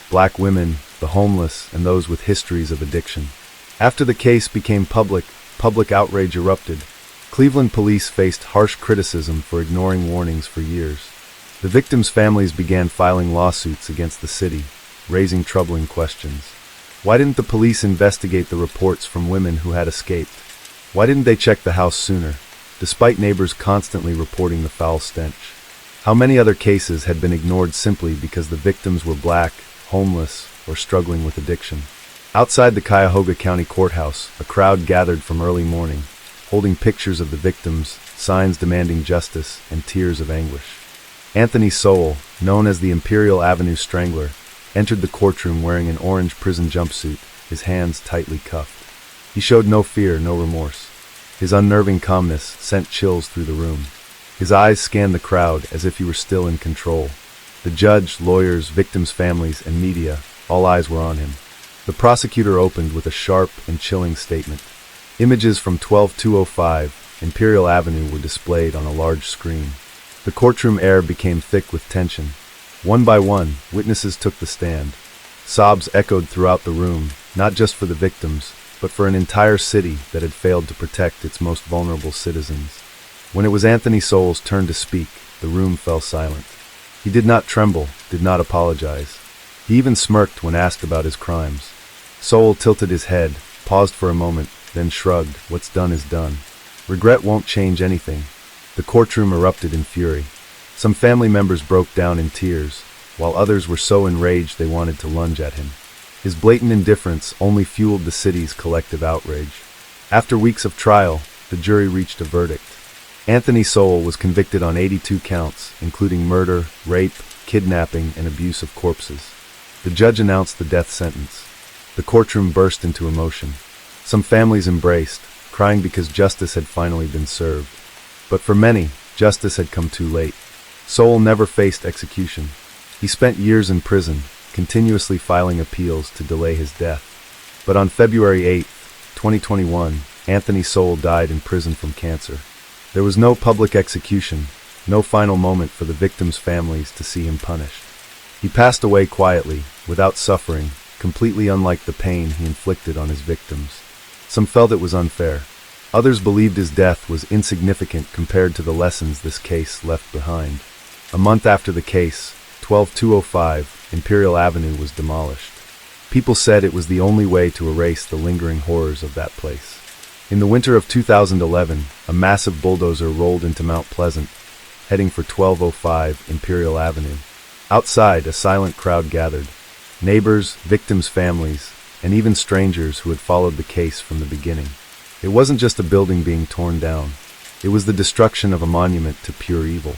black women, the homeless, and those with histories of addiction. After the case became public outrage erupted. Cleveland police faced harsh criticism for ignoring warnings for years. The victims' families began filing lawsuits against the city, raising troubling questions. Why didn't the police investigate the reports from women who had escaped? Why didn't they check the house sooner, despite neighbors constantly reporting the foul stench? How many other cases had been ignored simply because the victims were black, homeless, or struggling with addiction? Outside the Cuyahoga County Courthouse, a crowd gathered from early morning, holding pictures of the victims, signs demanding justice, and tears of anguish. Anthony Sowell, known as the Imperial Avenue Strangler, entered the courtroom wearing an orange prison jumpsuit, his hands tightly cuffed. He showed no fear, no remorse. His unnerving calmness sent chills through the room. His eyes scanned the crowd as if he were still in control. The judge, lawyers, victims' families, and media, all eyes were on him. The prosecutor opened with a sharp and chilling statement. Images from 12205 Imperial Avenue were displayed on a large screen. The courtroom air became thick with tension. One by one, witnesses took the stand. Sobs echoed throughout the room, not just for the victims, but for an entire city that had failed to protect its most vulnerable citizens. When it was Anthony Sowell's turn to speak, the room fell silent. He did not tremble, did not apologize. He even smirked when asked about his crimes. Sowell tilted his head, paused for a moment, then shrugged. What's done is done. Regret won't change anything. The courtroom erupted in fury. Some family members broke down in tears, while others were so enraged they wanted to lunge at him. His blatant indifference only fueled the city's collective outrage. After weeks of trial, the jury reached a verdict. Anthony Sowell was convicted on 82 counts, including murder, rape, kidnapping, and abuse of corpses. The judge announced the death sentence. The courtroom burst into emotion. Some families embraced, crying because justice had finally been served. But for many, justice had come too late. Sowell never faced execution. He spent years in prison, continuously filing appeals to delay his death. But on February 8, 2021, Anthony Sowell died in prison from cancer. There was no public execution, no final moment for the victims' families to see him punished. He passed away quietly, without suffering, completely unlike the pain he inflicted on his victims. Some felt it was unfair. Others believed his death was insignificant compared to the lessons this case left behind. A month after the case, 12205 Imperial Avenue was demolished. People said it was the only way to erase the lingering horrors of that place. In the winter of 2011, a massive bulldozer rolled into Mount Pleasant, heading for 1205 Imperial Avenue. Outside, a silent crowd gathered. Neighbors, victims' families, and even strangers who had followed the case from the beginning. It wasn't just a building being torn down. It was the destruction of a monument to pure evil.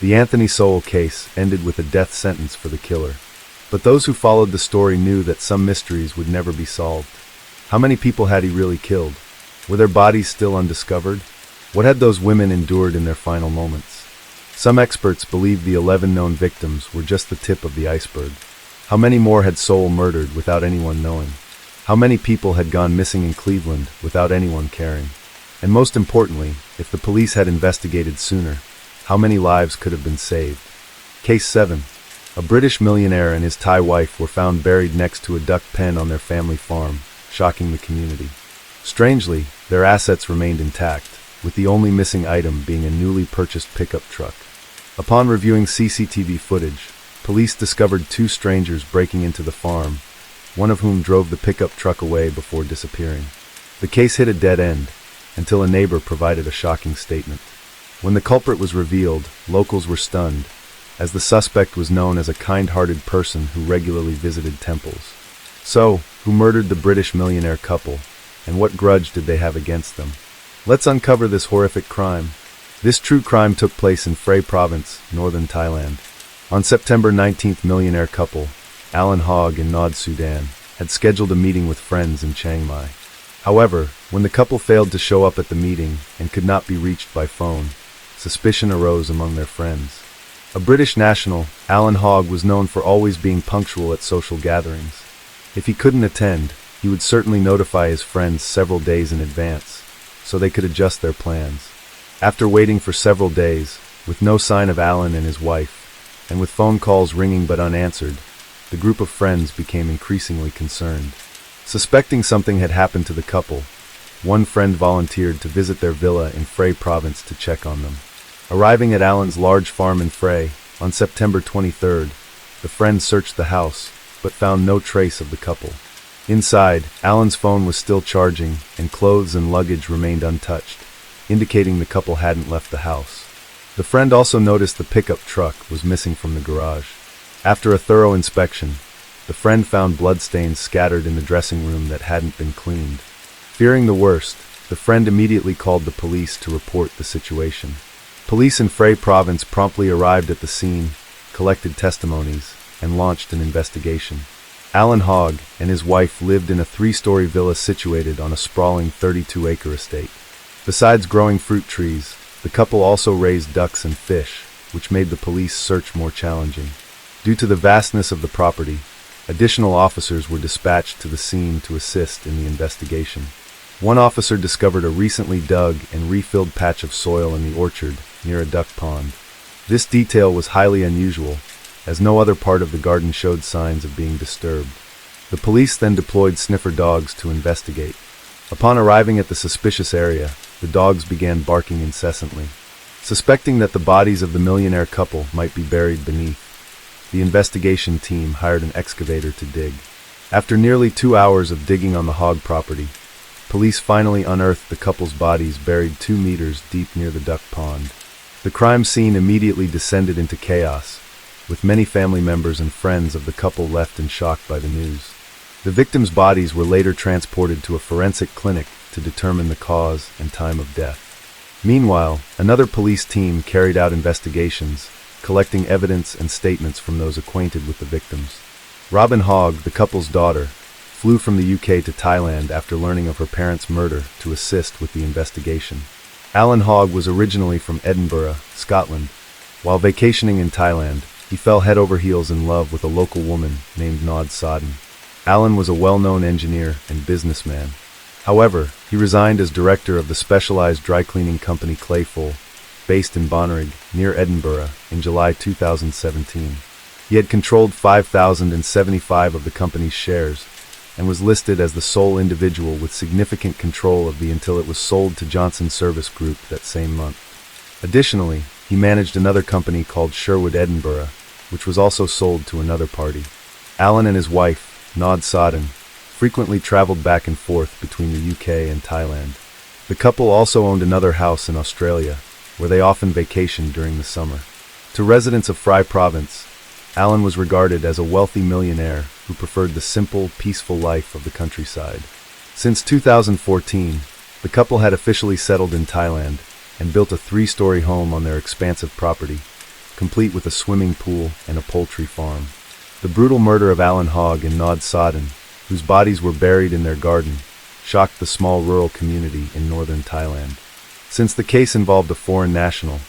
The Anthony Sowell case ended with a death sentence for the killer. But those who followed the story knew that some mysteries would never be solved. How many people had he really killed? Were their bodies still undiscovered? What had those women endured in their final moments? Some experts believe the 11 known victims were just the tip of the iceberg. How many more had Sowell murdered without anyone knowing? How many people had gone missing in Cleveland without anyone caring? And most importantly, if the police had investigated sooner, how many lives could have been saved? Case 7. A British millionaire and his Thai wife were found buried next to a duck pen on their family farm, shocking the community. Strangely, their assets remained intact, with the only missing item being a newly purchased pickup truck. Upon reviewing CCTV footage, police discovered two strangers breaking into the farm, one of whom drove the pickup truck away before disappearing. The case hit a dead end, until a neighbor provided a shocking statement. When the culprit was revealed, locals were stunned, as the suspect was known as a kind-hearted person who regularly visited temples. So, who murdered the British millionaire couple, and what grudge did they have against them? Let's uncover this horrific crime. This true crime took place in Phrae Province, northern Thailand. On September 19th, millionaire couple, Alan Hogg in Nod, Sudan, had scheduled a meeting with friends in Chiang Mai. However, when the couple failed to show up at the meeting and could not be reached by phone, suspicion arose among their friends. A British national, Alan Hogg was known for always being punctual at social gatherings. If he couldn't attend, he would certainly notify his friends several days in advance, so they could adjust their plans. After waiting for several days, with no sign of Alan and his wife, and with phone calls ringing but unanswered, the group of friends became increasingly concerned. Suspecting something had happened to the couple, one friend volunteered to visit their villa in Frey province to check on them. Arriving at Alan's large farm in Frey, on September 23rd, the friend searched the house, but found no trace of the couple. Inside, Alan's phone was still charging, and clothes and luggage remained untouched, indicating the couple hadn't left the house. The friend also noticed the pickup truck was missing from the garage. After a thorough inspection, the friend found bloodstains scattered in the dressing room that hadn't been cleaned. Fearing the worst, the friend immediately called the police to report the situation. Police in Frey province promptly arrived at the scene, collected testimonies, and launched an investigation. Alan Hogg and his wife lived in a 3-story villa situated on a sprawling 32-acre estate. Besides growing fruit trees, the couple also raised ducks and fish, which made the police search more challenging. Due to the vastness of the property, additional officers were dispatched to the scene to assist in the investigation. One officer discovered a recently dug and refilled patch of soil in the orchard near a duck pond. This detail was highly unusual, as no other part of the garden showed signs of being disturbed. The police then deployed sniffer dogs to investigate. Upon arriving at the suspicious area, the dogs began barking incessantly. Suspecting that the bodies of the millionaire couple might be buried beneath, the investigation team hired an excavator to dig. After nearly 2 hours of digging on the Hogg property, police finally unearthed the couple's bodies buried 2 meters deep near the duck pond. The crime scene immediately descended into chaos, with many family members and friends of the couple left in shock by the news. The victims' bodies were later transported to a forensic clinic to determine the cause and time of death. Meanwhile, another police team carried out investigations, collecting evidence and statements from those acquainted with the victims. Robin Hogg, the couple's daughter, flew from the UK to Thailand after learning of her parents' murder to assist with the investigation. Alan Hogg was originally from Edinburgh, Scotland. While vacationing in Thailand, he fell head over heels in love with a local woman named Nod Sodden. Alan was a well-known engineer and businessman. However, he resigned as director of the specialized dry cleaning company Clayful, based in Bonnyrigg, near Edinburgh, in July 2017. He had controlled 5,075 of the company's shares, and was listed as the sole individual with significant control of the until it was sold to Johnson Service Group that same month. Additionally, he managed another company called Sherwood Edinburgh, which was also sold to another party. Alan and his wife, Nod Sodden, frequently traveled back and forth between the UK and Thailand. The couple also owned another house in Australia, where they often vacationed during the summer. To residents of Frey province, Alan was regarded as a wealthy millionaire who preferred the simple, peaceful life of the countryside. Since 2014, the couple had officially settled in Thailand and built a 3-story home on their expansive property, complete with a swimming pool and a poultry farm. The brutal murder of Alan Hogg and Nod Sodden, whose bodies were buried in their garden, shocked the small rural community in northern Thailand. Since the case involved a foreign national,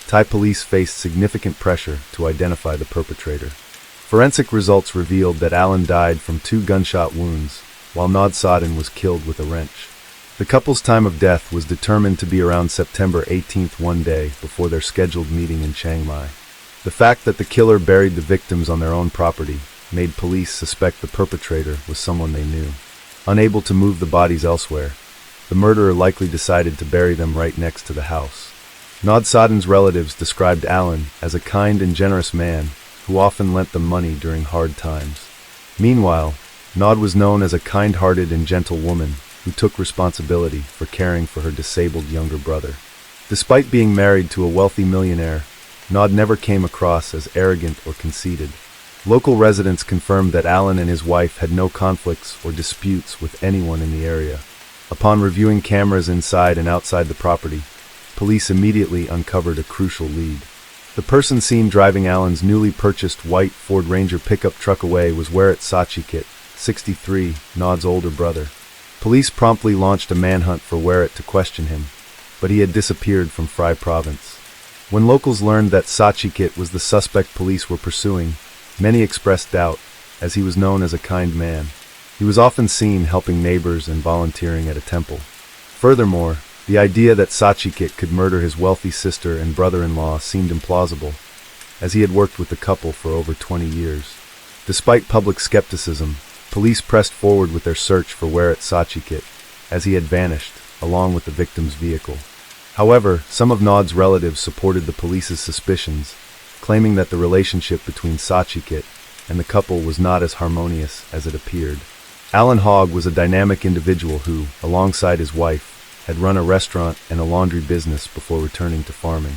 Thai police faced significant pressure to identify the perpetrator. Forensic results revealed that Alan died from 2 gunshot wounds, while Nod Sodden was killed with a wrench. The couple's time of death was determined to be around September 18th, one day before their scheduled meeting in Chiang Mai. The fact that the killer buried the victims on their own property made police suspect the perpetrator was someone they knew. Unable to move the bodies elsewhere, the murderer likely decided to bury them right next to the house. Nod Sodden's relatives described Alan as a kind and generous man who often lent them money during hard times. Meanwhile, Nod was known as a kind-hearted and gentle woman who took responsibility for caring for her disabled younger brother. Despite being married to a wealthy millionaire, Nod never came across as arrogant or conceited. Local residents confirmed that Alan and his wife had no conflicts or disputes with anyone in the area. Upon reviewing cameras inside and outside the property, police immediately uncovered a crucial lead. The person seen driving Alan's newly purchased white Ford Ranger pickup truck away was Werit Sachikit, 63, Nod's older brother. Police promptly launched a manhunt for Werit to question him, but he had disappeared from Frey province. When locals learned that Sachikit was the suspect police were pursuing, many expressed doubt, as he was known as a kind man. He was often seen helping neighbors and volunteering at a temple. Furthermore, the idea that Sachikit could murder his wealthy sister and brother-in-law seemed implausible, as he had worked with the couple for over 20 years. Despite public skepticism, police pressed forward with their search for where Sachikit, as he had vanished, along with the victim's vehicle. However, some of Nod's relatives supported the police's suspicions, claiming that the relationship between Sachikit and the couple was not as harmonious as it appeared. Alan Hogg was a dynamic individual who, alongside his wife, had run a restaurant and a laundry business before returning to farming.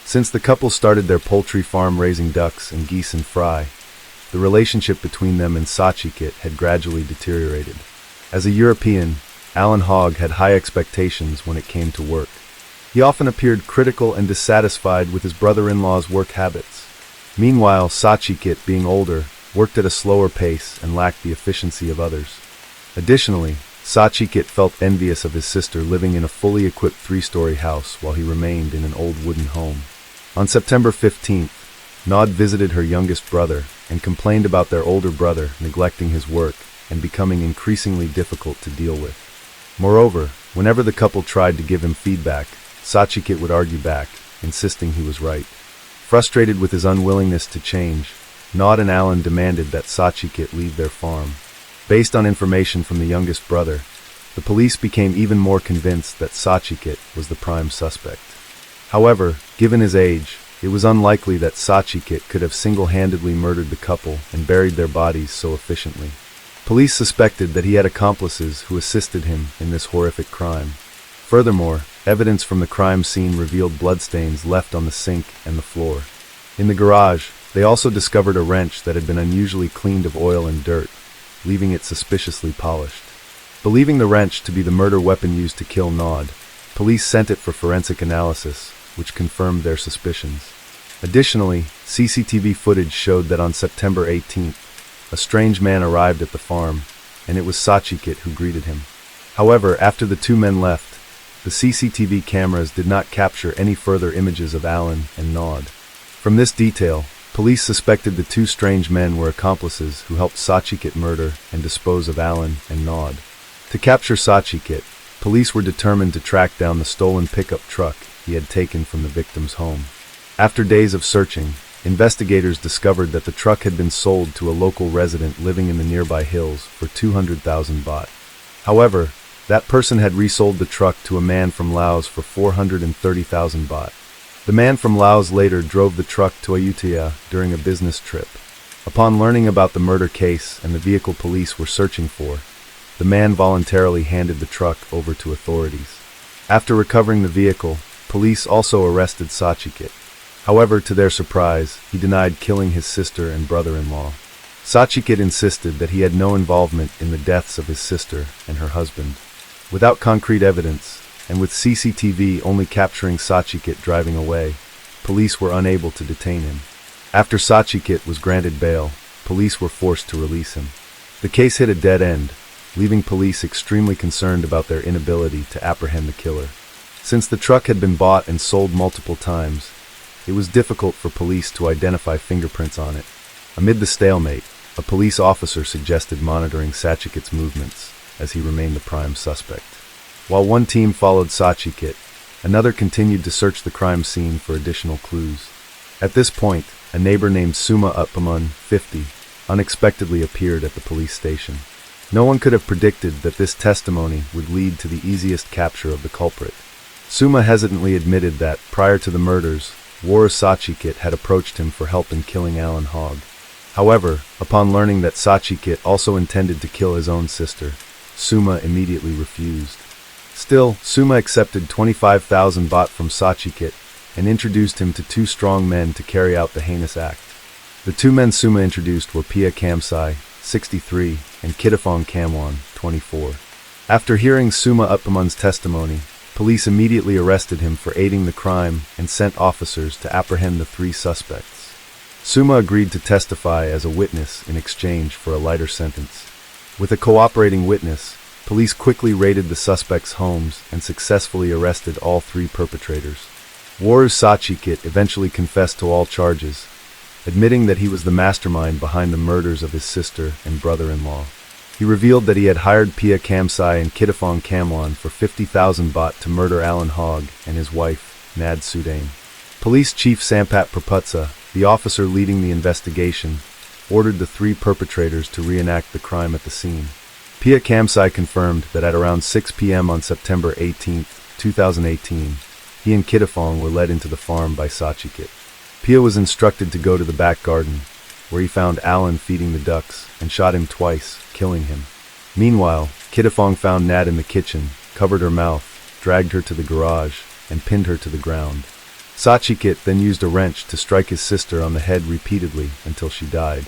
Since the couple started their poultry farm raising ducks and geese and fry, the relationship between them and Sachikit had gradually deteriorated. As a European, Alan Hogg had high expectations when it came to work. He often appeared critical and dissatisfied with his brother-in-law's work habits. Meanwhile, Sachikit, being older, worked at a slower pace and lacked the efficiency of others. Additionally, Sachikit felt envious of his sister living in a fully equipped 3-story house while he remained in an old wooden home. On September 15th, Nod visited her youngest brother and complained about their older brother neglecting his work and becoming increasingly difficult to deal with. Moreover, whenever the couple tried to give him feedback, Sachikit would argue back, insisting he was right. Frustrated with his unwillingness to change, Nod and Alan demanded that Sachikit leave their farm. Based on information from the youngest brother, the police became even more convinced that Sachikit was the prime suspect. However, given his age, it was unlikely that Sachikit could have single-handedly murdered the couple and buried their bodies so efficiently. Police suspected that he had accomplices who assisted him in this horrific crime. Furthermore, evidence from the crime scene revealed bloodstains left on the sink and the floor. In the garage, they also discovered a wrench that had been unusually cleaned of oil and dirt, leaving it suspiciously polished. Believing the wrench to be the murder weapon used to kill Nod, police sent it for forensic analysis, which confirmed their suspicions. Additionally, CCTV footage showed that on September 18th, a strange man arrived at the farm, and it was Sachikit who greeted him. However, after the two men left, the CCTV cameras did not capture any further images of Alan and Nod. From this detail, police suspected the two strange men were accomplices who helped Sachikit murder and dispose of Alan and Nod. To capture Sachikit, police were determined to track down the stolen pickup truck he had taken from the victim's home. After days of searching, investigators discovered that the truck had been sold to a local resident living in the nearby hills for 200,000 baht. However, that person had resold the truck to a man from Laos for 430,000 baht. The man from Laos later drove the truck to Ayutthaya during a business trip. Upon learning about the murder case and the vehicle police were searching for, the man voluntarily handed the truck over to authorities. After recovering the vehicle, police also arrested Sachikit. However, to their surprise, he denied killing his sister and brother-in-law. Sachikit insisted that he had no involvement in the deaths of his sister and her husband. Without concrete evidence, and with CCTV only capturing Sachikit driving away, police were unable to detain him. After Sachikit was granted bail, police were forced to release him. The case hit a dead end, leaving police extremely concerned about their inability to apprehend the killer. Since the truck had been bought and sold multiple times, it was difficult for police to identify fingerprints on it. Amid the stalemate, a police officer suggested monitoring Sachikit's movements, as he remained the prime suspect. While one team followed Sachikit, another continued to search the crime scene for additional clues. At this point, a neighbor named Suma Utpamun, 50, unexpectedly appeared at the police station. No one could have predicted that this testimony would lead to the easiest capture of the culprit. Suma hesitantly admitted that, prior to the murders, War Sachikit had approached him for help in killing Alan Hogg. However, upon learning that Sachikit also intended to kill his own sister, Suma immediately refused. Still, Suma accepted 25,000 baht from Sachikit and introduced him to two strong men to carry out the heinous act. The two men Suma introduced were Pia Kamsai, 63, and Kittafong Kamwan, 24. After hearing Suma Utpamun's testimony, police immediately arrested him for aiding the crime and sent officers to apprehend the three suspects. Suma agreed to testify as a witness in exchange for a lighter sentence. With a cooperating witness, police quickly raided the suspects' homes and successfully arrested all three perpetrators. Wu Xiaan eventually confessed to all charges, admitting that he was the mastermind behind the murders of his sister and brother-in-law. He revealed that he had hired Pia Kamsai and Kitafong Kamwan for 50,000 baht to murder Alan Hogg and his wife, Nad Sudain. Police Chief Sampat Praputsa, the officer leading the investigation, ordered the three perpetrators to reenact the crime at the scene. Pia Kamsai confirmed that at around 6 p.m. on September 18, 2018, he and Kitafong were led into the farm by Sachikit. Pia was instructed to go to the back garden, where he found Alan feeding the ducks and shot him twice, killing him. Meanwhile, Kitafong found Nad in the kitchen, covered her mouth, dragged her to the garage, and pinned her to the ground. Sachikit then used a wrench to strike his sister on the head repeatedly until she died.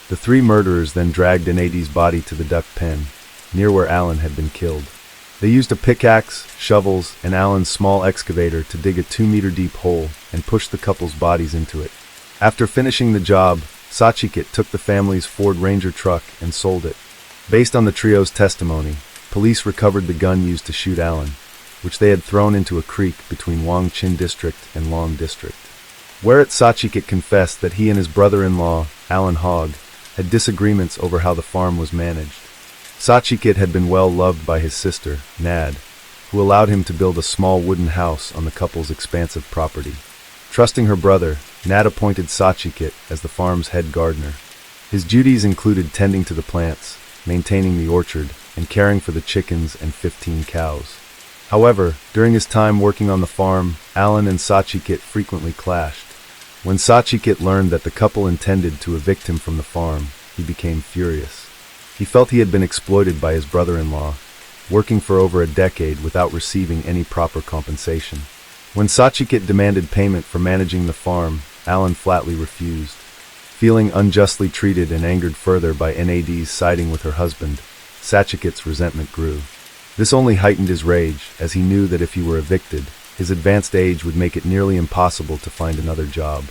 The three murderers then dragged Nad's body to the duck pen, near where Alan had been killed. They used a pickaxe, shovels, and Alan's small excavator to dig a 2-meter deep hole and push the couple's bodies into it. After finishing the job, Sachikit took the family's Ford Ranger truck and sold it. Based on the trio's testimony, police recovered the gun used to shoot Alan, which they had thrown into a creek between Wang Chin District and Long District. Whereat Sachikit confessed that he and his brother-in-law, Alan Hogg, had disagreements over how the farm was managed. Sachikit had been well loved by his sister, Nad, who allowed him to build a small wooden house on the couple's expansive property. Trusting her brother, Nad appointed Sachikit as the farm's head gardener. His duties included tending to the plants, maintaining the orchard, and caring for the chickens and 15 cows. However, during his time working on the farm, Alan and Sachikit frequently clashed. When Sachikit learned that the couple intended to evict him from the farm, he became furious. He felt he had been exploited by his brother-in-law, working for over a decade without receiving any proper compensation. When Sachikit demanded payment for managing the farm, Alan flatly refused. Feeling unjustly treated and angered further by Nad's siding with her husband, Sachikit's resentment grew. This only heightened his rage, as he knew that if he were evicted, his advanced age would make it nearly impossible to find another job.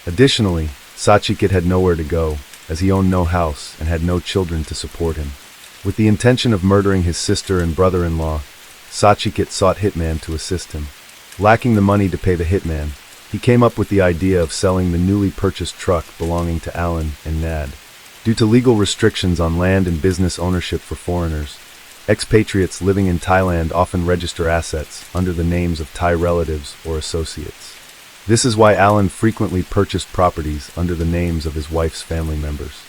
Additionally, Sachikit had nowhere to go, as he owned no house and had no children to support him. With the intention of murdering his sister and brother-in-law, Sachikit sought hitman to assist him. Lacking the money to pay the hitman, he came up with the idea of selling the newly purchased truck belonging to Alan and Nad. Due to legal restrictions on land and business ownership for foreigners, expatriates living in Thailand often register assets under the names of Thai relatives or associates. This is why Alan frequently purchased properties under the names of his wife's family members.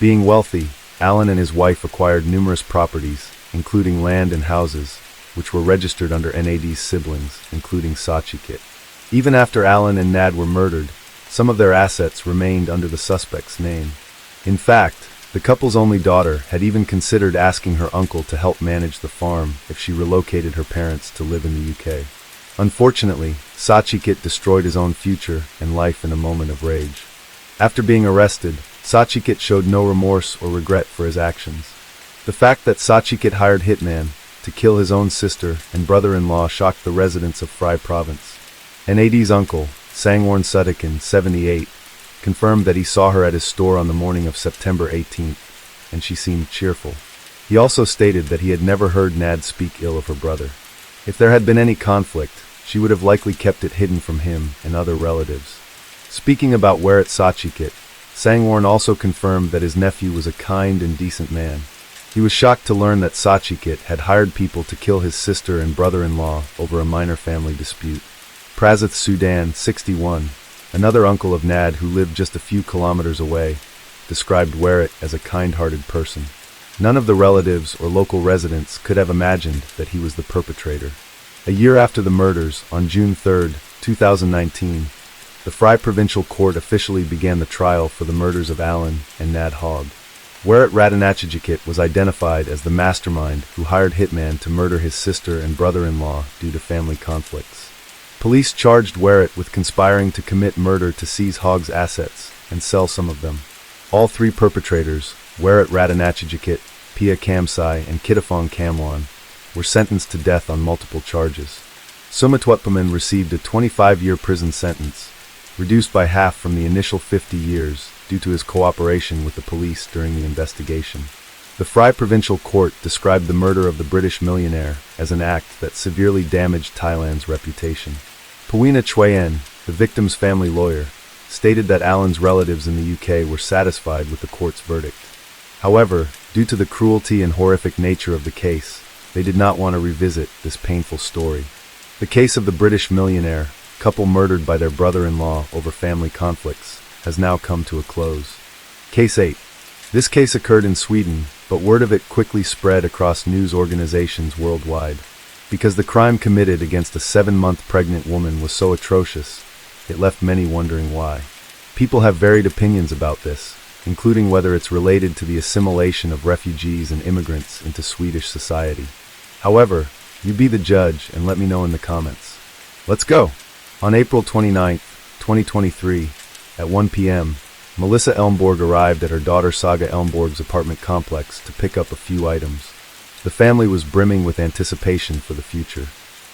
Being wealthy, Alan and his wife acquired numerous properties, including land and houses, which were registered under Nad's siblings, including Sachikit. Even after Alan and Nad were murdered, some of their assets remained under the suspect's name. In fact, the couple's only daughter had even considered asking her uncle to help manage the farm if she relocated her parents to live in the UK. Unfortunately, Sachikit destroyed his own future and life in a moment of rage. After being arrested, Sachikit showed no remorse or regret for his actions. The fact that Sachikit hired hitman to kill his own sister and brother-in-law shocked the residents of Phrai Province. Nad's uncle, Sangworn Suddakin, 78, confirmed that he saw her at his store on the morning of September 18th, and she seemed cheerful. He also stated that he had never heard Nad speak ill of her brother. If there had been any conflict, she would have likely kept it hidden from him and other relatives. Speaking about Weret Sachikit, Sangworn also confirmed that his nephew was a kind and decent man. He was shocked to learn that Sachikit had hired people to kill his sister and brother-in-law over a minor family dispute. Prasath Sudan, 61, another uncle of Nad who lived just a few kilometers away, described Weret as a kind-hearted person. None of the relatives or local residents could have imagined that he was the perpetrator. A year after the murders, on June 3, 2019, the Phrai Provincial Court officially began the trial for the murders of Alan and Nad Hogg. Weret Ratanachajikit was identified as the mastermind who hired hitman to murder his sister and brother-in-law due to family conflicts. Police charged Weret with conspiring to commit murder to seize Hogg's assets and sell some of them. All three perpetrators, Weret Ratanachajikit, Pia Kamsai, and Kitafong Kamwan, were sentenced to death on multiple charges. Sumatwatpaman received a 25-year prison sentence, reduced by half from the initial 50 years due to his cooperation with the police during the investigation. The Phrai Provincial Court described the murder of the British millionaire as an act that severely damaged Thailand's reputation. Wu Xiaan, the victim's family lawyer, stated that Alan's relatives in the UK were satisfied with the court's verdict. However, due to the cruelty and horrific nature of the case, they did not want to revisit this painful story. The case of the British millionaire, couple murdered by their brother-in-law over family conflicts, has now come to a close. Case 8. This case occurred in Sweden, but word of it quickly spread across news organizations worldwide. Because the crime committed against a 7-month pregnant woman was so atrocious, it left many wondering why. People have varied opinions about this, including whether it's related to the assimilation of refugees and immigrants into Swedish society. However, you be the judge and let me know in the comments. Let's go! On April 29, 2023, at 1 p.m., Melissa Elmborg arrived at her daughter Saga Elmborg's apartment complex to pick up a few items. The family was brimming with anticipation for the future.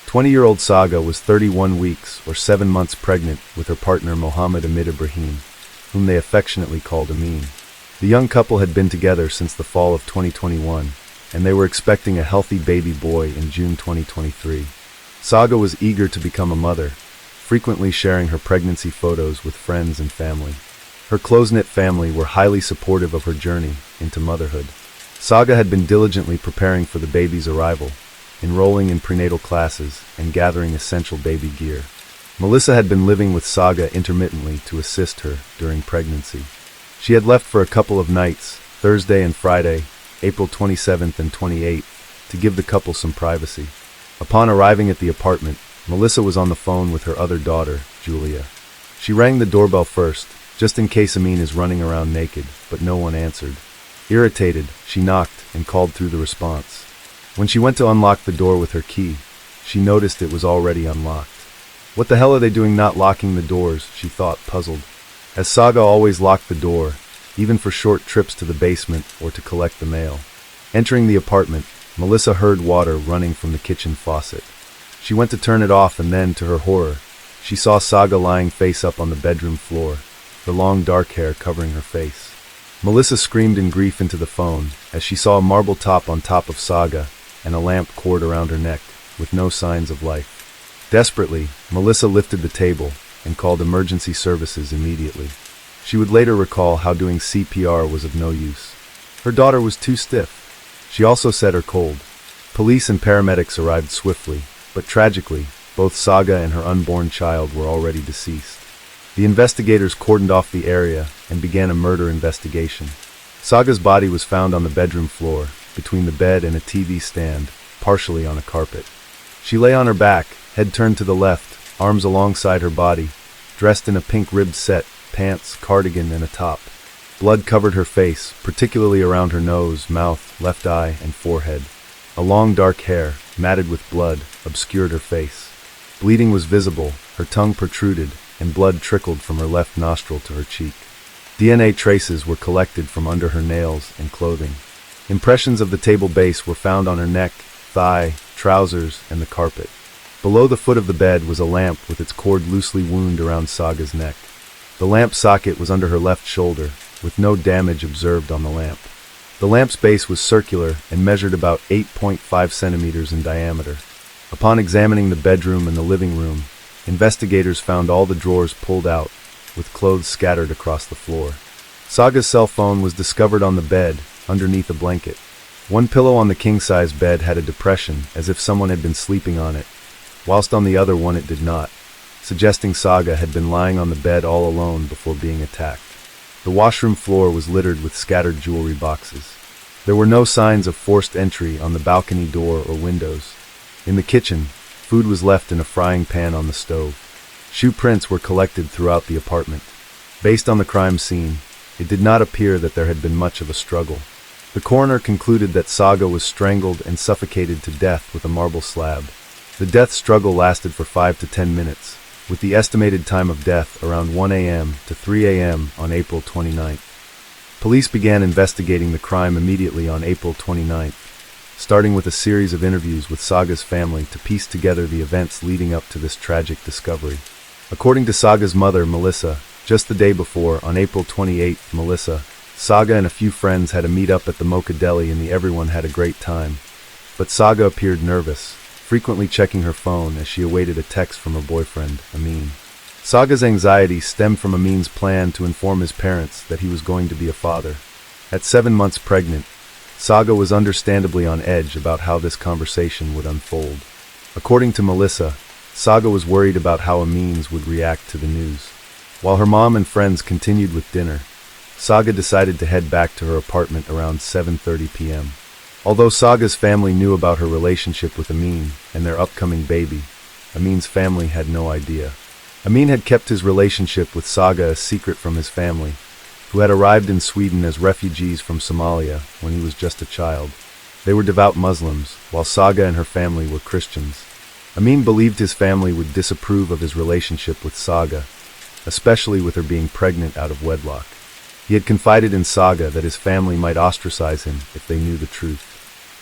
20-year-old Saga was 31 weeks or 7 months pregnant with her partner Mohammed Amit Ibrahim, whom they affectionately called Amin. The young couple had been together since the fall of 2021, and they were expecting a healthy baby boy in June 2023. Saga was eager to become a mother, frequently sharing her pregnancy photos with friends and family. Her close-knit family were highly supportive of her journey into motherhood. Saga had been diligently preparing for the baby's arrival, enrolling in prenatal classes and gathering essential baby gear. Melissa had been living with Saga intermittently to assist her during pregnancy. She had left for a couple of nights, Thursday and Friday, April 27th and 28th, to give the couple some privacy. Upon arriving at the apartment, Melissa was on the phone with her other daughter, Julia. She rang the doorbell first, just in case Amin is running around naked, but no one answered. Irritated, she knocked and called through the response. When she went to unlock the door with her key, she noticed it was already unlocked. What the hell are they doing not locking the doors, she thought, puzzled. As Saga always locked the door, even for short trips to the basement or to collect the mail. Entering the apartment, Melissa heard water running from the kitchen faucet. She went to turn it off and then, to her horror, she saw Saga lying face up on the bedroom floor, her long dark hair covering her face. Melissa screamed in grief into the phone as she saw a marble top on top of Saga and a lamp cord around her neck, with no signs of life. Desperately, Melissa lifted the table and called emergency services immediately. She would later recall how doing CPR was of no use. Her daughter was too stiff. She also said her cold. Police and paramedics arrived swiftly, but tragically, both Saga and her unborn child were already deceased. The investigators cordoned off the area and began a murder investigation. Saga's body was found on the bedroom floor, between the bed and a TV stand, partially on a carpet. She lay on her back, head turned to the left, arms alongside her body, dressed in a pink ribbed set, pants, cardigan, and a top. Blood covered her face, particularly around her nose, mouth, left eye, and forehead. A long dark hair, matted with blood, obscured her face. Bleeding was visible, her tongue protruded, and blood trickled from her left nostril to her cheek. DNA traces were collected from under her nails and clothing. Impressions of the table base were found on her neck, thigh, trousers, and the carpet. Below the foot of the bed was a lamp with its cord loosely wound around Saga's neck. The lamp socket was under her left shoulder, with no damage observed on the lamp. The lamp's base was circular and measured about 8.5 centimeters in diameter. Upon examining the bedroom and the living room, investigators found all the drawers pulled out, with clothes scattered across the floor. Saga's cell phone was discovered on the bed, underneath a blanket. One pillow on the king-size bed had a depression, as if someone had been sleeping on it, whilst on the other one it did not, suggesting Saga had been lying on the bed all alone before being attacked. The washroom floor was littered with scattered jewelry boxes. There were no signs of forced entry on the balcony door or windows. In the kitchen, food was left in a frying pan on the stove. Shoe prints were collected throughout the apartment. Based on the crime scene, it did not appear that there had been much of a struggle. The coroner concluded that Saga was strangled and suffocated to death with a marble slab. The death struggle lasted for 5 to 10 minutes, with the estimated time of death around 1 a.m. to 3 a.m. on April 29th. Police began investigating the crime immediately on April 29th, starting with a series of interviews with Saga's family to piece together the events leading up to this tragic discovery. According to Saga's mother, Melissa, just the day before, on April 28th, Melissa, Saga and a few friends had a meet-up at the Mocha Deli and everyone had a great time. But Saga appeared nervous, frequently checking her phone as she awaited a text from her boyfriend, Amin. Saga's anxiety stemmed from Amin's plan to inform his parents that he was going to be a father. At 7 months pregnant, Saga was understandably on edge about how this conversation would unfold. According to Melissa, Saga was worried about how Amin would react to the news. While her mom and friends continued with dinner, Saga decided to head back to her apartment around 7:30 p.m. Although Saga's family knew about her relationship with Amin and their upcoming baby, Amin's family had no idea. Amin had kept his relationship with Saga a secret from his family, who had arrived in Sweden as refugees from Somalia when he was just a child. They were devout Muslims, while Saga and her family were Christians. Amin believed his family would disapprove of his relationship with Saga, especially with her being pregnant out of wedlock. He had confided in Saga that his family might ostracize him if they knew the truth.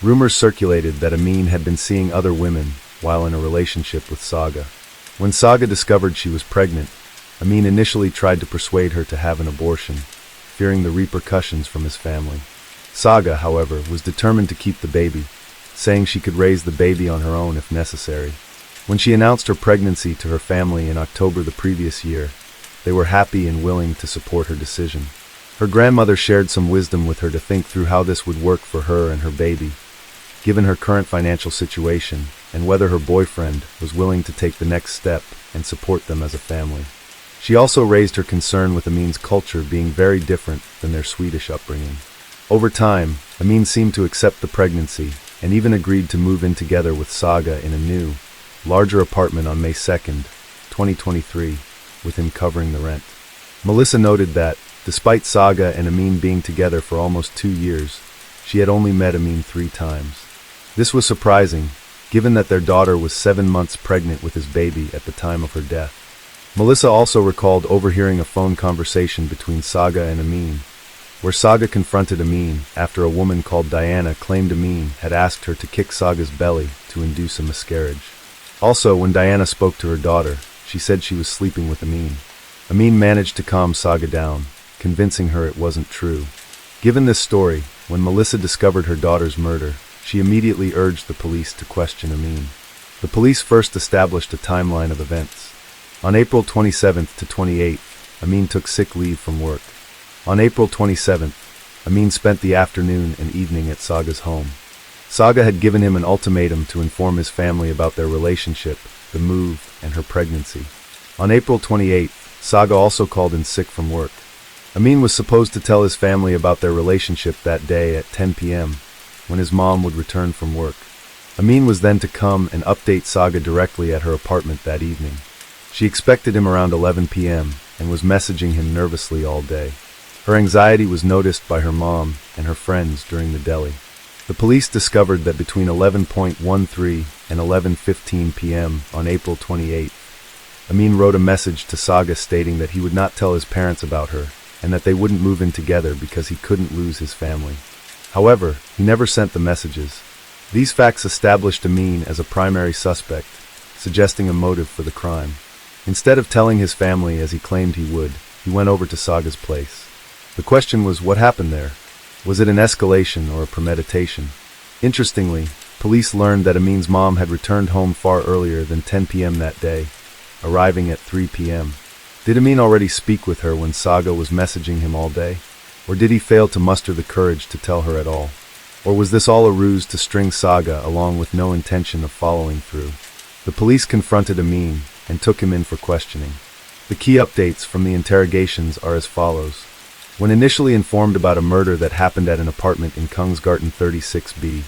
Rumors circulated that Amin had been seeing other women while in a relationship with Saga. When Saga discovered she was pregnant, Amin initially tried to persuade her to have an abortion, fearing the repercussions from his family. Saga, however, was determined to keep the baby, saying she could raise the baby on her own if necessary. When she announced her pregnancy to her family in October the previous year, they were happy and willing to support her decision. Her grandmother shared some wisdom with her to think through how this would work for her and her baby, given her current financial situation, and whether her boyfriend was willing to take the next step and support them as a family. She also raised her concern with Amin's culture being very different than their Swedish upbringing. Over time, Amin seemed to accept the pregnancy and even agreed to move in together with Saga in a new, larger apartment on May 2nd, 2023, with him covering the rent. Melissa noted that, despite Saga and Amin being together for almost 2 years, she had only met Amin 3 times. This was surprising, given that their daughter was 7 months pregnant with his baby at the time of her death. Melissa also recalled overhearing a phone conversation between Saga and Amin, where Saga confronted Amin after a woman called Diana claimed Amin had asked her to kick Saga's belly to induce a miscarriage. Also, when Diana spoke to her daughter, she said she was sleeping with Amin. Amin managed to calm Saga down, convincing her it wasn't true. Given this story, when Melissa discovered her daughter's murder, she immediately urged the police to question Amin. The police first established a timeline of events. On April 27th to 28th, Amin took sick leave from work. On April 27th, Amin spent the afternoon and evening at Saga's home. Saga had given him an ultimatum to inform his family about their relationship, the move, and her pregnancy. On April 28th, Saga also called in sick from work. Amin was supposed to tell his family about their relationship that day at 10 p.m., when his mom would return from work. Amin was then to come and update Saga directly at her apartment that evening. She expected him around 11 p.m. and was messaging him nervously all day. Her anxiety was noticed by her mom and her friends during the deli. The police discovered that between 11:13 and 11:15 p.m. on April 28th, Amin wrote a message to Saga stating that he would not tell his parents about her and that they wouldn't move in together because he couldn't lose his family. However, he never sent the messages. These facts established Amin as a primary suspect, suggesting a motive for the crime. Instead of telling his family as he claimed he would, he went over to Saga's place. The question was, what happened there? Was it an escalation or a premeditation? Interestingly, police learned that Amin's mom had returned home far earlier than 10 p.m. that day, arriving at 3 p.m. Did Amin already speak with her when Saga was messaging him all day? Or did he fail to muster the courage to tell her at all? Or was this all a ruse to string Saga along with no intention of following through? The police confronted Amin and took him in for questioning. The key updates from the interrogations are as follows. When initially informed about a murder that happened at an apartment in Kungsgatan 36B,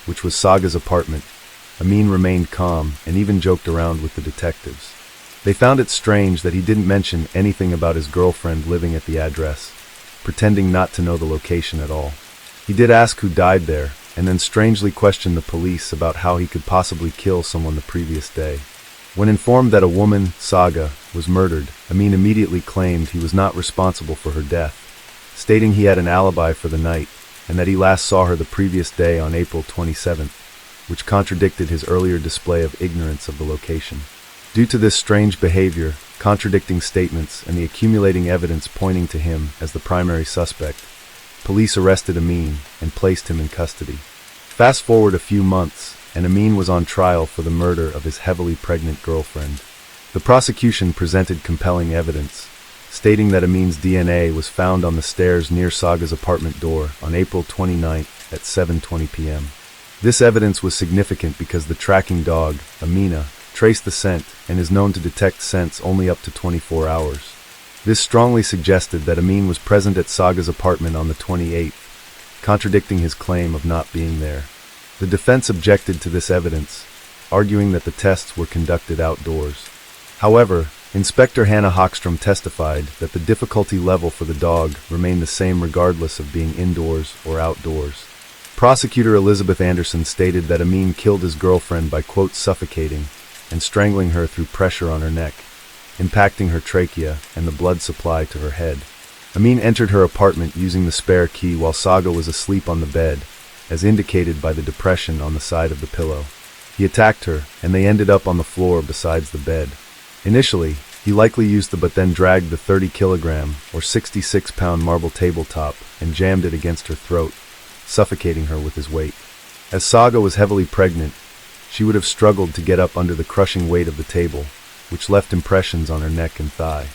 which was Saga's apartment, Amin remained calm and even joked around with the detectives. They found it strange that he didn't mention anything about his girlfriend living at the address, pretending not to know the location at all. He did ask who died there, and then strangely questioned the police about how he could possibly kill someone the previous day. When informed that a woman, Saga, was murdered, Amin immediately claimed he was not responsible for her death, stating he had an alibi for the night, and that he last saw her the previous day on April 27th, which contradicted his earlier display of ignorance of the location. Due to this strange behavior, contradicting statements, and the accumulating evidence pointing to him as the primary suspect, police arrested Amin and placed him in custody. Fast forward a few months, and Amin was on trial for the murder of his heavily pregnant girlfriend. The prosecution presented compelling evidence, stating that Amin's DNA was found on the stairs near Saga's apartment door on April 29th at 7:20 p.m. This evidence was significant because the tracking dog, Amina, traced the scent and is known to detect scents only up to 24 hours. This strongly suggested that Amin was present at Saga's apartment on the 28th, contradicting his claim of not being there. The defense objected to this evidence, arguing that the tests were conducted outdoors. However, Inspector Hannah Hockstrom testified that the difficulty level for the dog remained the same regardless of being indoors or outdoors. Prosecutor Elizabeth Anderson stated that Amin killed his girlfriend by, quote, suffocating and strangling her through pressure on her neck, impacting her trachea and the blood supply to her head. Amin entered her apartment using the spare key while Saga was asleep on the bed, as indicated by the depression on the side of the pillow. He attacked her, and they ended up on the floor besides the bed. Initially, he likely used but then dragged the 30-kilogram or 66-pound marble tabletop and jammed it against her throat, suffocating her with his weight. As Saga was heavily pregnant, she would have struggled to get up under the crushing weight of the table, which left impressions on her neck and thigh.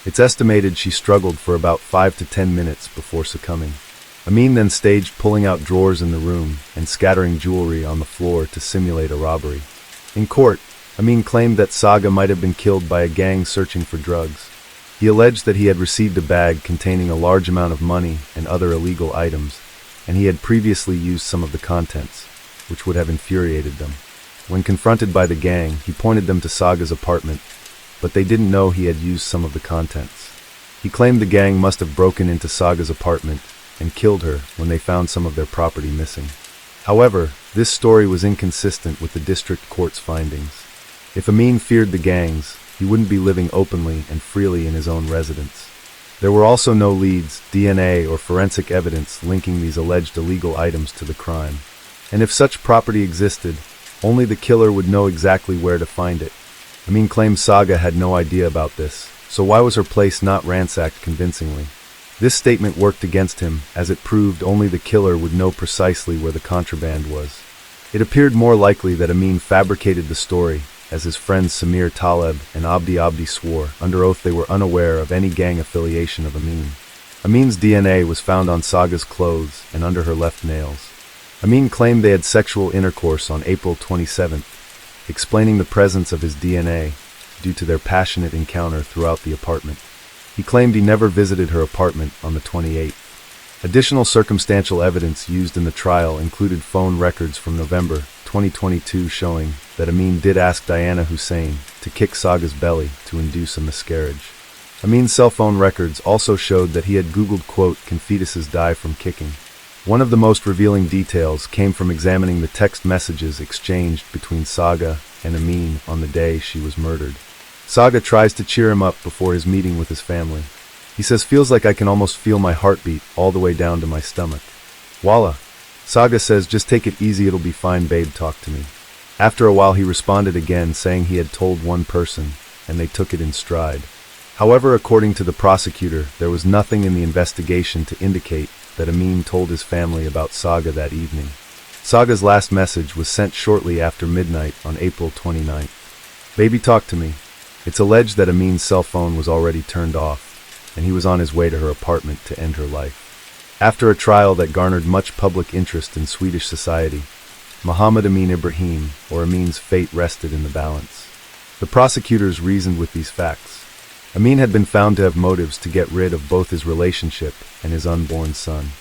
It's estimated she struggled for about 5 to 10 minutes before succumbing. Amin then staged pulling out drawers in the room and scattering jewelry on the floor to simulate a robbery. In court, Amin claimed that Saga might have been killed by a gang searching for drugs. He alleged that he had received a bag containing a large amount of money and other illegal items, and he had previously used some of the contents, which would have infuriated them. When confronted by the gang, he pointed them to Saga's apartment, but they didn't know he had used some of the contents. He claimed the gang must have broken into Saga's apartment and killed her when they found some of their property missing. However, this story was inconsistent with the district court's findings. If Amin feared the gangs, he wouldn't be living openly and freely in his own residence. There were also no leads, DNA, or forensic evidence linking these alleged illegal items to the crime. And if such property existed, only the killer would know exactly where to find it. Amin claimed Saga had no idea about this, so why was her place not ransacked convincingly? This statement worked against him, as it proved only the killer would know precisely where the contraband was. It appeared more likely that Amin fabricated the story, as his friends Samir Taleb and Abdi swore under oath they were unaware of any gang affiliation of Amin. Amin's DNA was found on Saga's clothes and under her left nails. Amin claimed they had sexual intercourse on April 27th, explaining the presence of his DNA due to their passionate encounter throughout the apartment. He claimed he never visited her apartment on the 28th. Additional circumstantial evidence used in the trial included phone records from November 2022 showing that Amin did ask Diana Hussein to kick Saga's belly to induce a miscarriage. Amin's cell phone records also showed that he had Googled, quote, "Can fetuses die from kicking?" One of the most revealing details came from examining the text messages exchanged between Saga and Amin on the day she was murdered. Saga tries to cheer him up before his meeting with his family. He says, "Feels like I can almost feel my heartbeat all the way down to my stomach." Voila! Saga says, "Just take it easy, it'll be fine, babe, talk to me." After a while he responded again, saying he had told one person, and they took it in stride. However, according to the prosecutor, there was nothing in the investigation to indicate that Amin told his family about Saga that evening. Saga's last message was sent shortly after midnight on April 29th. "Baby, talk to me." It's alleged that Amin's cell phone was already turned off, and he was on his way to her apartment to end her life. After a trial that garnered much public interest in Swedish society, Muhammad Amin Ibrahim, or Amin's fate, rested in the balance. The prosecutors reasoned with these facts. Amin had been found to have motives to get rid of both his relationship and his unborn son.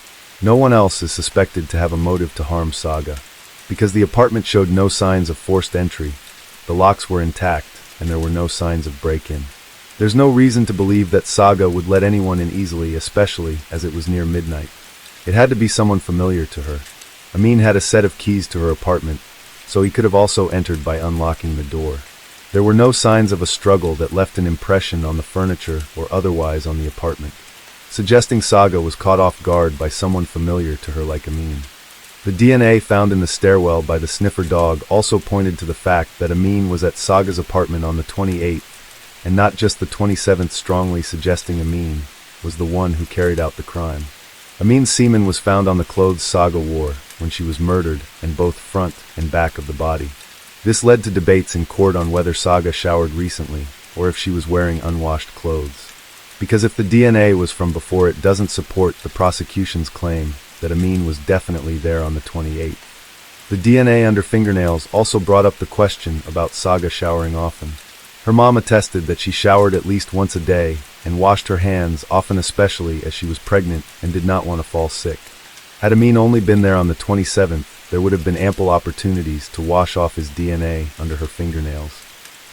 No one else is suspected to have a motive to harm Saga. Because the apartment showed no signs of forced entry, the locks were intact, and there were no signs of break-in. There's no reason to believe that Saga would let anyone in easily, especially as it was near midnight. It had to be someone familiar to her. Amin had a set of keys to her apartment, so he could have also entered by unlocking the door. There were no signs of a struggle that left an impression on the furniture or otherwise on the apartment, suggesting Saga was caught off guard by someone familiar to her like Amin. The DNA found in the stairwell by the sniffer dog also pointed to the fact that Amin was at Saga's apartment on the 28th, and not just the 27th, strongly suggesting Amin was the one who carried out the crime. Amin's semen was found on the clothes Saga wore when she was murdered and both front and back of the body. This led to debates in court on whether Saga showered recently or if she was wearing unwashed clothes. Because if the DNA was from before, it doesn't support the prosecution's claim that Amin was definitely there on the 28th. The DNA under fingernails also brought up the question about Saga showering often. Her mom attested that she showered at least once a day and washed her hands often, especially as she was pregnant and did not want to fall sick. Had Amin only been there on the 27th, there would have been ample opportunities to wash off his DNA under her fingernails.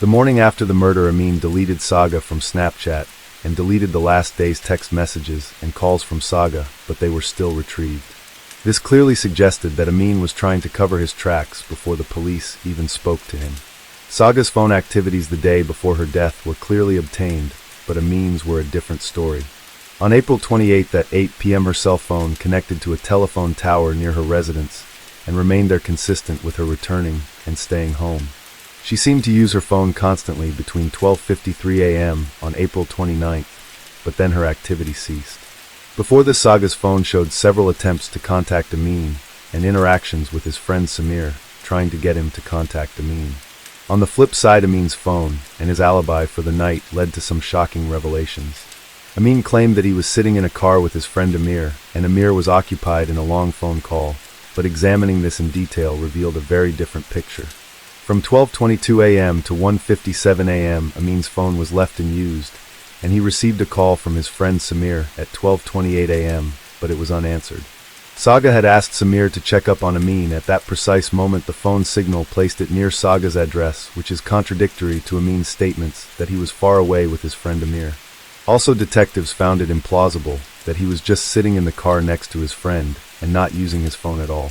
The morning after the murder, Amin deleted Saga from Snapchat and deleted the last day's text messages and calls from Saga, but they were still retrieved. This clearly suggested that Amin was trying to cover his tracks before the police even spoke to him. Saga's phone activities the day before her death were clearly obtained, but Amin's were a different story. On April 28th at 8 p.m. her cell phone connected to a telephone tower near her residence and remained there consistent with her returning and staying home. She seemed to use her phone constantly between 12:53 a.m. on April 29th, but then her activity ceased. Before this, Saga's phone showed several attempts to contact Amin and interactions with his friend Samir, trying to get him to contact Amin. On the flip side, Amin's phone and his alibi for the night led to some shocking revelations. Amin claimed that he was sitting in a car with his friend Amir, and Amir was occupied in a long phone call, but examining this in detail revealed a very different picture. From 12:22 a.m. to 1:57 a.m., Amin's phone was left unused, and he received a call from his friend Samir at 12:28 a.m., but it was unanswered. Saga had asked Samir to check up on Amin. At that precise moment, the phone signal placed it near Saga's address, which is contradictory to Amin's statements that he was far away with his friend Amir. Also, detectives found it implausible that he was just sitting in the car next to his friend and not using his phone at all.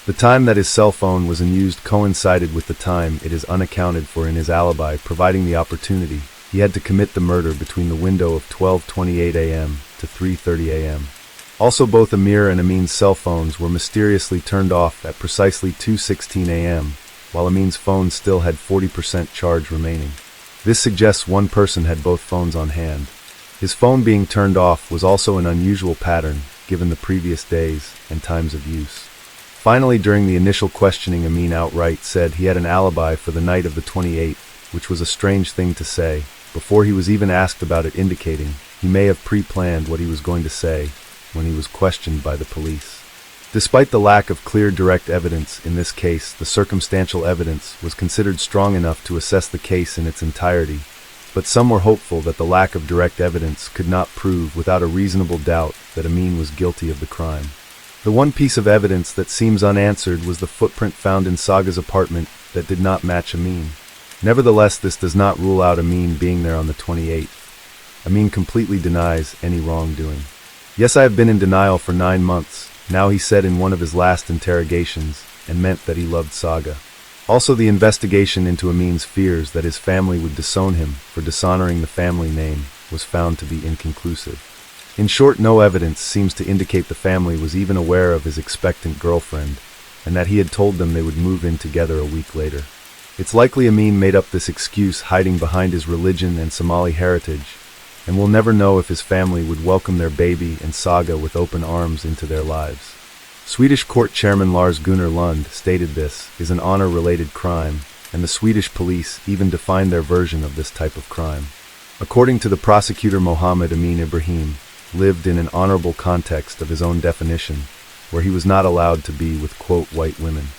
The time that his cell phone was unused coincided with the time it is unaccounted for in his alibi, providing the opportunity he had to commit the murder between the window of 12:28 a.m. to 3:30 a.m. Also, both Amir and Amin's cell phones were mysteriously turned off at precisely 2:16 a.m., while Amin's phone still had 40% charge remaining. This suggests one person had both phones on hand. His phone being turned off was also an unusual pattern, given the previous days and times of use. Finally, during the initial questioning, Amin outright said he had an alibi for the night of the 28th, which was a strange thing to say, before he was even asked about it, indicating he may have pre-planned what he was going to say when he was questioned by the police. Despite the lack of clear direct evidence in this case, the circumstantial evidence was considered strong enough to assess the case in its entirety, but some were hopeful that the lack of direct evidence could not prove without a reasonable doubt that Amin was guilty of the crime. The one piece of evidence that seems unanswered was the footprint found in Saga's apartment that did not match Amin. Nevertheless, this does not rule out Amin being there on the 28th. Amin completely denies any wrongdoing. "Yes, I have been in denial for 9 months, now," he said in one of his last interrogations, and meant that he loved Saga. Also, the investigation into Amin's fears that his family would disown him for dishonoring the family name was found to be inconclusive. In short, no evidence seems to indicate the family was even aware of his expectant girlfriend, and that he had told them they would move in together a week later. It's likely Amin made up this excuse hiding behind his religion and Somali heritage, and we'll never know if his family would welcome their baby and Saga with open arms into their lives. Swedish court chairman Lars Gunnar Lund stated this is an honor-related crime, and the Swedish police even defined their version of this type of crime. According to the prosecutor, Mohammed Amin Ibrahim lived in an honorable context of his own definition, where he was not allowed to be with, quote, white women.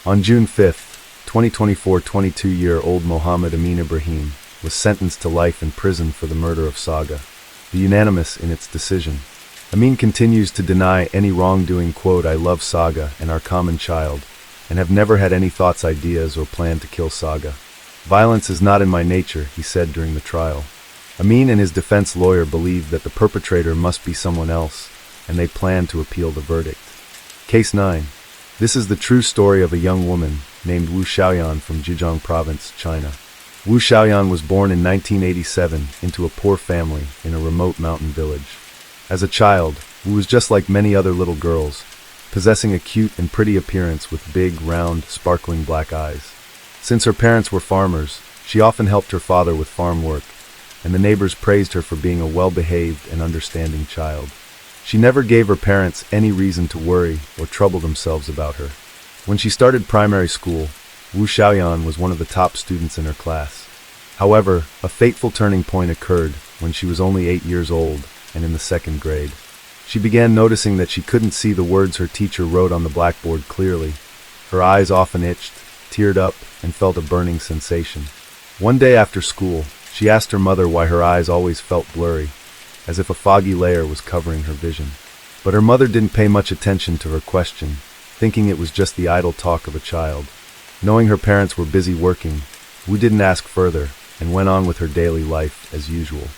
On June 5th, 2024, 22-year-old Mohammed Amin Ibrahim was sentenced to life in prison for the murder of Saga, unanimous in its decision. Amin continues to deny any wrongdoing, quote, "I love Saga and our common child, and have never had any thoughts, ideas, or plan to kill Saga. Violence is not in my nature," he said during the trial. Amin and his defense lawyer believe that the perpetrator must be someone else, and they plan to appeal the verdict. Case 9. This is the true story of a young woman named Wu Xiaan from Zhejiang Province, China. Wu Xiaan was born in 1987 into a poor family in a remote mountain village. As a child, Wu was just like many other little girls, possessing a cute and pretty appearance with big, round, sparkling black eyes. Since her parents were farmers, she often helped her father with farm work, and the neighbors praised her for being a well-behaved and understanding child. She never gave her parents any reason to worry or trouble themselves about her. When she started primary school, Wu Xiaan was one of the top students in her class. However, a fateful turning point occurred when she was only 8 years old and in the 2nd grade. She began noticing that she couldn't see the words her teacher wrote on the blackboard clearly. Her eyes often itched, teared up, and felt a burning sensation. One day after school, she asked her mother why her eyes always felt blurry, as if a foggy layer was covering her vision. But her mother didn't pay much attention to her question, thinking it was just the idle talk of a child. Knowing her parents were busy working, Wu didn't ask further and went on with her daily life as usual.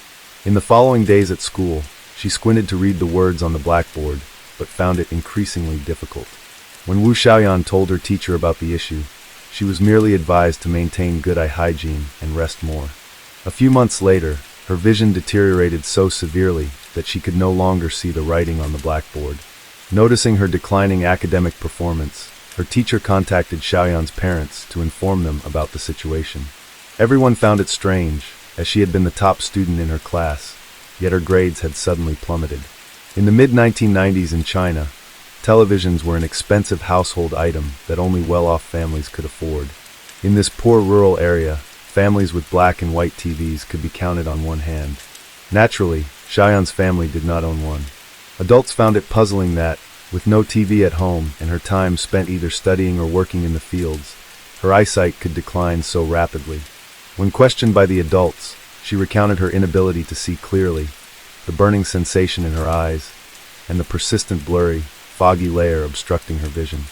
In the following days at school, she squinted to read the words on the blackboard, but found it increasingly difficult. When Wu Xiaan told her teacher about the issue, she was merely advised to maintain good eye hygiene and rest more. A few months later, her vision deteriorated so severely that she could no longer see the writing on the blackboard. Noticing her declining academic performance, her teacher contacted Xiaoyan's parents to inform them about the situation. Everyone found it strange, as she had been the top student in her class, yet her grades had suddenly plummeted. In the mid-1990s in China, televisions were an expensive household item that only well-off families could afford. In this poor rural area, families with black and white TVs could be counted on one hand. Naturally, Xiaoyan's family did not own one. Adults found it puzzling that, with no TV at home and her time spent either studying or working in the fields, her eyesight could decline so rapidly. When questioned by the adults, she recounted her inability to see clearly, the burning sensation in her eyes, and the persistent blurry, foggy layer obstructing her vision.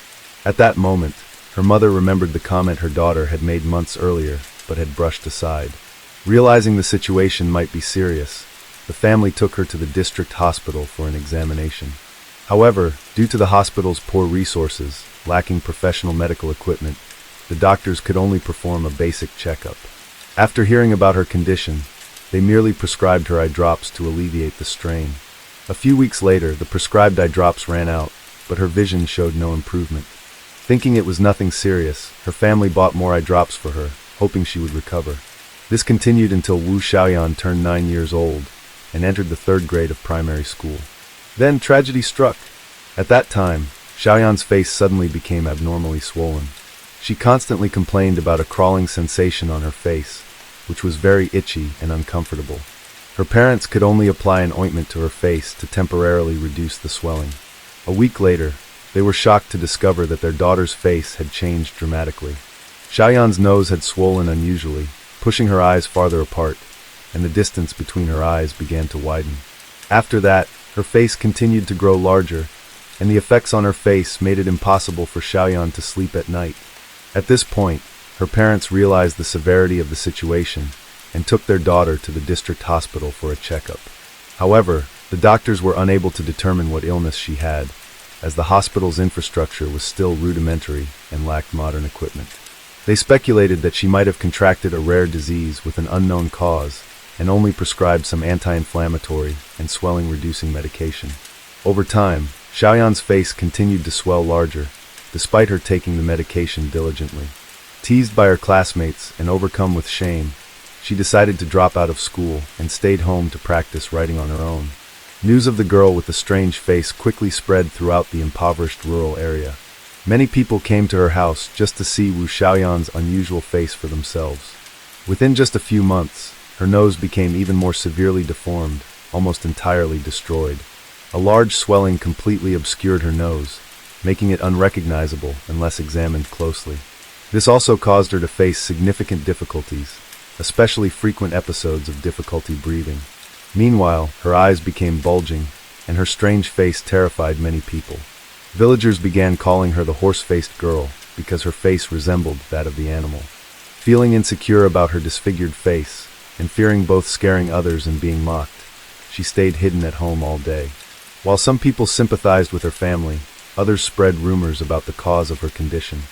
At that moment, her mother remembered the comment her daughter had made months earlier, but had brushed aside. Realizing the situation might be serious, the family took her to the district hospital for an examination. However, due to the hospital's poor resources, lacking professional medical equipment, the doctors could only perform a basic checkup. After hearing about her condition, they merely prescribed her eye drops to alleviate the strain. A few weeks later, the prescribed eye drops ran out, but her vision showed no improvement. Thinking it was nothing serious, her family bought more eye drops for her, hoping she would recover. This continued until Wu Xiaan turned 9 years old and entered the 3rd grade of primary school. Then tragedy struck. At that time, Xiaoyan's face suddenly became abnormally swollen. She constantly complained about a crawling sensation on her face, which was very itchy and uncomfortable. Her parents could only apply an ointment to her face to temporarily reduce the swelling. A week later, they were shocked to discover that their daughter's face had changed dramatically. Xiaoyan's nose had swollen unusually, pushing her eyes farther apart, and the distance between her eyes began to widen. After that, her face continued to grow larger, and the effects on her face made it impossible for Xiaoyan to sleep at night. At this point, her parents realized the severity of the situation and took their daughter to the district hospital for a checkup. However, the doctors were unable to determine what illness she had, as the hospital's infrastructure was still rudimentary and lacked modern equipment. They speculated that she might have contracted a rare disease with an unknown cause and only prescribed some anti-inflammatory and swelling-reducing medication. Over time, Xiaoyan's face continued to swell larger, despite her taking the medication diligently. Teased by her classmates and overcome with shame, she decided to drop out of school and stayed home to practice writing on her own. News of the girl with the strange face quickly spread throughout the impoverished rural area. Many people came to her house just to see Wu Xiaoyan's unusual face for themselves. Within just a few months, her nose became even more severely deformed, almost entirely destroyed. A large swelling completely obscured her nose, making it unrecognizable unless examined closely. This also caused her to face significant difficulties, especially frequent episodes of difficulty breathing. Meanwhile, her eyes became bulging, and her strange face terrified many people. Villagers began calling her the horse-faced girl because her face resembled that of the animal. Feeling insecure about her disfigured face, and fearing both scaring others and being mocked, she stayed hidden at home all day. While some people sympathized with her family, others spread rumors about the cause of her condition.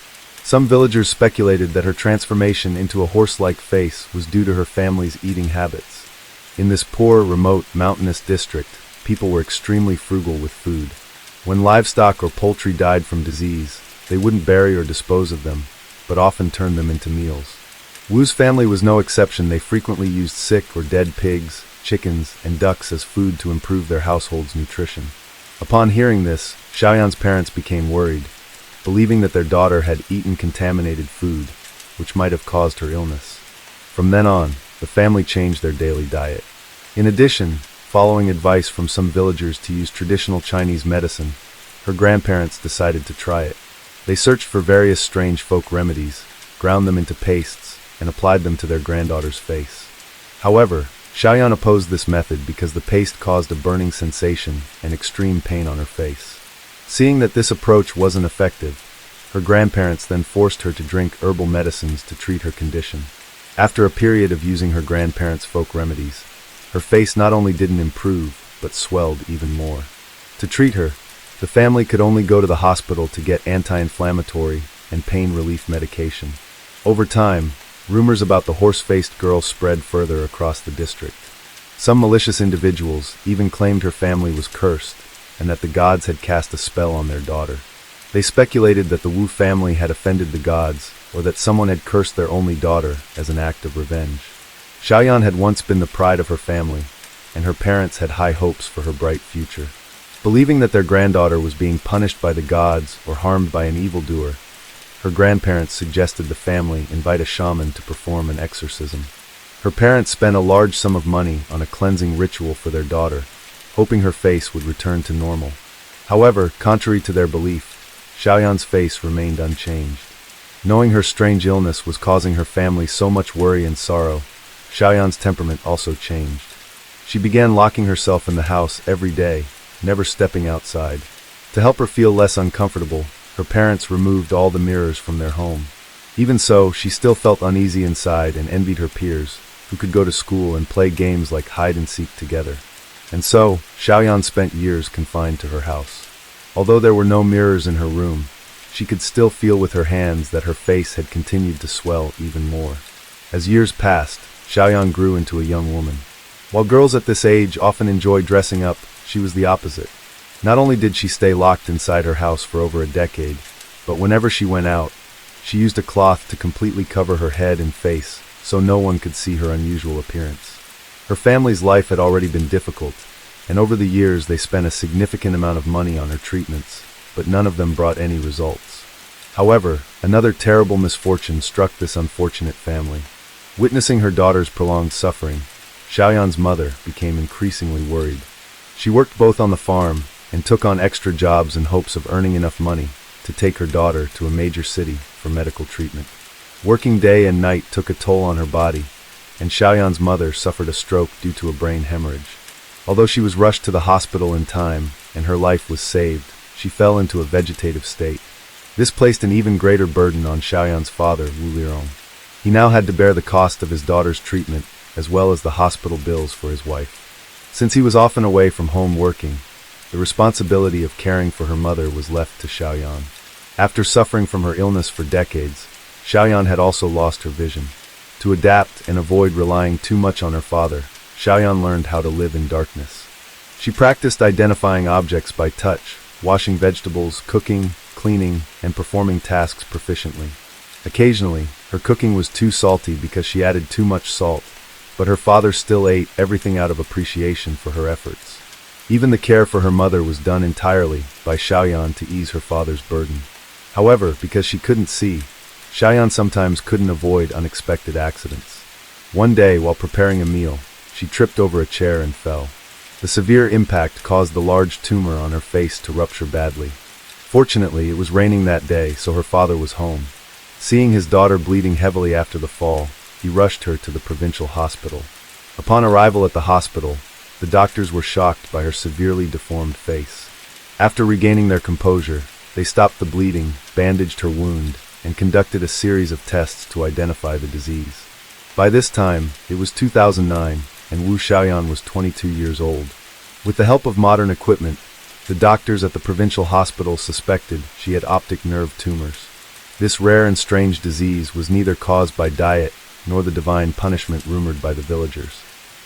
Some villagers speculated that her transformation into a horse-like face was due to her family's eating habits. In this poor, remote, mountainous district, people were extremely frugal with food. When livestock or poultry died from disease, they wouldn't bury or dispose of them, but often turned them into meals. Wu's family was no exception. They frequently used sick or dead pigs, chickens, and ducks as food to improve their household's nutrition. Upon hearing this, Xiaoyan's parents became worried, believing that their daughter had eaten contaminated food, which might have caused her illness. From then on, the family changed their daily diet. In addition, following advice from some villagers to use traditional Chinese medicine, her grandparents decided to try it. They searched for various strange folk remedies, ground them into pastes, and applied them to their granddaughter's face. However, Xiaoyan opposed this method because the paste caused a burning sensation and extreme pain on her face. Seeing that this approach wasn't effective, her grandparents then forced her to drink herbal medicines to treat her condition. After a period of using her grandparents' folk remedies, her face not only didn't improve, but swelled even more. To treat her, the family could only go to the hospital to get anti-inflammatory and pain relief medication. Over time, rumors about the horse-faced girl spread further across the district. Some malicious individuals even claimed her family was cursed and that the gods had cast a spell on their daughter. They speculated that the Wu family had offended the gods or that someone had cursed their only daughter as an act of revenge. Xiaoyan had once been the pride of her family, and her parents had high hopes for her bright future. Believing that their granddaughter was being punished by the gods or harmed by an evildoer, her grandparents suggested the family invite a shaman to perform an exorcism. Her parents spent a large sum of money on a cleansing ritual for their daughter, hoping her face would return to normal. However, contrary to their belief, Xiaoyan's face remained unchanged. Knowing her strange illness was causing her family so much worry and sorrow, Xiaoyan's temperament also changed. She began locking herself in the house every day, never stepping outside. To help her feel less uncomfortable, her parents removed all the mirrors from their home. Even so, she still felt uneasy inside and envied her peers, who could go to school and play games like hide-and-seek together. And so, Xiaoyan spent years confined to her house. Although there were no mirrors in her room, she could still feel with her hands that her face had continued to swell even more. As years passed, Xiaoyan grew into a young woman. While girls at this age often enjoy dressing up, she was the opposite. Not only did she stay locked inside her house for over a decade, but whenever she went out, she used a cloth to completely cover her head and face so no one could see her unusual appearance. Her family's life had already been difficult, and over the years they spent a significant amount of money on her treatments, but none of them brought any results. However, another terrible misfortune struck this unfortunate family. Witnessing her daughter's prolonged suffering, Xiaoyan's mother became increasingly worried. She worked both on the farm and took on extra jobs in hopes of earning enough money to take her daughter to a major city for medical treatment. Working day and night took a toll on her body, and Xiaoyan's mother suffered a stroke due to a brain hemorrhage. Although she was rushed to the hospital in time and her life was saved, she fell into a vegetative state. This placed an even greater burden on Xiaoyan's father, Wu Xiaan. He now had to bear the cost of his daughter's treatment, as well as the hospital bills for his wife. Since he was often away from home working, the responsibility of caring for her mother was left to Xiaoyan. After suffering from her illness for decades, Xiaoyan had also lost her vision. To adapt and avoid relying too much on her father, Xiaoyan learned how to live in darkness. She practiced identifying objects by touch, washing vegetables, cooking, cleaning, and performing tasks proficiently. Occasionally, her cooking was too salty because she added too much salt, but her father still ate everything out of appreciation for her efforts. Even the care for her mother was done entirely by Xiaoyan to ease her father's burden. However, because she couldn't see, Xiaoyan sometimes couldn't avoid unexpected accidents. One day, while preparing a meal, she tripped over a chair and fell. The severe impact caused the large tumor on her face to rupture badly. Fortunately, it was raining that day, so her father was home. Seeing his daughter bleeding heavily after the fall, he rushed her to the provincial hospital. Upon arrival at the hospital, the doctors were shocked by her severely deformed face. After regaining their composure, they stopped the bleeding, bandaged her wound, and conducted a series of tests to identify the disease. By this time, it was 2009, and Wu Xiaan was 22 years old. With the help of modern equipment, the doctors at the provincial hospital suspected she had optic nerve tumors. This rare and strange disease was neither caused by diet nor the divine punishment rumored by the villagers.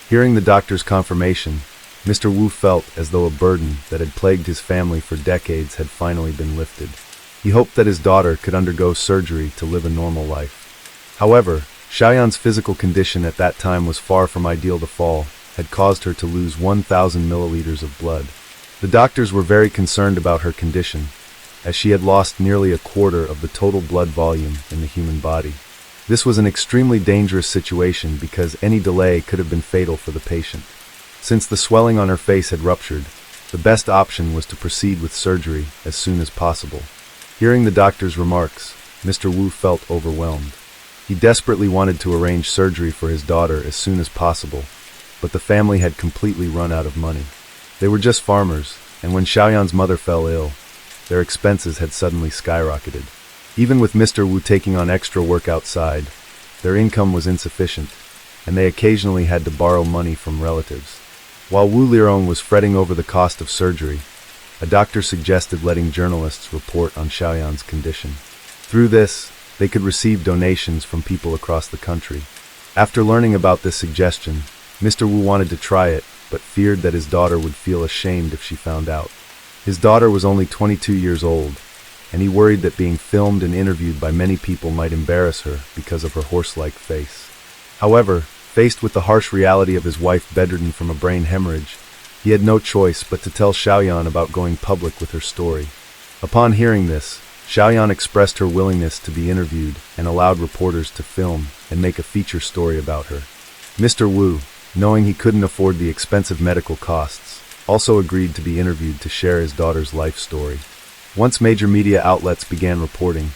Hearing the doctor's confirmation, Mr. Wu felt as though a burden that had plagued his family for decades had finally been lifted. He hoped that his daughter could undergo surgery to live a normal life. However, Xiaoyan's physical condition at that time was far from ideal. The fall had caused her to lose 1,000 milliliters of blood. The doctors were very concerned about her condition, as she had lost nearly a quarter of the total blood volume in the human body. This was an extremely dangerous situation because any delay could have been fatal for the patient. Since the swelling on her face had ruptured, the best option was to proceed with surgery as soon as possible. Hearing the doctor's remarks, Mr. Wu felt overwhelmed. He desperately wanted to arrange surgery for his daughter as soon as possible, but the family had completely run out of money. They were just farmers, and when Xiaoyan's mother fell ill, their expenses had suddenly skyrocketed. Even with Mr. Wu taking on extra work outside, their income was insufficient, and they occasionally had to borrow money from relatives. While Wu Xiaan was fretting over the cost of surgery, a doctor suggested letting journalists report on Xiaoyan's condition. Through this, they could receive donations from people across the country. After learning about this suggestion, Mr. Wu wanted to try it, but feared that his daughter would feel ashamed if she found out. His daughter was only 22 years old, and he worried that being filmed and interviewed by many people might embarrass her because of her horse-like face. However, faced with the harsh reality of his wife bedridden from a brain hemorrhage, he had no choice but to tell Xiaoyan about going public with her story. Upon hearing this, Xiaoyan expressed her willingness to be interviewed and allowed reporters to film and make a feature story about her. Mr. Wu, knowing he couldn't afford the expensive medical costs, also agreed to be interviewed to share his daughter's life story. Once major media outlets began reporting,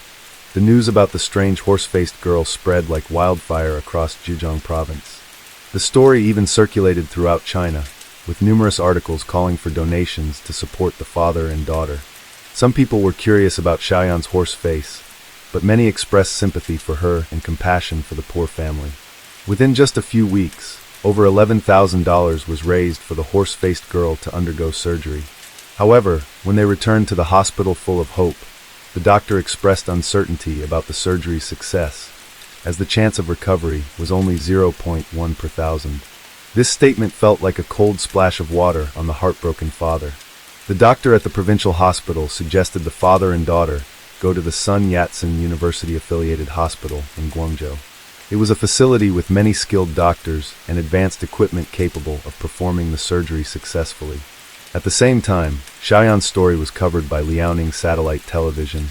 the news about the strange horse-faced girl spread like wildfire across Zhejiang province. The story even circulated throughout China, with numerous articles calling for donations to support the father and daughter. Some people were curious about Xiaoyan's horse face, but many expressed sympathy for her and compassion for the poor family. Within just a few weeks, over $11,000 was raised for the horse-faced girl to undergo surgery. However, when they returned to the hospital full of hope, the doctor expressed uncertainty about the surgery's success, as the chance of recovery was only 0.1 per thousand. This statement felt like a cold splash of water on the heartbroken father. The doctor at the provincial hospital suggested the father and daughter go to the Sun Yat-sen University-affiliated hospital in Guangzhou. It was a facility with many skilled doctors and advanced equipment capable of performing the surgery successfully. At the same time, Xiaoyan's story was covered by Liaoning Satellite Television,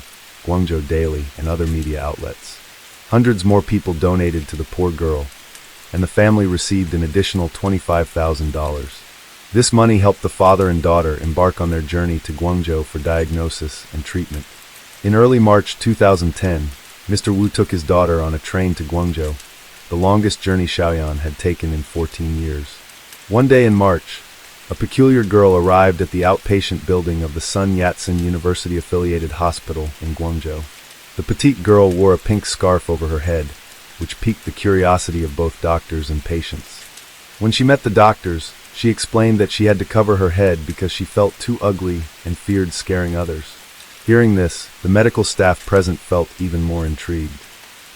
Guangzhou Daily, and other media outlets. Hundreds more people donated to the poor girl, and the family received an additional $25,000. This money helped the father and daughter embark on their journey to Guangzhou for diagnosis and treatment. In early March 2010, Mr. Wu took his daughter on a train to Guangzhou, the longest journey Xiaoyan had taken in 14 years. One day in March, a peculiar girl arrived at the outpatient building of the Sun Yat-sen University-affiliated hospital in Guangzhou. The petite girl wore a pink scarf over her head, which piqued the curiosity of both doctors and patients. When she met the doctors, she explained that she had to cover her head because she felt too ugly and feared scaring others. Hearing this, the medical staff present felt even more intrigued.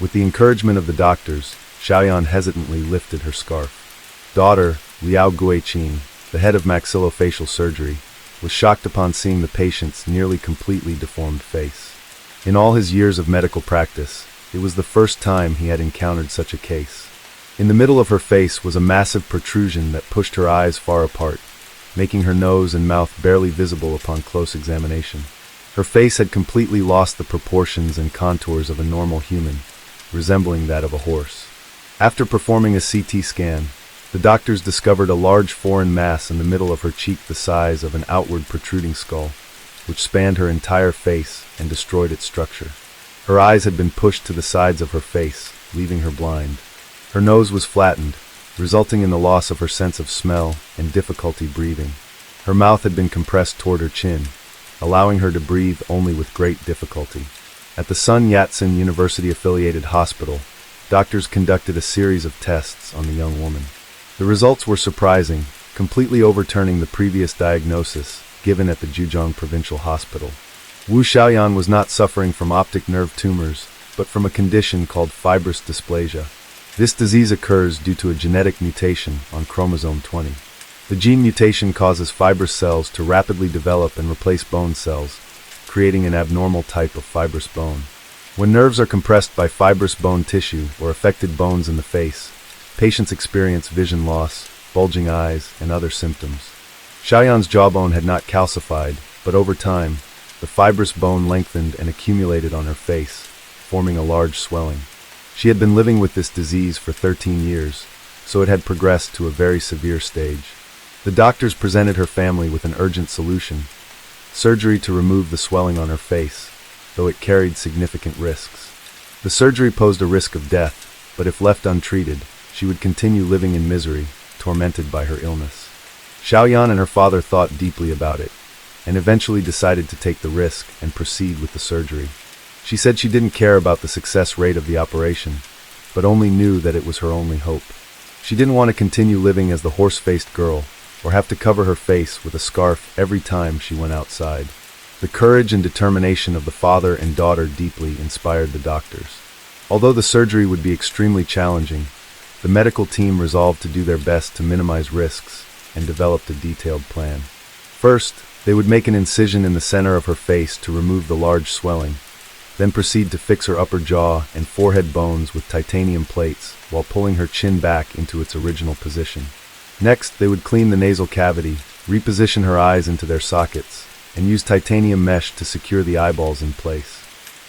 With the encouragement of the doctors, Xiaoyan hesitantly lifted her scarf. Daughter, Liao Guiqin, the head of maxillofacial surgery, was shocked upon seeing the patient's nearly completely deformed face. In all his years of medical practice, it was the first time he had encountered such a case. In the middle of her face was a massive protrusion that pushed her eyes far apart, making her nose and mouth barely visible upon close examination. Her face had completely lost the proportions and contours of a normal human, resembling that of a horse. After performing a CT scan, the doctors discovered a large foreign mass in the middle of her cheek the size of an outward protruding skull, which spanned her entire face and destroyed its structure. Her eyes had been pushed to the sides of her face, leaving her blind. Her nose was flattened, resulting in the loss of her sense of smell and difficulty breathing. Her mouth had been compressed toward her chin, allowing her to breathe only with great difficulty. At the Sun Yat-sen University-affiliated hospital, doctors conducted a series of tests on the young woman. The results were surprising, completely overturning the previous diagnosis given at the Zhejiang Provincial Hospital. Wu Xiaan was not suffering from optic nerve tumors, but from a condition called fibrous dysplasia. This disease occurs due to a genetic mutation on chromosome 20. The gene mutation causes fibrous cells to rapidly develop and replace bone cells, creating an abnormal type of fibrous bone. When nerves are compressed by fibrous bone tissue or affected bones in the face, patients experience vision loss, bulging eyes, and other symptoms. Xiaoyan's jawbone had not calcified, but over time, the fibrous bone lengthened and accumulated on her face, forming a large swelling. She had been living with this disease for 13 years, so it had progressed to a very severe stage. The doctors presented her family with an urgent solution: surgery to remove the swelling on her face, though it carried significant risks. The surgery posed a risk of death, but if left untreated, she would continue living in misery, tormented by her illness. Xiaoyan and her father thought deeply about it, and eventually decided to take the risk and proceed with the surgery. She said she didn't care about the success rate of the operation, but only knew that it was her only hope. She didn't want to continue living as the horse-faced girl, or have to cover her face with a scarf every time she went outside. The courage and determination of the father and daughter deeply inspired the doctors. Although the surgery would be extremely challenging, the medical team resolved to do their best to minimize risks and developed a detailed plan. First, they would make an incision in the center of her face to remove the large swelling, then proceed to fix her upper jaw and forehead bones with titanium plates while pulling her chin back into its original position. Next, they would clean the nasal cavity, reposition her eyes into their sockets, and use titanium mesh to secure the eyeballs in place.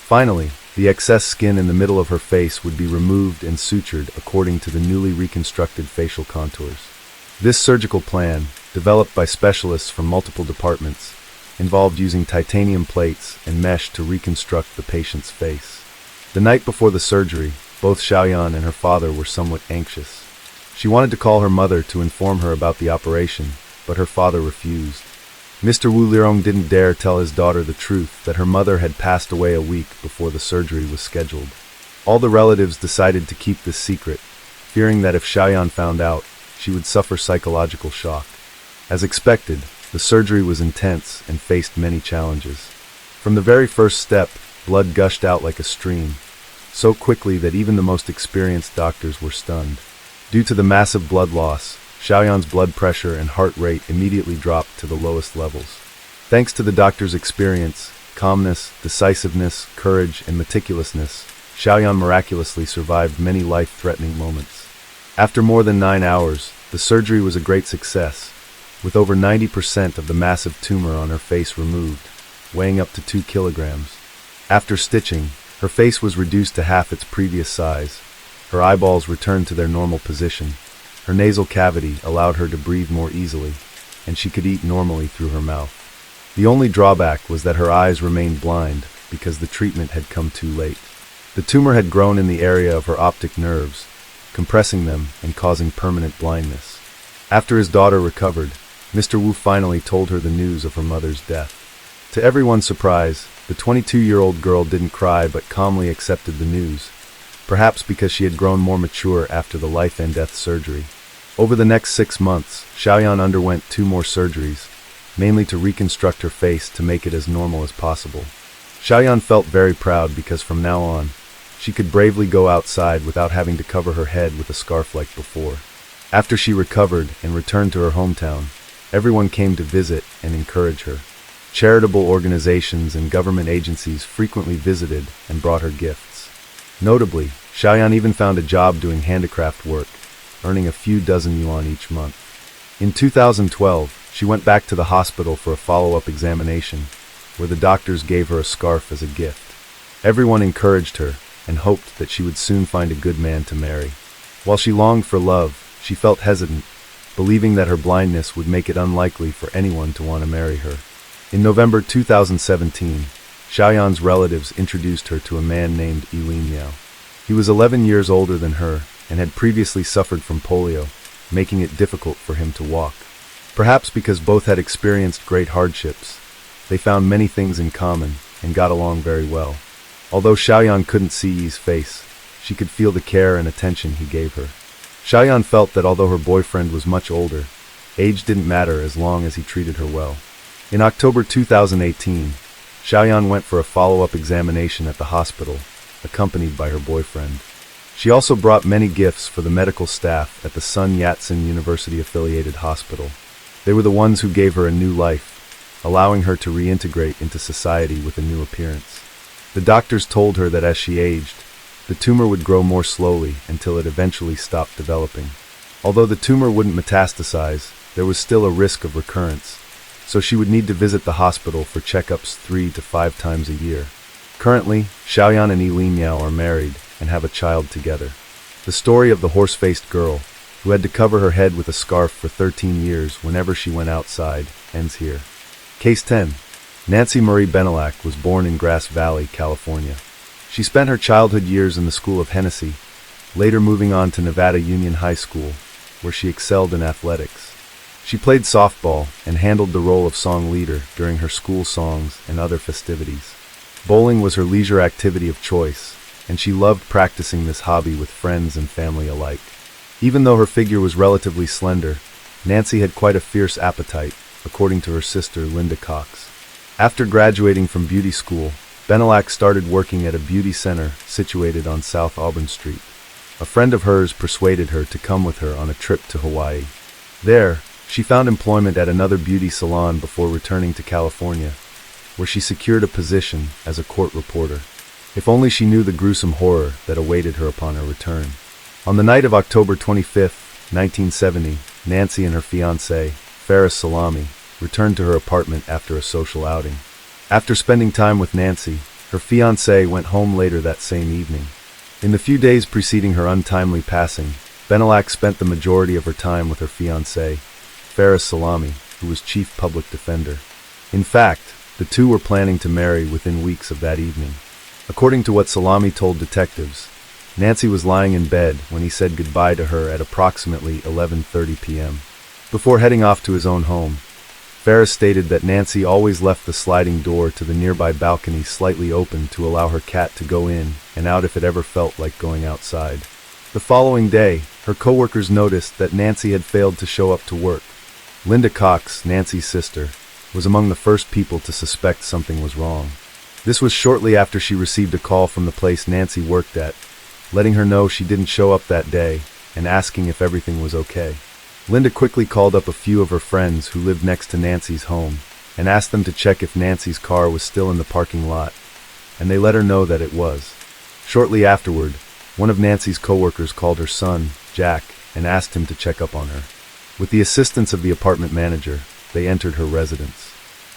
Finally, the excess skin in the middle of her face would be removed and sutured according to the newly reconstructed facial contours. This surgical plan, developed by specialists from multiple departments, involved using titanium plates and mesh to reconstruct the patient's face. The night before the surgery, both Xiaoyan and her father were somewhat anxious. She wanted to call her mother to inform her about the operation, but her father refused. Mr. Wu Xiaan didn't dare tell his daughter the truth that her mother had passed away a week before the surgery was scheduled. All the relatives decided to keep this secret, fearing that if Xiaoyan found out, she would suffer psychological shock. As expected, the surgery was intense and faced many challenges. From the very first step, blood gushed out like a stream, so quickly that even the most experienced doctors were stunned. Due to the massive blood loss, Xiaoyan's blood pressure and heart rate immediately dropped to the lowest levels. Thanks to the doctor's experience, calmness, decisiveness, courage, and meticulousness, Xiaoyan miraculously survived many life-threatening moments. After more than 9 hours, the surgery was a great success, with over 90% of the massive tumor on her face removed, weighing up to 2 kilograms. After stitching, her face was reduced to half its previous size. Her eyeballs returned to their normal position. Her nasal cavity allowed her to breathe more easily, and she could eat normally through her mouth. The only drawback was that her eyes remained blind because the treatment had come too late. The tumor had grown in the area of her optic nerves, compressing them and causing permanent blindness. After his daughter recovered, Mr. Wu finally told her the news of her mother's death. To everyone's surprise, the 22-year-old girl didn't cry but calmly accepted the news, perhaps because she had grown more mature after the life-and-death surgery. Over the next 6 months, Xiaoyan underwent 2 more surgeries, mainly to reconstruct her face to make it as normal as possible. Xiaoyan felt very proud because from now on, she could bravely go outside without having to cover her head with a scarf like before. After she recovered and returned to her hometown, everyone came to visit and encourage her. Charitable organizations and government agencies frequently visited and brought her gifts. Notably, Xiaoyan even found a job doing handicraft work, earning a few dozen yuan each month. In 2012, she went back to the hospital for a follow-up examination, where the doctors gave her a scarf as a gift. Everyone encouraged her and hoped that she would soon find a good man to marry. While she longed for love, she felt hesitant, believing that her blindness would make it unlikely for anyone to want to marry her. In November 2017, Xiaoyan's relatives introduced her to a man named Wu Xiaan. He was 11 years older than her and had previously suffered from polio, making it difficult for him to walk. Perhaps because both had experienced great hardships, they found many things in common and got along very well. Although Xiaoyan couldn't see Yi's face, she could feel the care and attention he gave her. Xiaoyan felt that although her boyfriend was much older, age didn't matter as long as he treated her well. In October 2018, Xiaoyan went for a follow-up examination at the hospital, accompanied by her boyfriend. She also brought many gifts for the medical staff at the Sun Yat-sen University-affiliated hospital. They were the ones who gave her a new life, allowing her to reintegrate into society with a new appearance. The doctors told her that as she aged, the tumor would grow more slowly until it eventually stopped developing. Although the tumor wouldn't metastasize, there was still a risk of recurrence, so she would need to visit the hospital for checkups 3 to 5 times a year. Currently, Xiaoyan and Li Miao are married and have a child together. The story of the horse-faced girl, who had to cover her head with a scarf for 13 years whenever she went outside, ends here. Case 10. Nancy Marie Benac was born in Grass Valley, California. She spent her childhood years in the School of Hennessy, later moving on to Nevada Union High School, where she excelled in athletics. She played softball and handled the role of song leader during her school songs and other festivities. Bowling was her leisure activity of choice, and she loved practicing this hobby with friends and family alike. Even though her figure was relatively slender, Nancy had quite a fierce appetite, according to her sister Linda Cox. After graduating from beauty school, Benac started working at a beauty center situated on South Auburn Street. A friend of hers persuaded her to come with her on a trip to Hawaii. There, she found employment at another beauty salon before returning to California, where she secured a position as a court reporter. If only she knew the gruesome horror that awaited her upon her return. On the night of October 25, 1970, Nancy and her fiancé, Faris Salami, returned to her apartment after a social outing. After spending time with Nancy, her fiancé went home later that same evening. In the few days preceding her untimely passing, Benac spent the majority of her time with her fiancé, Faris Salami, who was chief public defender. In fact, the two were planning to marry within weeks of that evening. According to what Salami told detectives, Nancy was lying in bed when he said goodbye to her at approximately 11:30 p.m. Before heading off to his own home, Faris stated that Nancy always left the sliding door to the nearby balcony slightly open to allow her cat to go in and out if it ever felt like going outside. The following day, her coworkers noticed that Nancy had failed to show up to work. Linda Cox, Nancy's sister, was among the first people to suspect something was wrong. This was shortly after she received a call from the place Nancy worked at, letting her know she didn't show up that day and asking if everything was okay. Linda quickly called up a few of her friends who lived next to Nancy's home and asked them to check if Nancy's car was still in the parking lot, and they let her know that it was. Shortly afterward, one of Nancy's coworkers called her son, Jack, and asked him to check up on her. With the assistance of the apartment manager, they entered her residence.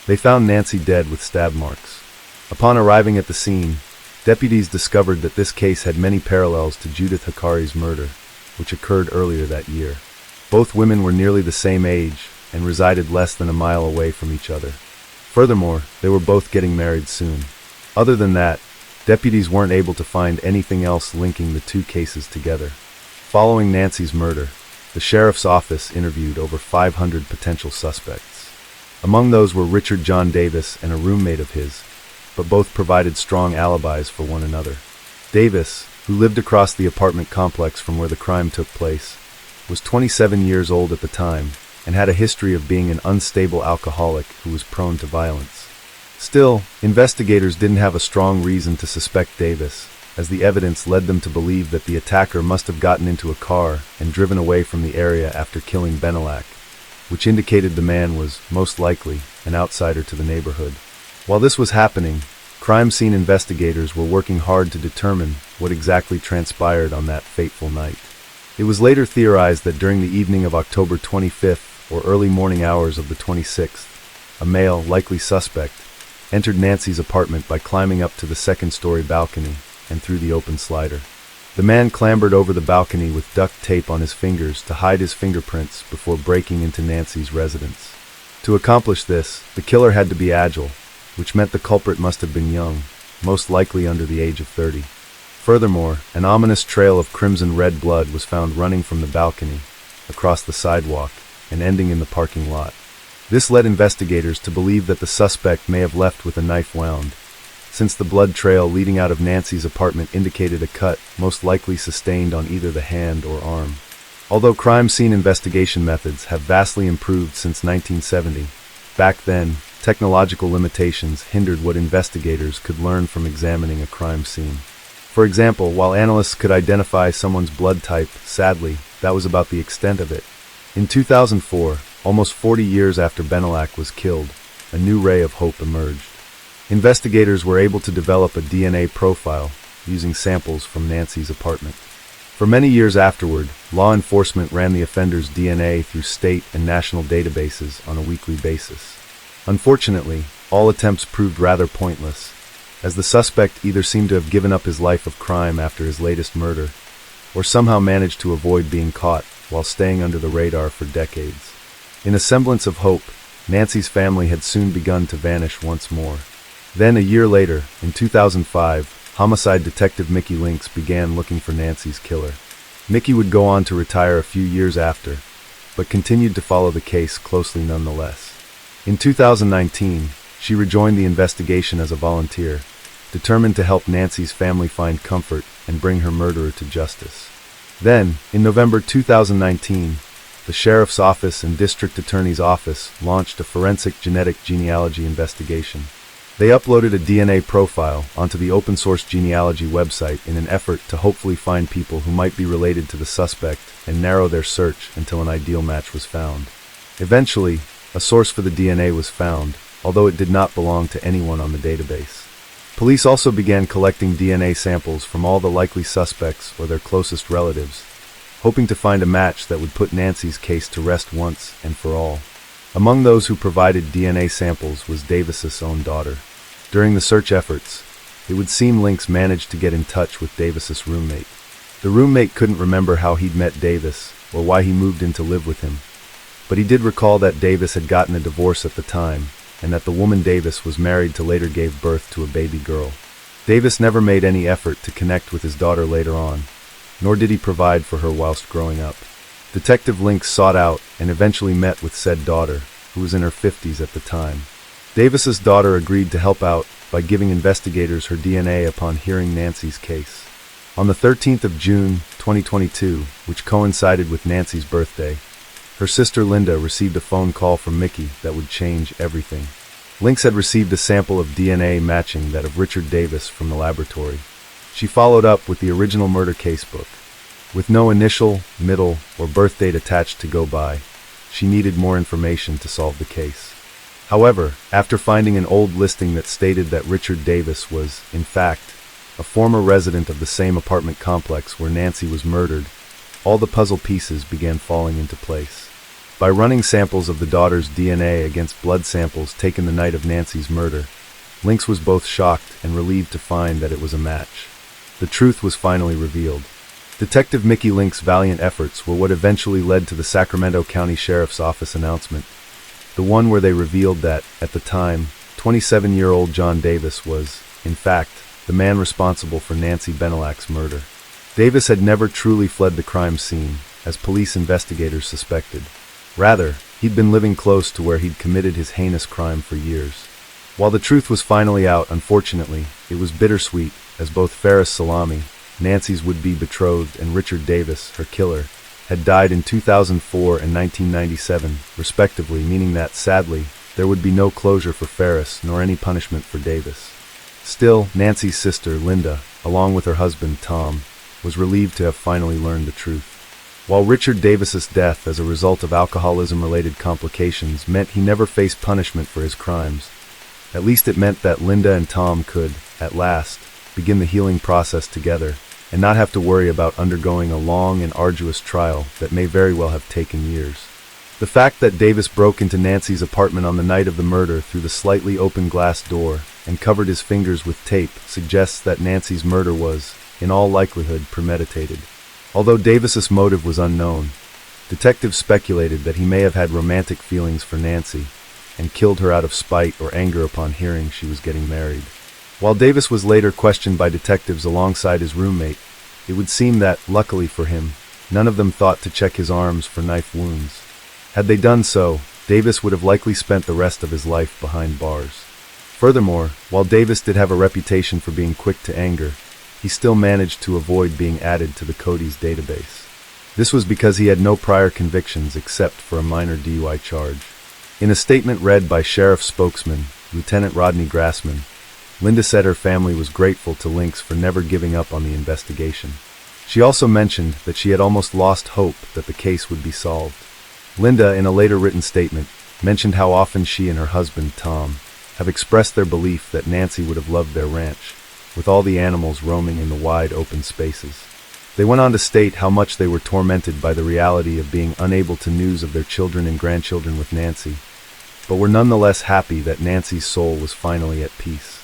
They found Nancy dead with stab marks. Upon arriving at the scene, deputies discovered that this case had many parallels to Judith Hikari's murder, which occurred earlier that year. Both women were nearly the same age and resided less than a mile away from each other. Furthermore, they were both getting married soon. Other than that, deputies weren't able to find anything else linking the two cases together. Following Nancy's murder, the sheriff's office interviewed over 500 potential suspects. Among those were Richard John Davis and a roommate of his, but both provided strong alibis for one another. Davis, who lived across the apartment complex from where the crime took place, was 27 years old at the time and had a history of being an unstable alcoholic who was prone to violence. Still, investigators didn't have a strong reason to suspect Davis, as the evidence led them to believe that the attacker must have gotten into a car and driven away from the area after killing Benac, which indicated the man was, most likely, an outsider to the neighborhood. While this was happening, crime scene investigators were working hard to determine what exactly transpired on that fateful night. It was later theorized that during the evening of October 25th or early morning hours of the 26th, a male, likely suspect, entered Nancy's apartment by climbing up to the second-story balcony and through the open slider. The man clambered over the balcony with duct tape on his fingers to hide his fingerprints before breaking into Nancy's residence. To accomplish this, the killer had to be agile, which meant the culprit must have been young, most likely under the age of 30. Furthermore, an ominous trail of crimson-red blood was found running from the balcony, across the sidewalk, and ending in the parking lot. This led investigators to believe that the suspect may have left with a knife wound, since the blood trail leading out of Nancy's apartment indicated a cut most likely sustained on either the hand or arm. Although crime scene investigation methods have vastly improved since 1970, back then, technological limitations hindered what investigators could learn from examining a crime scene. For example, while analysts could identify someone's blood type, sadly, that was about the extent of it. In 2004, almost 40 years after Benac was killed, a new ray of hope emerged. Investigators were able to develop a DNA profile using samples from Nancy's apartment. For many years afterward, law enforcement ran the offender's DNA through state and national databases on a weekly basis. Unfortunately, all attempts proved rather pointless, as the suspect either seemed to have given up his life of crime after his latest murder, or somehow managed to avoid being caught while staying under the radar for decades. In a semblance of hope, Nancy's family had soon begun to vanish once more. Then, a year later, in 2005, homicide detective Mickey Lynx began looking for Nancy's killer. Mickey would go on to retire a few years after, but continued to follow the case closely nonetheless. In 2019, she rejoined the investigation as a volunteer, determined to help Nancy's family find comfort and bring her murderer to justice. Then, in November 2019, the Sheriff's Office and District Attorney's Office launched a forensic genetic genealogy investigation. They uploaded a DNA profile onto the open-source genealogy website in an effort to hopefully find people who might be related to the suspect and narrow their search until an ideal match was found. Eventually, a source for the DNA was found, although it did not belong to anyone on the database. Police also began collecting DNA samples from all the likely suspects or their closest relatives, hoping to find a match that would put Nancy's case to rest once and for all. Among those who provided DNA samples was Davis's own daughter. During the search efforts, it would seem Lynx managed to get in touch with Davis's roommate. The roommate couldn't remember how he'd met Davis or why he moved in to live with him, but he did recall that Davis had gotten a divorce at the time, and that the woman Davis was married to later gave birth to a baby girl. Davis never made any effort to connect with his daughter later on, nor did he provide for her whilst growing up. Detective Lynx sought out and eventually met with said daughter, who was in her 50s at the time. Davis's daughter agreed to help out by giving investigators her DNA upon hearing Nancy's case. On the 13th of June, 2022, which coincided with Nancy's birthday, her sister Linda received a phone call from Mickey that would change everything. Lynx had received a sample of DNA matching that of Richard Davis from the laboratory. She followed up with the original murder casebook. With no initial, middle, or birth date attached to go by, she needed more information to solve the case. However, after finding an old listing that stated that Richard Davis was, in fact, a former resident of the same apartment complex where Nancy was murdered, all the puzzle pieces began falling into place. By running samples of the daughter's DNA against blood samples taken the night of Nancy's murder, Lynx was both shocked and relieved to find that it was a match. The truth was finally revealed. Detective Mickey Lynx's valiant efforts were what eventually led to the Sacramento County Sheriff's Office announcement, the one where they revealed that, at the time, 27-year-old John Davis was, in fact, the man responsible for Nancy Benelac's murder. Davis had never truly fled the crime scene, as police investigators suspected. Rather, he'd been living close to where he'd committed his heinous crime for years. While the truth was finally out, unfortunately, it was bittersweet, as both Ferris Salami, Nancy's would-be betrothed, and Richard Davis, her killer, had died in 2004 and 1997, respectively, meaning that, sadly, there would be no closure for Ferris nor any punishment for Davis. Still, Nancy's sister, Linda, along with her husband, Tom, was relieved to have finally learned the truth. While Richard Davis's death as a result of alcoholism-related complications meant he never faced punishment for his crimes, at least it meant that Linda and Tom could, at last, begin the healing process together, and not have to worry about undergoing a long and arduous trial that may very well have taken years. The fact that Davis broke into Nancy's apartment on the night of the murder through the slightly open glass door and covered his fingers with tape suggests that Nancy's murder was, in all likelihood, premeditated. Although Davis's motive was unknown, detectives speculated that he may have had romantic feelings for Nancy and killed her out of spite or anger upon hearing she was getting married. While Davis was later questioned by detectives alongside his roommate, it would seem that, luckily for him, none of them thought to check his arms for knife wounds. Had they done so, Davis would have likely spent the rest of his life behind bars. Furthermore, while Davis did have a reputation for being quick to anger, he still managed to avoid being added to the Cody's database. This was because he had no prior convictions except for a minor DUI charge. In a statement read by Sheriff spokesman, Lieutenant Rodney Grassman, Linda said her family was grateful to Lynx for never giving up on the investigation. She also mentioned that she had almost lost hope that the case would be solved. Linda, in a later written statement, mentioned how often she and her husband, Tom, have expressed their belief that Nancy would have loved their ranch, with all the animals roaming in the wide open spaces. They went on to state how much they were tormented by the reality of being unable to news of their children and grandchildren with Nancy, but were nonetheless happy that Nancy's soul was finally at peace.